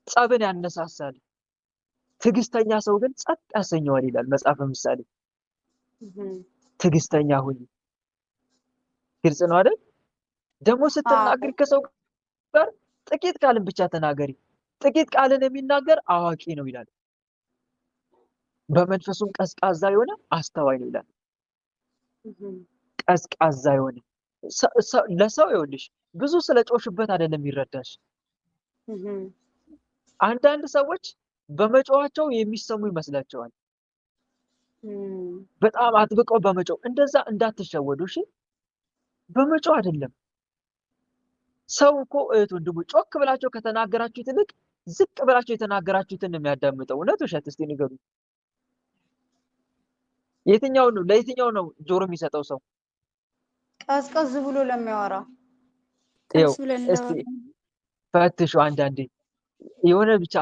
ጸብን ያነሳሳል፣ ትዕግስተኛ ሰው ግን ጸጥ ያሰኘዋል ይላል መጽሐፈ ምሳሌ። ትዕግስተኛ ሁኚ። ግልጽ ነው አይደል? ደግሞ ስትናገሪ ከሰው ጋር ጥቂት ቃልን ብቻ ተናገሪ። ጥቂት ቃልን የሚናገር አዋቂ ነው ይላል። በመንፈሱም ቀዝቃዛ የሆነ አስተዋይ ነው ይላል። ቀዝቃዛ የሆነ ለሰው ይኸውልሽ ብዙ ስለጮሽበት አይደለም ይረዳሽ። አንዳንድ ሰዎች በመጮዋቸው የሚሰሙ ይመስላቸዋል። በጣም አጥብቀው በመጮው እንደዛ እንዳትሸወዱ እሺ። በመጮው አይደለም። ሰው እኮ እህት ወንድሙ ጮክ ብላቸው ከተናገራችሁት ይልቅ ዝቅ ብላቸው የተናገራችሁትን ነው የሚያዳምጠው። እውነት ውሸት? እስቲ ንገሩ። የትኛው ነው ለየትኛው ነው ጆሮ የሚሰጠው ሰው? ቀዝቀዝ ብሎ ለሚያወራ እስቲ ፈትሹ። አንዳንዴ የሆነ ብቻ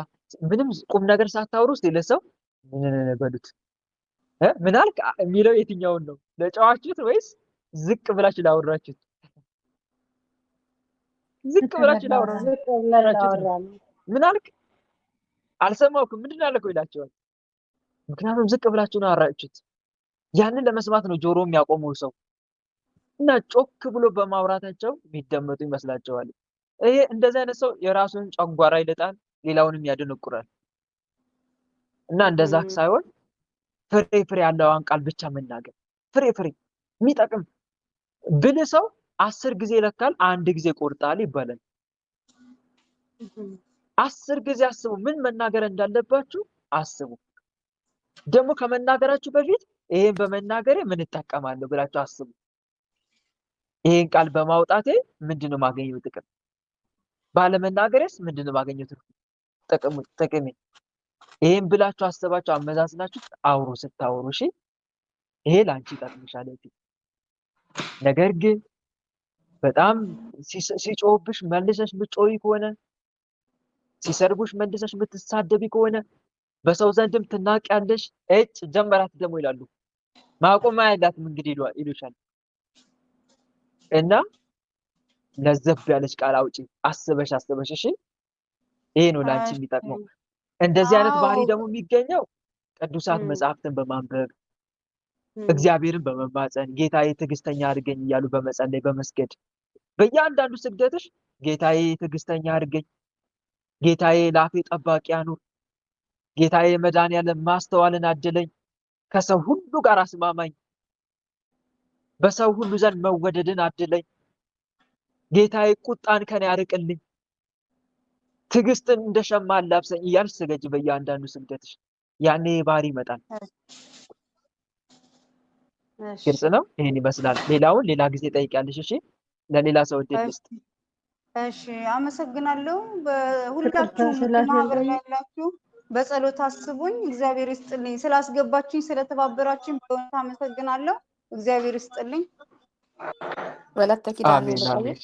ምንም ቁም ነገር ሳታወሩ እስቲ ለሰው ምን በሉት ምን አልክ የሚለው የትኛውን ነው? ለጨዋችሁት ወይስ ዝቅ ብላችሁ ላወራችሁት? ዝቅ ብላችሁ ላወራችሁት። ምን አልክ አልሰማሁም፣ ምንድን ያልከው ይላቸዋል። ምክንያቱም ዝቅ ብላችሁ ነው ያወራችሁት። ያንን ለመስማት ነው ጆሮ የሚያቆመው ሰው እና ጮክ ብሎ በማውራታቸው የሚደመጡ ይመስላቸዋል። ይሄ እንደዚህ አይነት ሰው የራሱን ጨጓራ ይልጣል፣ ሌላውንም ያደነቁራል። እና እንደዛ ሳይሆን ፍሬ ያለውን ቃል ብቻ መናገር። ፍሬ የሚጠቅም ብልህ ሰው 10 ጊዜ ይለካል፣ 1 ጊዜ ቆርጣል ይባላል። 10 ጊዜ አስቡ፣ ምን መናገር እንዳለባችሁ አስቡ። ደግሞ ከመናገራችሁ በፊት ይሄን በመናገሬ ምን እጠቀማለሁ ብላችሁ አስቡ። ይሄን ቃል በማውጣቴ ምንድነው ማገኘው ጥቅም? ባለመናገሬስ ምንድነው ማገኘው ትርፍ? ጥቅሜ። ይሄን ብላችሁ አስባችሁ አመዛዝናችሁ አውሩ ስታወሩ። እሺ ይሄ ላንቺ ይጠቅምሻል። ነገር ግን በጣም ሲጮህብሽ መልሰሽ ምጮይ ከሆነ፣ ሲሰርቡሽ መልሰሽ ምትሳደቢ ከሆነ፣ በሰው ዘንድም ትናቂያለሽ። ጀመራት ደግሞ ይላሉ። ማቆሚያ ያላትም እንግዲህ ይሉሻል። እና ለዘብ ያለች ቃል አውጪ አስበሽ። እሺ ይሄ ነው ላንቺ የሚጠቅመው። እንደዚህ አይነት ባህሪ ደግሞ የሚገኘው ቅዱሳት መጽሐፍትን በማንበብ እግዚአብሔርን በመማፀን ጌታዬ ትዕግስተኛ አድርገኝ እያሉ በመጸለይ በመስገድ በእያንዳንዱ ስግደትሽ ጌታዬ ትዕግስተኛ አድርገኝ፣ ጌታዬ ላፌ ጠባቂ አኑር፣ ጌታዬ መድኃኒዓለም ማስተዋልን አድለኝ፣ ከሰው ሁሉ ጋር አስማማኝ፣ በሰው ሁሉ ዘንድ መወደድን አድለኝ፣ ጌታዬ ቁጣን ከኔ ያርቅልኝ፣ ትዕግስትን እንደ ሸማ አላብሰኝ እያልሽ ስገጂ በእያንዳንዱ ስግደትሽ። ያኔ ባህሪ ይመጣል። ግልጽ ነው። ይሄን ይመስላል። ሌላውን ሌላ ጊዜ ጠይቂያለሽ። እሺ ለሌላ ሰው እድል ልስጥ። እሺ አመሰግናለሁ። ሁላችሁም ማህበር ላይ ያላችሁ በጸሎት አስቡኝ። እግዚአብሔር ይስጥልኝ። ስላስገባችኝ ስለተባበራችኝ በእውነት አመሰግናለሁ። እግዚአብሔር ይስጥልኝ። ወለተ ኪዳነ አሜን አሜን።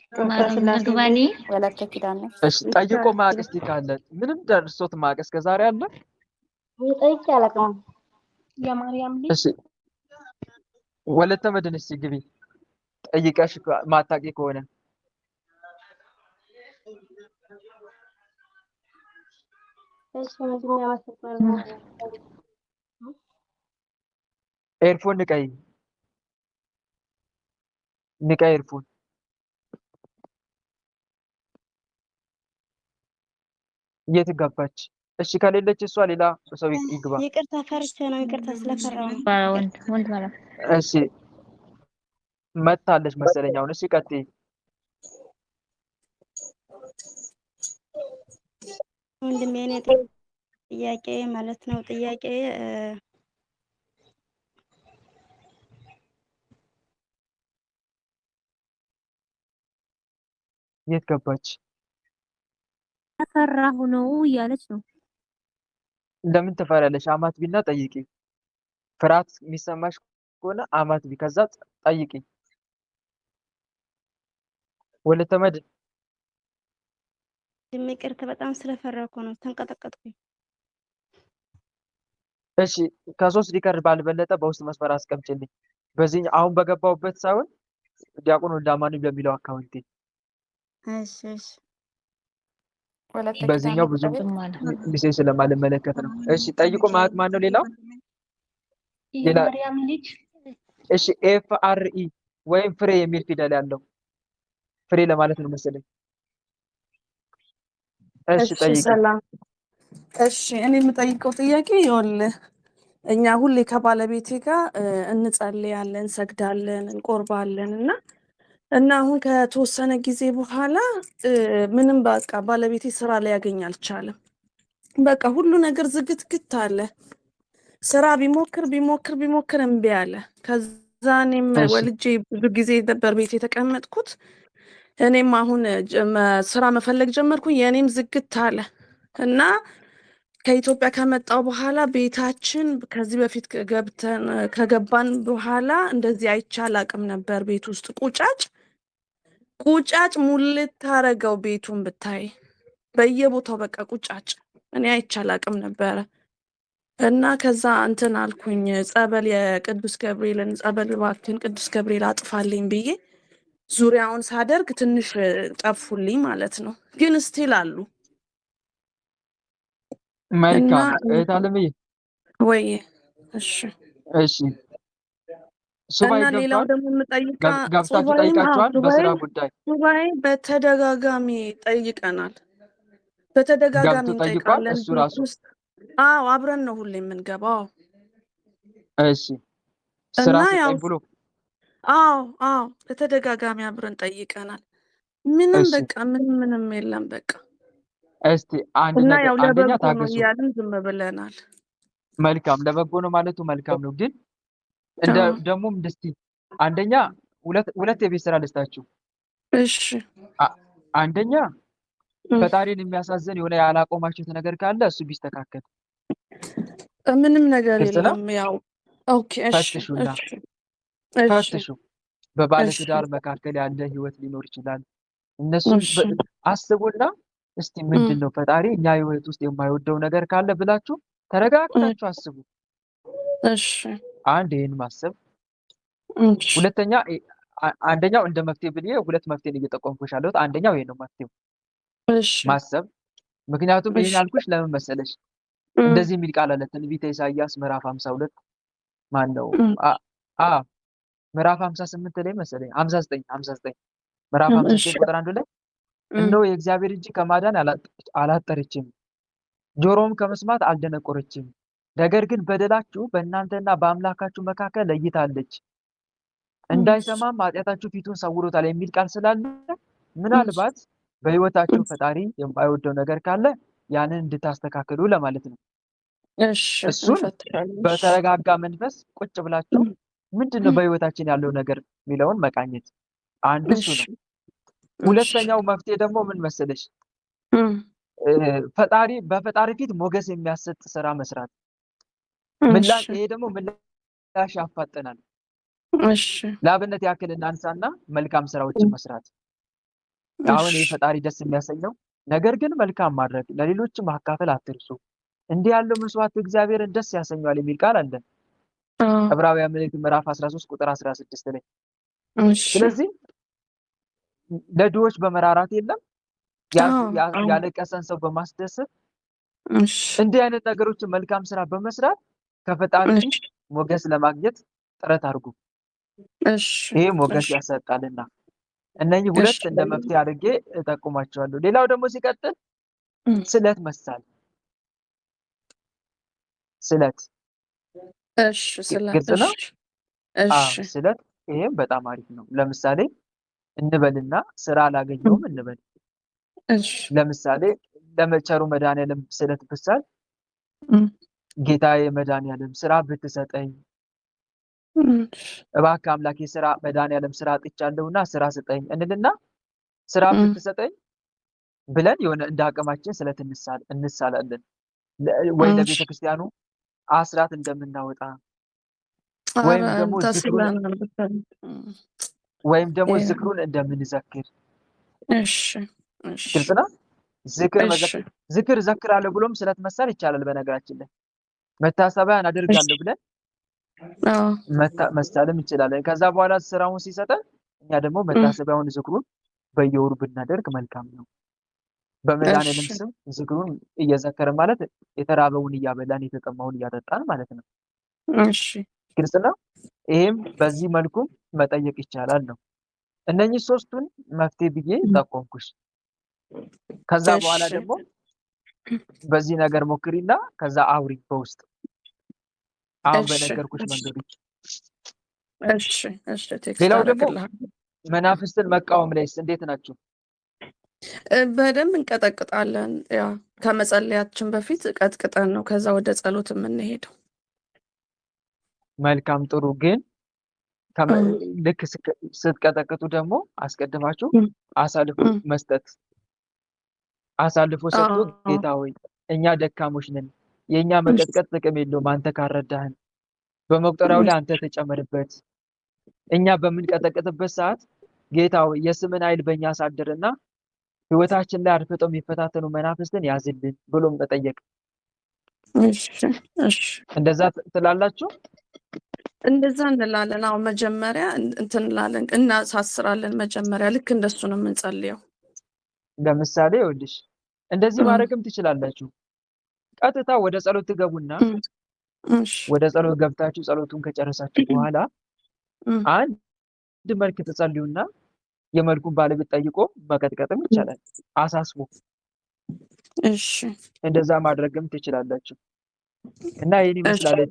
መግባኔ ወለተ ኪዳነ እሺ ጠይቆ ማቅ እስቲ ካለ ምንም ደርሶት ማቅ እስከ ዛሬ አለ? ጠይቄ አላውቅም። የማርያም ልጅ እሺ ወለተ መድን እስቲ ግቢ ጠይቀሽ ማታቂ ከሆነ ኤርፎን ንቀይ ኤርፎን የት ገባች? እሺ ከሌለች እሷ ሌላ ሰው ይግባ። ይቅርታ ፈርቼ ነው። ይቅርታ ስለፈራው ነው። ወንድ ማለት እሺ መታለች መሰለኝ አሁን። እሺ ቀጥይ። ወንድሜ እኔ ጥያቄ ማለት ነው ጥያቄ የት ገባች? ተፈራሁ ነው እያለች ነው። ለምን ትፈሪያለሽ? አማት ቢና ጠይቂ። ፍርሃት የሚሰማሽ ከሆነ አማት ቢ ከዛ ጠይቂ። ወለተ መድን ይቅርታ በጣም ስለፈራኩ ነው ተንቀጠቀጥኩኝ። እሺ ከ3 ሊቀር ባልበለጠ በውስጥ መስመር አስቀምጪልኝ። በዚህ አሁን በገባውበት ሳይሆን ዲያቆን ወልዳማኑ በሚለው አካውንቴ። እሺ እሺ በዚህኛው ብዙ ጊዜ ስለማልመለከት ነው። እሺ ጠይቆ ማን ነው? ሌላው የማርያም ልጅ እሺ ኤፍ አር ኢ ወይም ፍሬ የሚል ፊደል ያለው ፍሬ ለማለት ነው መሰለኝ። እሺ ጠይቂ። ሰላም። እሺ እኔ የምጠይቀው ጥያቄ ይኸውልህ እኛ ሁሌ ከባለቤቴ ጋር እንጸልያለን፣ እንሰግዳለን፣ እንቆርባለን እና አሁን ከተወሰነ ጊዜ በኋላ ምንም በቃ ባለቤቴ ስራ ሊያገኝ አልቻለም። በቃ ሁሉ ነገር ዝግትግት አለ። ስራ ቢሞክር እምቢ አለ። ከዛ እኔም ወልጄ ብዙ ጊዜ ነበር ቤት የተቀመጥኩት። እኔም አሁን ስራ መፈለግ ጀመርኩኝ። የእኔም ዝግት አለ እና ከኢትዮጵያ ከመጣው በኋላ ቤታችን ከዚህ በፊት ከገባን በኋላ እንደዚህ አይቻል አቅም ነበር። ቤት ውስጥ ቁጫጭ ሙልት ታረገው ቤቱን ብታይ በየቦታው በቃ ቁጫጭ። እኔ አይቻል አቅም ነበረ እና ከዛ እንትን አልኩኝ ጸበል፣ የቅዱስ ገብርኤልን ጸበል እባክህን ቅዱስ ገብርኤል አጥፋልኝ ብዬ ዙሪያውን ሳደርግ ትንሽ ጠፉልኝ ማለት ነው። ግን ስቲል አሉ። መልካም እህት አለምዬ ወይ እሺ ሱባኤ እና ሌላው ደግሞ ገብታችሁ ጠይቃችኋል? በስራ ጉዳይ ሱባኤ በተደጋጋሚ ጠይቀናል። በተደጋጋሚ እንጠይቃለን። እሱ ራሱ አዎ አብረን ነው ሁሌ የምንገባው። እሺ ስራ ስጠኝ ብሎ አዎ በተደጋጋሚ አብረን ጠይቀናል። ምንም በቃ ምንም የለም በቃ። እስቲ አንደኛ ታገሱ እያልን ዝም ብለናል። መልካም ለበጎ ነው ማለቱ መልካም ነው። ግን ደግሞም እስቲ አንደኛ ሁለት የቤት ስራ ልስጣችሁ። እሺ አንደኛ ፈጣሪን የሚያሳዝን የሆነ ያላቆማችሁት ነገር ካለ እሱ ቢስተካከል። ምንም ነገር ግልጽ ነው። የለም። ያው ኦኬ፣ እሺ ፈትሹና እሺ እሺ ፈትሹ። በባለ እሺ ትዳር መካከል ያለ ህይወት ሊኖር ይችላል። እነሱን እሺ አስቡና እስቲ ምንድን ነው ፈጣሪ እኛ ህይወት ውስጥ የማይወደው ነገር ካለ ብላችሁ ተረጋግታችሁ አስቡ። እሺ አንድ ይህን ማሰብ፣ እሺ ሁለተኛ አንደኛው እንደ መፍትሄ ብዬ ሁለት መፍትሄን እየጠቆምኩሽ ያለሁት አንደኛው ይሄ ነው መፍትሄው እሺ ማሰብ። ምክንያቱም ይህን እሺ ያልኩሽ ለምን መሰለሽ? እንደዚህ የሚል ቃል አለ ትንቢተ ኢሳይያስ ምዕራፍ 52 ማን ነው ምዕራፍ 58 ላይ መሰለኝ 59 ምዕራፍ 59 ቁጥር 1 ላይ እነሆ የእግዚአብሔር እጅ ከማዳን አላጠረችም፣ ጆሮም ከመስማት አልደነቆረችም፣ ነገር ግን በደላችሁ በእናንተና በአምላካችሁ መካከል ለይታለች፣ እንዳይሰማም ኃጢአታችሁ ፊቱን ሰውሮታል የሚል ቃል ስላለ ምናልባት በህይወታችሁ ፈጣሪ የማይወደው ነገር ካለ ያንን እንድታስተካክሉ ለማለት ነው። እሱን በተረጋጋ መንፈስ ቁጭ ብላችሁ ምንድነው በህይወታችን ያለው ነገር የሚለውን መቃኘት አንዱ እሱ ነው። ሁለተኛው መፍትሄ ደግሞ ምን መሰለሽ? በፈጣሪ ፊት ሞገስ የሚያሰጥ ስራ መስራት። ይሄ ደግሞ ምላሽ ያፋጠናል። ለአብነት ያክል እናንሳና መልካም ስራዎችን መስራት። አሁን ይህ ፈጣሪ ደስ የሚያሰኘው ነገር ግን መልካም ማድረግ፣ ለሌሎችም ማካፈል አትርሱ። እንዲህ ያለው መስዋዕት እግዚአብሔርን ደስ ያሰኘዋል የሚል ቃል አለ ዕብራውያን መልእክት ምዕራፍ 13 ቁጥር 16 ላይ። ስለዚህ ለድሆች በመራራት የለም ያለቀሰን ሰው በማስደሰት እንዲህ አይነት ነገሮችን መልካም ስራ በመስራት ከፈጣሪ ፊት ሞገስ ለማግኘት ጥረት አድርጉ። ይሄ ሞገስ ያሰጣልና እነኚህ ሁለት እንደ መፍትሄ አድርጌ እጠቁማቸዋለሁ። ሌላው ደግሞ ሲቀጥል ስለት መሳል። ስለት ግልጽ ነው። ስለት ይሄም በጣም አሪፍ ነው። ለምሳሌ እንበልና ስራ አላገኘውም እንበል። ለምሳሌ ለመቸሩ መድኃኒዓለም ስለት ብሳል ጌታዬ መድኃኒዓለም ስራ ብትሰጠኝ፣ እባክህ አምላኬ ስራ መድኃኒዓለም ስራ አጥቻለሁና ስራ ስጠኝ እንልና ስራ ብትሰጠኝ ብለን የሆነ እንደ አቅማችን ስለት እንሳላለን። ወይ ለቤተ ክርስቲያኑ አስራት እንደምናወጣ ወይም ደግሞ ዝክሩን እንደምንዘክር። ግልጽ ነው። ዝክር ዘክራለሁ ብሎም ስለት መሳል ይቻላል። በነገራችን ላይ መታሰቢያን አደርጋለሁ ብለን መሳልም እንችላለን። ከዛ በኋላ ስራውን ሲሰጠን እኛ ደግሞ መታሰቢያውን ዝክሩን በየወሩ ብናደርግ መልካም ነው። በመድኃኒዓለም ስም ዝክሩን እየዘከረ ማለት የተራበውን እያበላን የተጠማውን እያጠጣን ማለት ነው። ግልጽ ነው። ይሄም በዚህ መልኩ መጠየቅ ይቻላል ነው። እነኚህ ሶስቱን መፍትሄ ብዬ ጠቆምኩሽ። ከዛ በኋላ ደግሞ በዚህ ነገር ሞክሪና ከዛ አውሪ በውስጥ አሁን በነገርኩሽ መንገዶች። ሌላው ደግሞ መናፍስትን መቃወም ላይስ እንዴት ናቸው? በደንብ እንቀጠቅጣለን። ያው ከመጸለያችን በፊት ቀጥቅጠን ነው ከዛ ወደ ጸሎት የምንሄደው። መልካም ጥሩ። ግን ልክ ስትቀጠቅጡ ደግሞ አስቀድማችሁ አሳልፎ መስጠት። አሳልፎ ሰጥቶ ጌታ ሆይ እኛ ደካሞች ነን፣ የእኛ መቀጥቀጥ ጥቅም የለውም አንተ ካረዳህን፣ በመቁጠሪያው ላይ አንተ ተጨመርበት። እኛ በምንቀጠቅጥበት ሰዓት ጌታ ሆይ የስምን ኃይል በእኛ አሳድርና ህይወታችን ላይ አድፍጠው የሚፈታተኑ መናፍስትን ያዝልን ብሎ መጠየቅ። እንደዛ ትላላችሁ? እንደዛ እንላለን። አሁን መጀመሪያ እንትን እንላለን፣ እናሳስራለን። መጀመሪያ ልክ እንደሱ ነው የምንጸልየው። ለምሳሌ ይኸውልሽ እንደዚህ ማድረግም ትችላላችሁ። ቀጥታ ወደ ጸሎት ትገቡና ወደ ጸሎት ገብታችሁ ጸሎቱን ከጨረሳችሁ በኋላ አንድ መልክ ትጸልዩና የመልኩን ባለቤት ጠይቆ መቀጥቀጥም ይቻላል። አሳስቦ እንደዛ ማድረግም ትችላላችሁ። እና ይህን ይመስላል።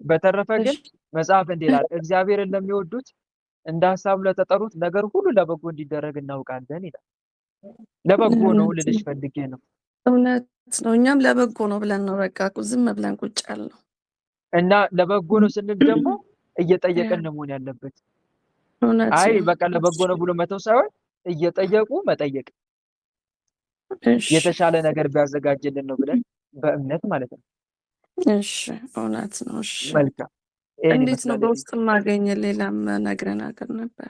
በተረፈ ግን መጽሐፍ እንዲህ ይላል፣ እግዚአብሔርን ለሚወዱት እንደ ሀሳቡ ለተጠሩት ነገር ሁሉ ለበጎ እንዲደረግ እናውቃለን ይላል። ለበጎ ነው ልልሽ ፈልጌ ነው። እውነት ነው። እኛም ለበጎ ነው ብለን ነው በቃ ዝም ብለን ቁጭ ያልነው። እና ለበጎ ነው ስንል ደግሞ እየጠየቀን ነው መሆን ያለበት። አይ በቃ ለበጎ ነው ብሎ መተው ሳይሆን እየጠየቁ መጠየቅ። እሺ የተሻለ ነገር ቢያዘጋጅልን ነው ብለን በእምነት ማለት ነው። እሺ፣ እውነት ነው። እሺ መልካም ይሄን እንዴት ነው ይመስላል። በውስጥ ማገኘ? ሌላም ነግረን ነገር ነበር።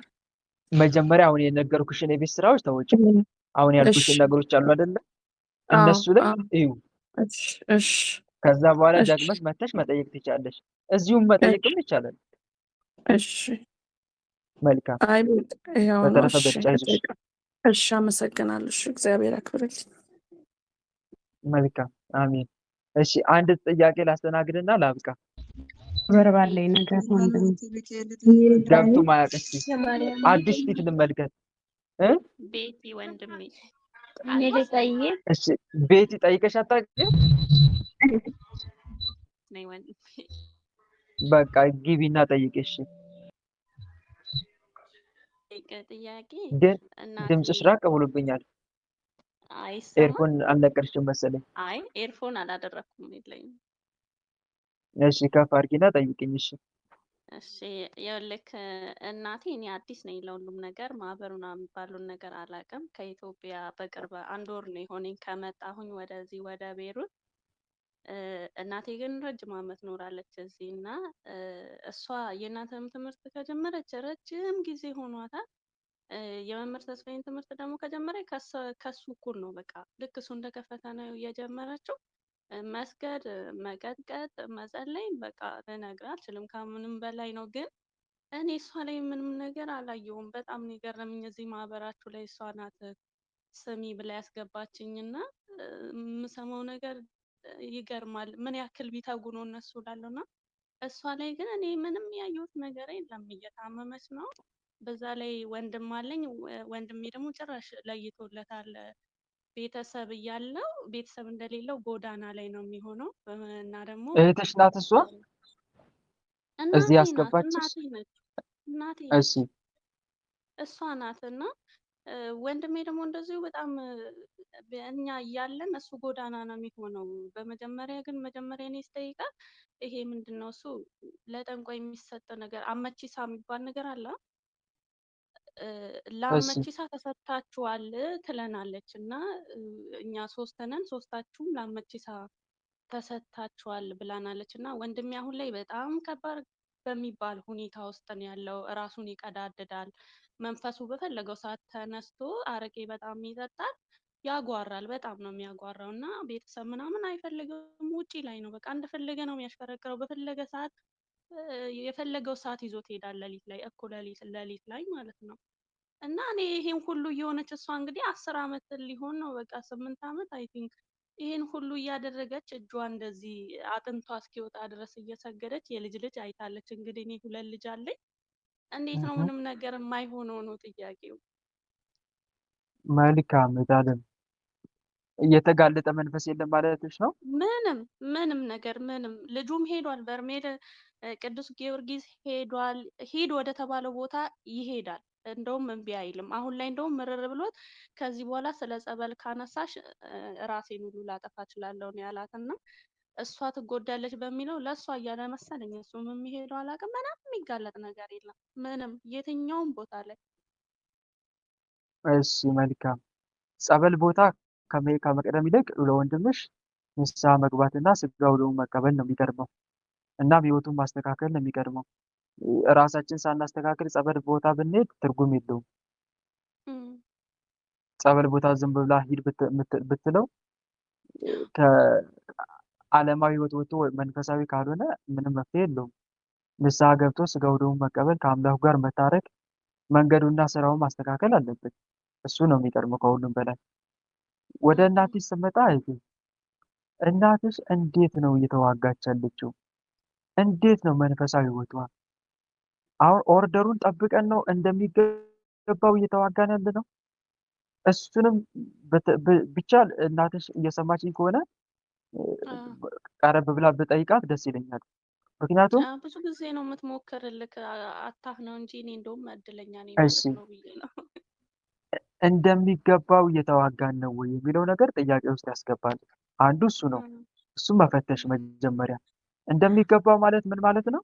መጀመሪያ አሁን የነገርኩሽን የቤት ስራዎች ተወጪ። አሁን እሺ ያልኩሽን ነገሮች አሉ አይደለ? አዎ እነሱ ላይ አዎ እዩ። እሺ እሺ ከዛ በኋላ እሺ ደግመሽ መተሽ መጠየቅ ትችላለሽ። እዚሁም መጠየቅም ይቻላል። እሺ። መልካም። አይ ይኸው ነው። በተረፈ እሺ በርቻ ይዞሽ። እሺ፣ አመሰግናለሁ። እሺ፣ እግዚአብሔር ያክብርልኝ። መልካም አሜን። እሺ አንድ ጥያቄ ላስተናግድና ላብቃ። በርባለኝ ነገር ወንድም ገብቶ ማያውቅ እስኪ አዲስ ፊት እንመልከት። ቤቲ ወንድሜ እኔ ልጠይቅ እሺ ቤቲ ጠይቀሽ አታውቂም? ነይ ወንድሜ። በቃ ግቢና ጠይቅሽ። ጥያቄ ድምፅሽ ራቅ ብሎብኛል። አይሰማም? ኤርፎን አልነቀርሽም መሰለኝ። አይ ኤርፎን አላደረኩም፣ የለኝም። እሺ ከፍ አድርጊና ጠይቅኝ። እሺ እሺ ይኸውልህ እናቴ፣ እኔ አዲስ ነኝ ለሁሉም ነገር፣ ማህበር ምናምን የሚባሉን ነገር አላውቅም። ከኢትዮጵያ በቅርብ 1 ወር ነው የሆነኝ ከመጣሁኝ ወደዚህ ወደ ቤሩት። እናቴ ግን ረጅም ዓመት ኖራለች እዚህ እና እሷ የእናንተም ትምህርት ከጀመረች ረጅም ጊዜ ሆኗታል። የመምህር ተስፋዬን ትምህርት ደግሞ ከጀመረ ከሱ እኩል ነው። በቃ ልክ እሱ እንደከፈተ ነው የጀመረችው። መስገድ፣ መቀጥቀጥ፣ መጸለይ በቃ ልነግርህ አልችልም። ከምንም በላይ ነው። ግን እኔ እሷ ላይ ምንም ነገር አላየሁም። በጣም ነው የገረመኝ። እዚህ ማህበራችሁ ላይ እሷ ናት ስሚ ብላ ያስገባችኝ እና የምሰማው ነገር ይገርማል። ምን ያክል ቢተጉ ነው እነሱ እላለሁ እና እሷ ላይ ግን እኔ ምንም ያየሁት ነገር የለም። እየታመመች ነው። በዛ ላይ ወንድም አለኝ። ወንድሜ ደግሞ ጭራሽ ለይቶለታል። ቤተሰብ እያለው ቤተሰብ እንደሌለው ጎዳና ላይ ነው የሚሆነው። እና ደግሞ እህትሽ ናት እሷ? እዚህ እናቴ ናት። ያስገባችሽ? እናቴ እሺ እሷ ናት። እና ወንድሜ ደግሞ እንደዚሁ በጣም እኛ እያለን እሱ ጎዳና ነው የሚሆነው። በመጀመሪያ እኔ ስጠይቃት ይሄ ምንድን ነው እሱ ለጠንቋይ የሚሰጥ ነገር አመቺሳ የሚባል ነገር አለ። ለአመቺሳ ተሰጥታችኋል ትለናለች እና እኛ 3 ነን፣ 3ታችሁም ለአመቺሳ ተሰጥታችኋል ብላናለች። እና ወንድሜ አሁን ላይ በጣም ከባድ በሚባል ሁኔታ ውስጥ ነው ያለው። ራሱን ይቀዳድዳል። መንፈሱ በፈለገው ሰዓት ተነስቶ አረቄ በጣም ይጠጣል፣ ያጓራል። በጣም ነው የሚያጓራው እና ቤተሰብ ምናምን አይፈልግም። ውጪ ላይ ነው በቃ እንደፈለገ ነው የሚያሽከረክረው። በፈለገ ሰዓት የፈለገው ሰዓት ይዞት ይሄዳል። ሌሊት ላይ እኩለ ሌሊት ላይ ማለት ነው። እና እኔ ይሄን ሁሉ እየሆነች እሷ እንግዲህ 10 ዓመት ሊሆን ነው በቃ 8 ዓመት አይ ቲንክ ይሄን ሁሉ እያደረገች እጇ እንደዚህ አጥንቷ እስኪወጣ ድረስ እየሰገደች የልጅ ልጅ አይታለች። እንግዲህ እኔ 2 ልጅ አለኝ። እንዴት ነው ምንም ነገር የማይሆነው ነው ጥያቄው። መልካም እታለም፣ እየተጋለጠ መንፈስ የለም ማለትሽ ነው? ምንም ነገር ልጁም ሄዷል። በርሜል ቅዱስ ጊዮርጊስ ሄዷል። ሂድ ወደ ተባለው ቦታ ይሄዳል። እንደውም እምቢ አይልም። አሁን ላይ እንደውም ምርር ብሎት ከዚህ በኋላ ስለ ጸበል ካነሳሽ ራሴን ሁሉ ላጠፋ እችላለሁ ነው ያላትና እሷ ትጎዳለች በሚለው ለእሷ እያለ መሰለኝ እሱም የሚሄደው አላውቅም። ምንም የሚጋለጥ ነገር የለም ምንም የትኛውም ቦታ ላይ። እሺ መልካም። ጸበል ቦታ ከመቅደም ይልቅ ለወንድምሽ ንስሐ መግባትና ስጋው ደሙን መቀበል ነው የሚቀድመው። እናም ህይወቱን ማስተካከል ነው የሚቀድመው። ራሳችን ሳናስተካክል ጸበል ቦታ ብንሄድ ትርጉም የለውም። ጸበል ቦታ ዝም ብላ ሂድ ብትለው ከዓለማዊ ህይወት ወጥቶ መንፈሳዊ ካልሆነ ምንም መፍትሄ የለውም። ንስሐ ገብቶ ስጋው ደሙን መቀበል፣ ከአምላኩ ጋር መታረቅ፣ መንገዱና ስራውን ማስተካከል አለበት። እሱ ነው የሚቀድመው ከሁሉም በላይ። ወደ እናትሽ ስመጣ እናትሽ እንዴት ነው እየተዋጋች ያለችው? እንዴት ነው መንፈሳዊ ህይወቷ? አሁን ኦርደሩን ጠብቀን ነው እንደሚገባው እየተዋጋን ያለ ነው? እሱንም ቢቻል እናትሽ እየሰማችኝ ከሆነ ቀረብ ብላ ብጠይቃት ደስ ይለኛል። ምክንያቱም ብዙ ጊዜ ነው የምትሞክርልክ አታህ ነው እንጂ እኔ እንደውም እድለኛ ነኝ ማለት ነው ብዬ ነው። እንደሚገባው እየተዋጋን ነው ወይ የሚለው ነገር ጥያቄ ውስጥ ያስገባል። አንዱ እሱ ነው። እሱም መፈተሽ መጀመሪያ። እንደሚገባው ማለት ምን ማለት ነው?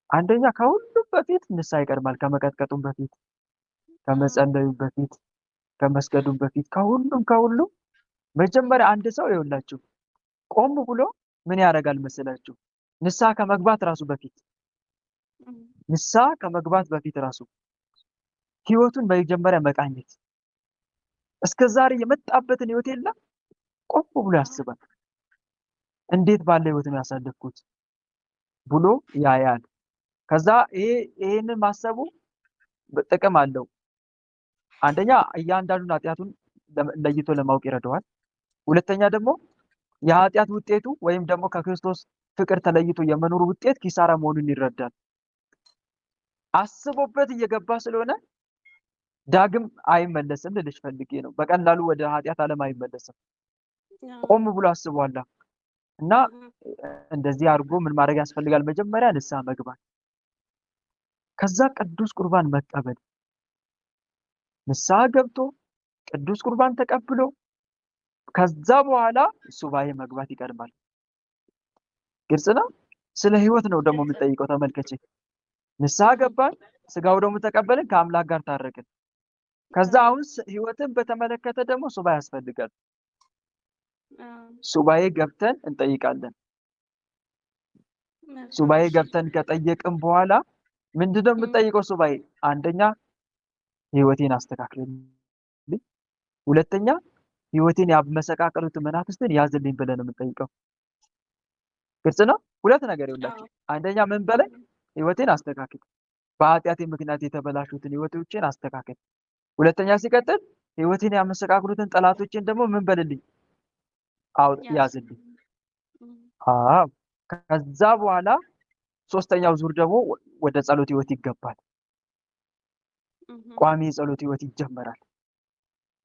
አንደኛ ከሁሉም በፊት ንስሐ ይቀድማል። ከመቀጥቀጡም በፊት ከመጸለዩ በፊት ከመስገዱም በፊት ከሁሉም መጀመሪያ አንድ ሰው ይኸውላችሁ ቆም ብሎ ምን ያደርጋል መሰላችሁ? ንስሐ ከመግባት ራሱ ህይወቱን መጀመሪያ መቃኘት። እስከዛሬ የመጣበትን ህይወት የለም ቆም ብሎ ያስባል። እንዴት ባለ ህይወት ነው ያሳለፍኩት ብሎ ያያል። ከዛ ይሄንን ማሰቡ ጥቅም አለው። አንደኛ እያንዳንዱን ኃጢአቱን ለይቶ ለማወቅ ይረዳዋል። ሁለተኛ ደግሞ የኃጢአት ውጤቱ ወይም ደግሞ ከክርስቶስ ፍቅር ተለይቶ የመኖሩ ውጤት ኪሳራ መሆኑን ይረዳል። አስቦበት እየገባ ስለሆነ ዳግም አይመለስም ልልሽ ፈልጌ ነው። በቀላሉ ወደ ኃጢአት ዓለም አይመለስም። ቆም ብሎ አስቧላ እና እንደዚህ አድርጎ ምን ማድረግ ያስፈልጋል? መጀመሪያ ንስሐ መግባት፣ ከዛ ቅዱስ ቁርባን መቀበል። ንስሐ ገብቶ ቅዱስ ቁርባን ተቀብሎ ከዛ በኋላ ሱባኤ መግባት ይቀድማል። ግልጽ ነው። ስለ ህይወት ነው ደግሞ የምንጠይቀው። ተመልከች፣ ንስሐ ገባን፣ ስጋው ደግሞ ተቀበልን፣ ከአምላክ ጋር ታረቅን። ከዛ አሁን ህይወትን በተመለከተ ደግሞ ሱባኤ ያስፈልጋል። ሱባኤ ገብተን እንጠይቃለን። ሱባኤ ገብተን ከጠየቅን በኋላ ምንድነው የምንጠይቀው? ሱባኤ አንደኛ ህይወቴን አስተካክልልኝ፣ ሁለተኛ ህይወቴን ያመሰቃቀሉት መናፍስትን ያዝልኝ ብለን የምንጠይቀው። ግልጽ ነው። ሁለት ነገር ይውላችሁ። አንደኛ ምን በላይ ህይወቴን አስተካክል፣ በኃጢአቴ ምክንያት የተበላሹትን ህይወቶችን አስተካክል። ሁለተኛ ሲቀጥል ህይወቴን ያመሰቃቀሉትን ጠላቶችን ደግሞ ምን በልልኝ ያዝልኝ። ከዛ በኋላ ሶስተኛው ዙር ደግሞ ወደ ጸሎት ህይወት ይገባል። ቋሚ ጸሎት ህይወት ይጀመራል።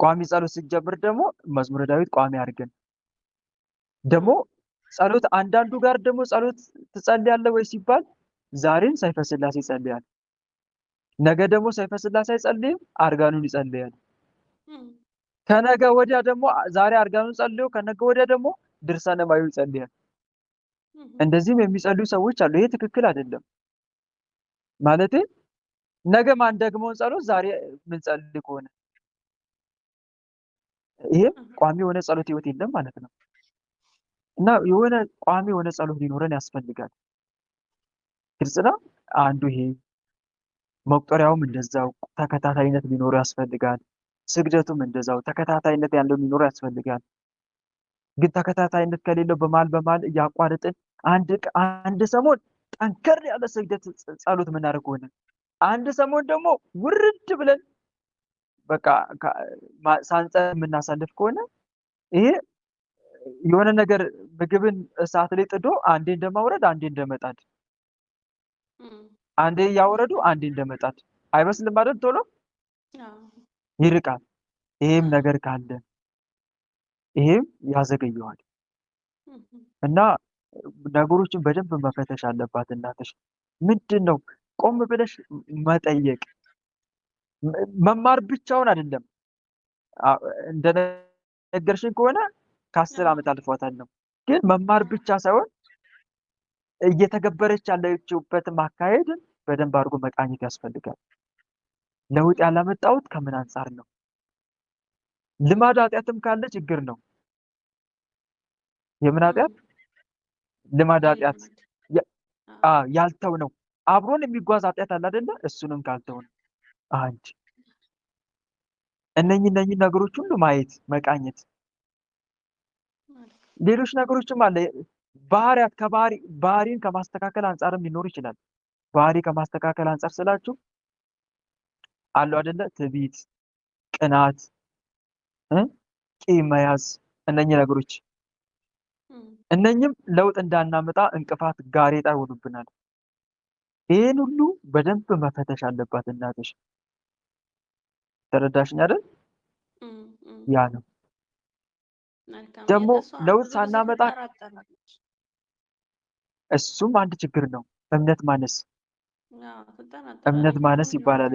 ቋሚ ጸሎት ሲጀምር ደግሞ መዝሙረ ዳዊት ቋሚ አድርገን ደግሞ ጸሎት አንዳንዱ ጋር ደግሞ ጸሎት ትጸልያለህ ወይ ሲባል ዛሬም ሰይፈ ሥላሴ ይጸልያል፣ ነገ ደግሞ ሰይፈ ሥላሴ አይጸልይም፣ አርጋኑን ይጸልያል። ከነገ ወዲያ ደግሞ ዛሬ አርጋኑን ጸልዮ ከነገ ወዲያ ደግሞ ድርሳነ ማዩ ይጸልያል። እንደዚህም የሚጸልዩ ሰዎች አሉ። ይሄ ትክክል አይደለም። ማለቴ ነገ ማን ደግሞን ጸሎት ዛሬ ምን ጸልይ ከሆነ ይሄ ቋሚ የሆነ ጸሎት ህይወት የለም ማለት ነው። እና የሆነ ቋሚ የሆነ ጸሎት ሊኖረን ያስፈልጋል። ግልጽ ነው። አንዱ ይሄ መቁጠሪያውም እንደዛው ተከታታይነት ሊኖረው ያስፈልጋል። ስግደቱም እንደዛው ተከታታይነት ያለው ሊኖረው ያስፈልጋል። ግን ተከታታይነት ከሌለው በማል እያቋረጥን አንድ ሰሞን ጠንከር ያለ ስግደት ጸሎት የምናደርግ ሆነ አንድ ሰሞን ደግሞ ውርድ ብለን በቃ ሳንጸል የምናሳልፍ ከሆነ ይሄ የሆነ ነገር ምግብን እሳት ላይ ጥዶ አንዴ እንደማውረድ አንዴ እንደመጣድ፣ አንዴ እያወረዱ አንዴ እንደመጣድ አይመስልም አይደል? ቶሎ ይርቃል። ይሄም ነገር ካለ ይሄም ያዘገየዋል። እና ነገሮችን በደንብ መፈተሽ አለባት እናትሽ። ምንድን ነው ቆም ብለሽ መጠየቅ። መማር ብቻውን አይደለም። እንደነገርሽኝ ከሆነ ከ10 ዓመት አልፏታል ነው። ግን መማር ብቻ ሳይሆን እየተገበረች ያለችበት ማካሄድ በደንብ አድርጎ መቃኘት ያስፈልጋል። ለውጥ ያላመጣሁት ከምን አንጻር ነው? ልማድ ኃጢአትም ካለ ችግር ነው። የምን ኃጢአት? ልማድ ኃጢአት ያልተው ነው። አብሮን የሚጓዝ ኃጢአት አለ አይደለ? እሱንም ካልተው ነው። አንድ እነኚህ ነገሮች ሁሉ ማየት መቃኘት። ሌሎች ነገሮችም አለ። ባህሪያት ባህሪን ከማስተካከል አንጻርም ሊኖር ይችላል። ባህሪ ከማስተካከል አንጻር ስላችሁ አሉ አይደለ? ትዕቢት፣ ቅናት፣ ቂም መያዝ፣ እነኚህ ነገሮች እነኚህም ለውጥ እንዳናመጣ እንቅፋት ጋሬጣ ይሆኑብናል። ይህን ሁሉ በደንብ መፈተሽ አለባት እናትሽ። ተረዳሽኝ አይደል? ያ ነው ደግሞ ለውጥ ሳናመጣ እሱም አንድ ችግር ነው። እምነት ማነስ ይባላል።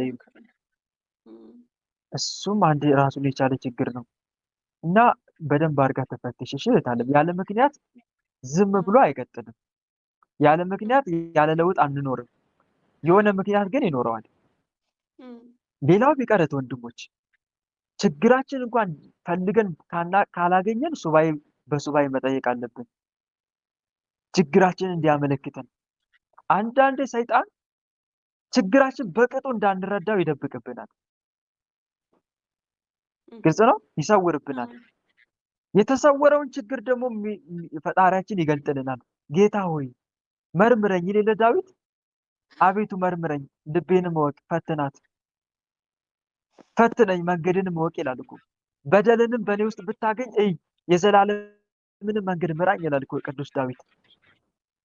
እሱም አንድ ራሱን የቻለ ችግር ነው እና በደንብ አድርጋ ተፈትሽ። እሺ እህታለም፣ ያለ ምክንያት ዝም ብሎ አይቀጥልም። ያለ ምክንያት ያለ ለውጥ አንኖርም። የሆነ ምክንያት ግን ይኖረዋል። ሌላው ቢቀረት ወንድሞች ችግራችን እንኳን ፈልገን ካላገኘን በሱባኤ መጠየቅ አለብን፣ ችግራችንን እንዲያመለክተን። አንዳንዴ ሰይጣን ችግራችን በቅጡ እንዳንረዳው ይደብቅብናል። ግልጽ ነው፣ ይሰውርብናል። የተሰወረውን ችግር ደግሞ ፈጣሪያችን ይገልጥልናል። ጌታ ሆይ መርምረኝ ይላል ዳዊት። አቤቱ መርምረኝ፣ ልቤንም እወቅ፣ ፈትነኝ፣ መንገድንም እወቅ ይላል እኮ። በደልንም በእኔ ውስጥ ብታገኝ እይ፣ የዘላለምንም መንገድ ምራኝ ይላል እኮ ቅዱስ ዳዊት።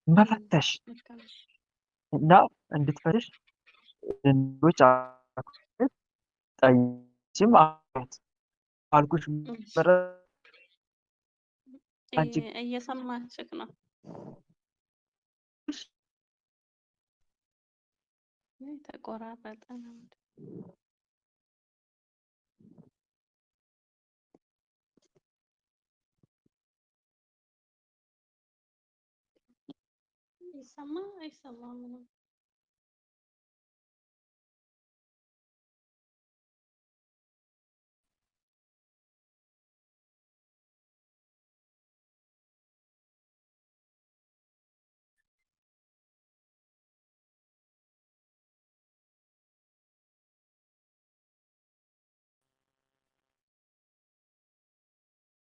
መፈተሽ እና እንድትፈትሽ ድንዶች ጠይም አልኩሽ። እየሰማችክ ነው። ተቆራረጠ ነው። አይሰማም ነው።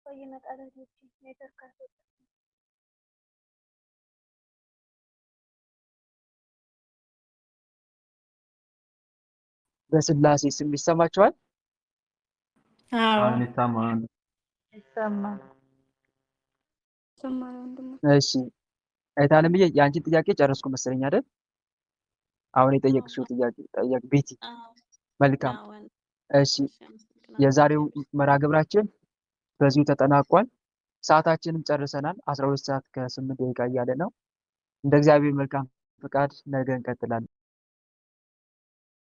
ይመጣል ኔትወርክ በስላሴ ስም ይሰማችኋል? አሁን ይሰማል። እሺ አይታለምዬ የአንቺን ጥያቄ ጨረስኩ መሰለኝ አይደል? አሁን የጠየቅሽው ጥያቄ ቤቲ። መልካም። እሺ የዛሬው መርሃ ግብራችን በዚሁ ተጠናቋል። ሰዓታችንም ጨርሰናል። 12 ሰዓት ከ8 ደቂቃ እያለ ነው። እንደ እግዚአብሔር መልካም ፍቃድ ነገ እንቀጥላለን።